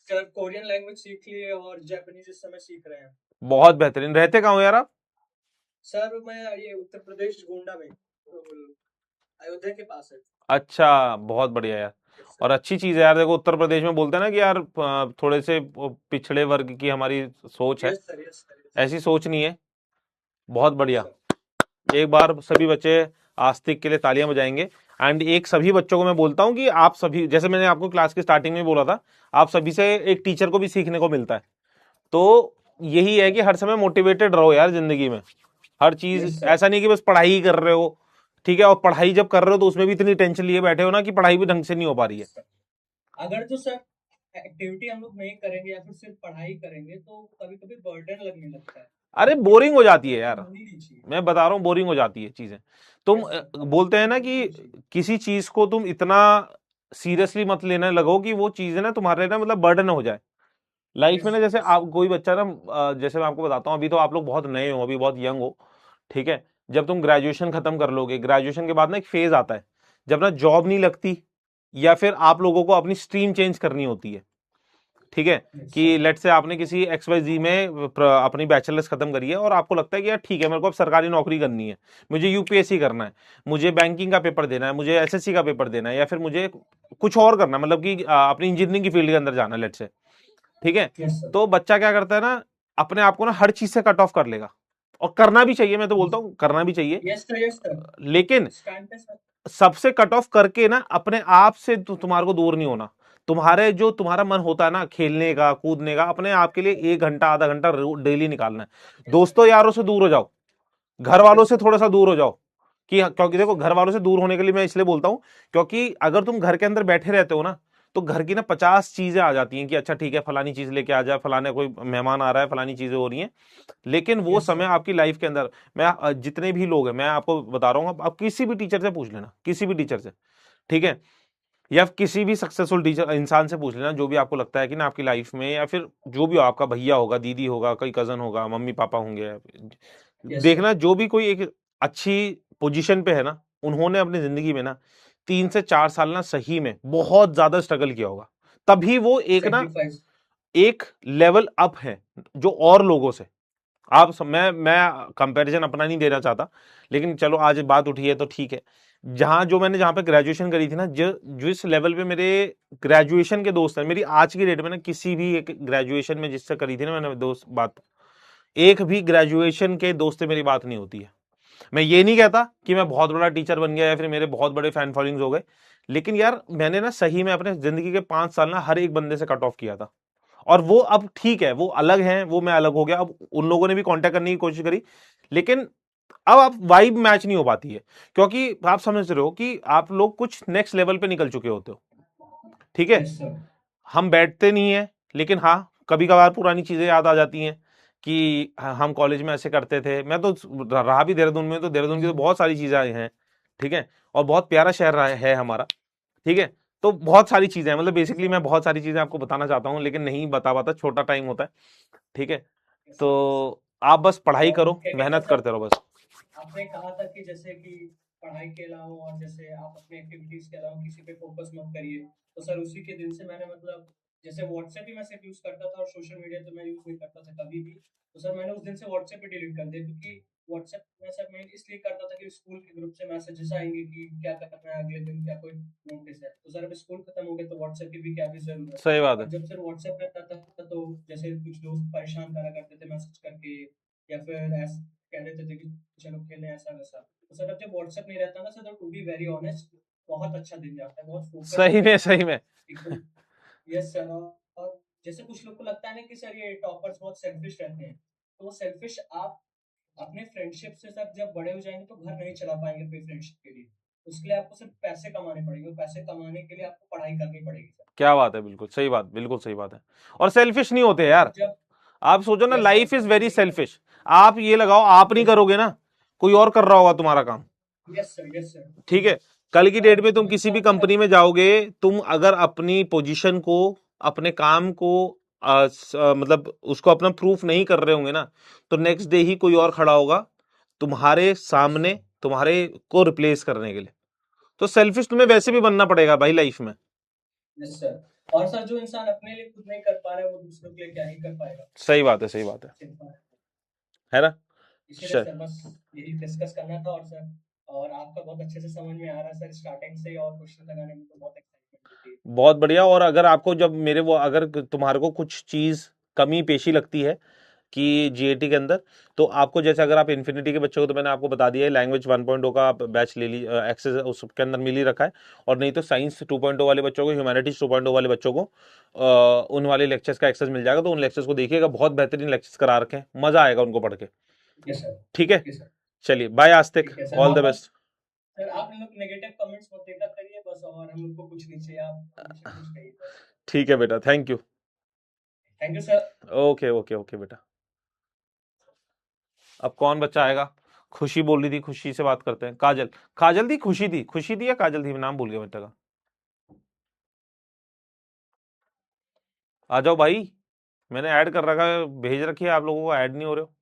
सर कोरियन लैंग्वेज सीख ली है और जापानीज इस समय सीख रहे हैं। बहुत बेहतरीन। रहते कहाँ हो यार आप? सर मैं ये उत्तर प्रदेश गोंडा में, अयोध्या के पास है। अच्छा, बहुत बढ़िया यार। यस और सर। अच्छी चीज है यार, देखो उत्तर प्रदेश में बोलते हैं ना कि यार थोड़े से पिछड़े वर्ग की हमारी सोच है, यस सर। Yes sir. ऐसी सोच नहीं है। बहुत यस बढ़िया। सर। एक बार सभी बच्चे आस्तिक के लिए तालियां बजाएंगे। एंड एक सभी बच्चों को मैं बोलता हूं कि आप सभी, जैसे मैंने आपको क्लास की स्टार्टिंग में बोला था, आप सभी से एक टीचर को भी सीखने को मिलता है। तो यही है कि हर समय मोटिवेटेड रहो यार जिंदगी में। हर चीज, यस सर। ऐसा नहीं कि बस पढ़ाई ही कर रहे हो, ठीक है, और पढ़ाई जब कर रहे हो तो उसमें भी इतनी टेंशन लिए बैठे हो ना कि पढ़ाई भी ढंग से नहीं हो पा रही है। अगर जो सर एक्टिविटी हम लोग नहीं करेंगे या फिर सिर्फ पढ़ाई करेंगे तो कभी कभी बर्डन लगने लगता है। अरे ये बोरिंग हो जाती है एक्टिविटी यार, होनी नहीं चाहिए। मैं बता रहा हूँ बोरिंग हो जाती है चीजें। तुम यस सर। बोलते हैं ना कि होनी चाहिए। किसी चीज को तुम इतना सीरियसली मत लेने लगो कि वो चीजें ना तुम्हारे ना मतलब बर्डन हो जाए लाइफ में यस ना। सर। जैसे आप कोई बच्चा ना, जैसे मैं आपको बताता हूँ, अभी तो आप लोग बहुत नए हो, अभी बहुत यंग हो, ठीक है। जब तुम ग्रेजुएशन खत्म कर लोगे, ग्रेजुएशन के बाद ना एक फेज आता है जब ना जॉब नहीं लगती, या फिर आप लोगों को अपनी स्ट्रीम चेंज करनी होती है, ठीक है। यस कि सर। लेट से आपने किसी XYZ में अपनी बैचलर्स खत्म करी है और आपको लगता है कि यार ठीक है, मेरे को अब सरकारी नौकरी करनी है, मुझे यूपीएससी करना है, मुझे बैंकिंग का पेपर देना है, मुझे एसएससी का पेपर देना है, या फिर मुझे कुछ और करना है, मतलब कि अपनी इंजीनियरिंग की फील्ड के अंदर जाना है लेट से, ठीक है। Yes sir. तो बच्चा क्या करता है ना, अपने आप को ना हर चीज से कट ऑफ कर लेगा, और करना भी चाहिए, मैं तो बोलता हूँ करना भी चाहिए। Yes sir. Yes sir. लेकिन इस टाइम पे सर। सबसे कट ऑफ करके ना अपने आप से तुम्हारे को दूर नहीं होना। तुम्हारे जो तुम्हारा मन होता है ना खेलने का, कूदने का, अपने आप के लिए 1 घंटा, आधा घंटा डेली निकालना है। यस दोस्तों यारों से दूर हो जाओ, घर वालों से सर। थोड़ा सा दूर हो जाओ। क्योंकि देखो, घर वालों से दूर होने के लिए मैं इसलिए बोलता हूं, क्योंकि अगर तुम घर के अंदर बैठे रहते हो ना, तो घर की ना 50 चीजें आ जाती हैं कि अच्छा ठीक है, फलानी चीज लेके आ जाए, फलाने कोई मेहमान आ रहा है, फलानी चीजें हो रही हैं। लेकिन वो यस समय सर। आपकी लाइफ के अंदर, मैं जितने भी लोग हैं, मैं आपको बता रहा हूँ, आप किसी भी टीचर से पूछ लेना, किसी भी टीचर से, ठीक है, या किसी भी सक्सेसफुल टीचर इंसान से पूछ लेना, जो भी आपको लगता है कि ना आपकी लाइफ में, या फिर जो भी हो, आपका भैया होगा, दीदी होगा, कोई कजन होगा, मम्मी पापा होंगे, यस सर। देखना जो भी कोई एक अच्छी पोजीशन पे है ना, उन्होंने अपनी जिंदगी में ना 3 से 4 साल ना सही में बहुत ज्यादा स्ट्रगल किया होगा, तभी वो एक ना सेक्रीफाइस। एक लेवल अप है जो और लोगों से। मैं कंपैरिजन अपना नहीं देना चाहता, लेकिन चलो आज बात उठी है तो ठीक है। जहां पे ग्रेजुएशन करी थी ना, जिस लेवल पे मेरे ग्रेजुएशन के दोस्त हैं, मेरी आज की डेट में ना किसी भी एक ग्रेजुएशन में जिससे करी थी ना मैंने दोस्त बात, एक भी ग्रेजुएशन के दोस्त से मेरी बात नहीं होती है। मैं ये नहीं कहता कि मैं बहुत बड़ा टीचर बन गया या फिर मेरे बहुत बड़े फैन फॉलोइंग्स हो गए, लेकिन यार मैंने ना सही में अपने जिंदगी के 5 साल ना हर एक बंदे से कट ऑफ किया था। और वो अब ठीक है, वो अलग हैं, वो मैं अलग हो गया, अब उन लोगों ने भी कांटेक्ट करने की कोशिश करी, लेकिन अब आप वाइब मैच नहीं हो पाती है, क्योंकि आप समझ रहे हो कि आप लोग कुछ नेक्स्ट लेवल पे निकल चुके होते हो, ठीक है। Yes sir. हम बैठते नहीं है, लेकिन हाँ, कभी कभार पुरानी चीजें याद आ जाती हैं कि हम कॉलेज में ऐसे करते थे। मैं तो रहा भी देहरादून में, तो देहरादून की तो बहुत सारी चीजें हैं, ठीक है, और बहुत प्यारा शहर है हमारा, ठीक है। तो बहुत सारी चीजें हैं, मतलब बेसिकली मैं बहुत सारी चीजें आपको बताना चाहता हूँ, लेकिन नहीं बता पाता, छोटा टाइम होता है, ठीक है। यस तो सर। आप बस पढ़ाई और करो, क्या कहते हैं मेहनत सर, करते रहो बस। आपने कहा था कि जैसे कि पढ़ाई के अलावा और जैसे आप अपने एक्टिविटीज के अलावा किसी पे फोकस मत करिए, तो सर उसी के दिन से मैंने मतलब जैसे व्हाट्सएप ही मैं सिर्फ यूज करता था और सोशल मीडिया तो मैं यूज नहीं करता था कभी भी। तो सर मैंने उस दिन से व्हाट्सएप ही डिलीट कर दिया, क्योंकि व्हाट्सएप में सर मैं इसलिए करता था कि स्कूल के ग्रुप से मैसेजेस आएंगे कि क्या करना है अगले दिन, क्या कोई नोटिस है। तो सर अब स्कूल खत्म हो गया तो व्हाट्सएप की भी क्या भी जरूरत। सही बात है। और जब सर व्हाट्सएप रहता था तो जैसे कुछ दोस्त परेशान करा करते थे मैसेज करके, या फिर ऐसे कह देते थे कि चलो खेलें ऐसा वैसा। तो सर अब जब व्हाट्सएप नहीं रहता ना सर, तो टू बी वेरी ऑनेस्ट, बहुत अच्छा दिन जाता है, बहुत फोकस सही में सही में एकदम। Yes sir. और जैसे कुछ लोग को लगता है ना कि सर ये टॉपर्स बहुत सेल्फिश रहते हैं, तो वो सेल्फिश आप अपने फ्रेंडशिप से सर जब बड़े हो जाएंगे तो घर नहीं चला पाएंगे अपनी फ्रेंडशिप के लिए। उसके लिए आपको सिर्फ पैसे कमाने पड़ेंगे, पैसे कमाने के लिए आपको पढ़ाई करनी पड़ेगी सर। क्या बात है, बिल्कुल सही बात, बिल्कुल सही बात है। और सेल्फिश नहीं होते यार, और जब आप सोचो ना, yes life sir is very यही सर। सेल्फिश। आप ये लगाओ, आप नहीं यस करोगे ना, कोई और कर रहा होगा तुम्हारा काम। Yes sir yes sir. ठीक है, कल की डेट में तुम मुझे किसी तो भी अच्छा कंपनी लगता में है। जाओगे, तुम अगर अपनी पोजीशन को, अपने काम को मतलब उसको अपना प्रूफ नहीं कर रहे होंगे ना, तो नेक्स्ट डे ही कोई और खड़ा होगा तुम्हारे यस सामने, सर तुम्हारे को रिप्लेस करने के लिए। तो सेल्फिश तुम्हें वैसे भी बनना पड़ेगा भाई लाइफ में। Yes sir. और सर जो इंसान अपने लिए खुद नहीं कर पा रहा है वो दूसरों के लिए क्या ही कर पाएगा। सही बात है, सही बात सिंपल। है ना। इसीलिए चल, सर बस यही डिस्कस करना था। और सर और आपका बहुत अच्छे से समझ में आ रहा है सर स्टार्टिंग से, और क्वेश्चन लगाने में तो बहुत एक्साइटमेंट होती है। बहुत बढ़िया। और अगर आपको जब मेरे वो, अगर तुम्हारे को कुछ चीज कमी पेशी लगती है कि जीएटी के अंदर, तो आपको जैसे अगर आप इन्फिनिटी के बच्चे हो, तो मैंने आपको बता दिया है, लैंग्वेज 1.0 का आप बैच ले ली, एक्सेस उसके अंदर मिल ही रखा है। और नहीं तो साइंस 2.0 वाले बच्चों को, ह्यूमैनिटीज 2.0 वाले बच्चों को उन वाले लेक्चर्स का एक्सेस मिल जाएगा, तो उन लेक्चर्स को देखिएगा, बहुत बेहतरीन लेक्चर्स करा रखे हैं, मजा आएगा उनको पढ़ के। Yes sir. ठीक है, ओके सर। चलिए बाय आस्तिक, ठीक है सर। ऑल आप द बस बेस्ट। सर आप लोग नेगेटिव कमेंट्स मत देखा करिए बस, और हम लोग को कुछ नहीं चाहिए, आप हमेशा खुश रहिए बस। ठीक है बेटा, thank you. Thank you sir. Okay okay okay बेटा। अब कौन बच्चा आएगा? खुशी बोल रही थी, खुशी से बात करते हैं। काजल, काजल थी, खुशी थी, खुशी थी या काजल थी, मैं नाम भूल गया बेटा का। आ जाओ भाई, मैंने ऐड कर रखा है, भेज रखी है, आप लोगों को ऐड नहीं हो रहे हो।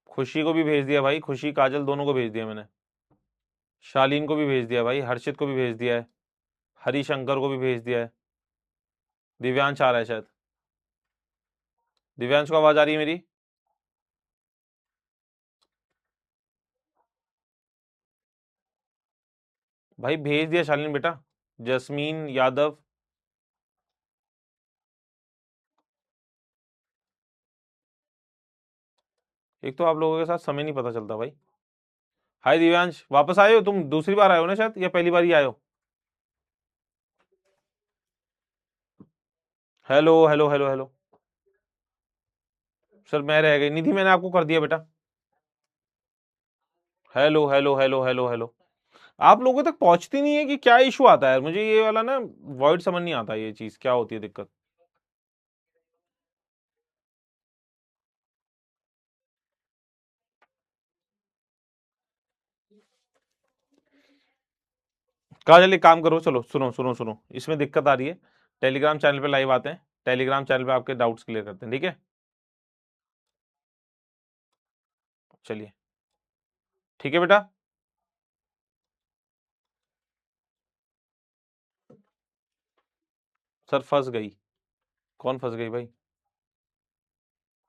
खुशी को भी भेज दिया भाई, खुशी काजल दोनों को भेज दिया मैंने। शालीन को भी भेज दिया भाई, हर्षित को भी भेज दिया है, हरिशंकर को भी भेज दिया है। दिव्यांश आ रहा है शायद। दिव्यांश को आवाज आ रही है मेरी? भाई भेज दिया शालीन बेटा। जस्मीन यादव, एक तो आप लोगों के साथ समय नहीं पता चलता भाई। हाय दिव्यांश, वापस आए हो तुम? दूसरी बार आए हो ना शायद, या पहली बार ही आए हो? Hello hello hello hello. Sir मैं रह गई, निधि मैंने आपको कर दिया बेटा। Hello hello hello hello hello. आप लोगों तक पहुंचती नहीं है कि क्या इशू आता है? मुझे ये वाला ना वॉइड समझ नहीं आता, ये चीज क्या होती है दिक्कत। काजल एक काम करो, चलो सुनो सुनो सुनो, इसमें दिक्कत आ रही है। टेलीग्राम चैनल पे लाइव आते हैं, टेलीग्राम चैनल पे आपके डाउट्स क्लियर करते हैं, ठीक है? चलिए, ठीक है बेटा। सर फंस गई, कौन फंस गई भाई?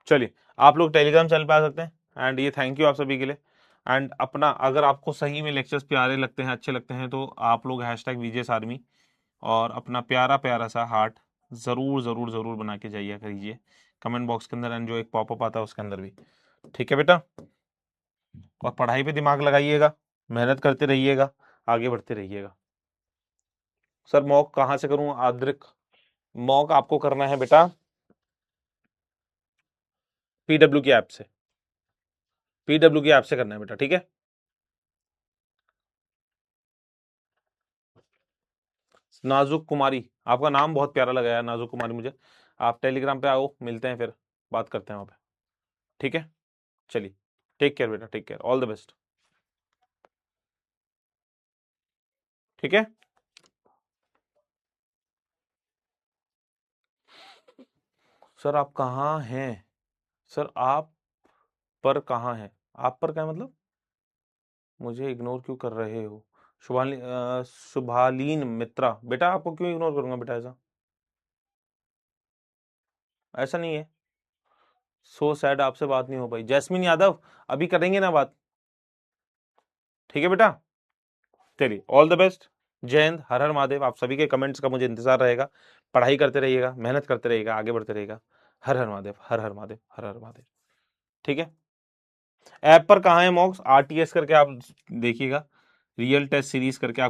चलिए, आप लोग टेलीग्राम चैनल पे आ सकते हैं। एंड ये थैंक यू आप सभी के लिए। एंड अपना, अगर आपको सही में लेक्चर्स प्यारे लगते हैं, अच्छे लगते हैं, तो आप लोग हैशटैग वीजेस आर्मी और अपना प्यारा प्यारा सा हार्ट जरूर जरूर जरूर बना के जाइए करिए कमेंट बॉक्स के अंदर, एंड जो एक पॉपअप आता है उसके अंदर भी। ठीक है बेटा, और पढ़ाई पे दिमाग लगाइएगा, मेहनत करते रहिएगा, आगे बढ़ते रहिएगा। सर मॉक कहाँ से करूँ आद्रिक? मॉक आपको करना है बेटा पीडब्ल्यू की ऐप से, पीडब्ल्यू की ऐप से करना है बेटा, ठीक है? नाजुक कुमारी, आपका नाम बहुत प्यारा लगा यार, नाजुक कुमारी मुझे। आप टेलीग्राम पे आओ, मिलते हैं, फिर बात करते हैं वहां पे, ठीक है? चलिए, टेक केयर बेटा, take care, all the best, ठीक है? सर आप कहाँ हैं? सर आप पर कहाँ हैं? आप पर क्या मतलब? मुझे इग्नोर क्यों कर रहे हो? शुभालीन मित्रा, बेटा आपको क्यों इग्नोर करूंगा बेटा? ऐसा ऐसा नहीं है। सो सैड, आपसे बात नहीं हो पाई। जैस्मिन यादव, अभी करेंगे ना बात, ठीक है बेटा? चलिए, ऑल द बेस्ट, जय हिंद, हर हर महादेव। आप सभी के कमेंट्स का मुझे इंतजार रहेगा। पढ़ाई करते रहिएगा, मेहनत करते रहिएगा, आगे बढ़ते रहिएगा। हर हर महादेव, हर हर महादेव, हर हर महादेव। ठीक है, ऐप पर कहाँ है मॉक्स? RTS करके आप देखिएगा, रियल टेस्ट सीरीज करके आप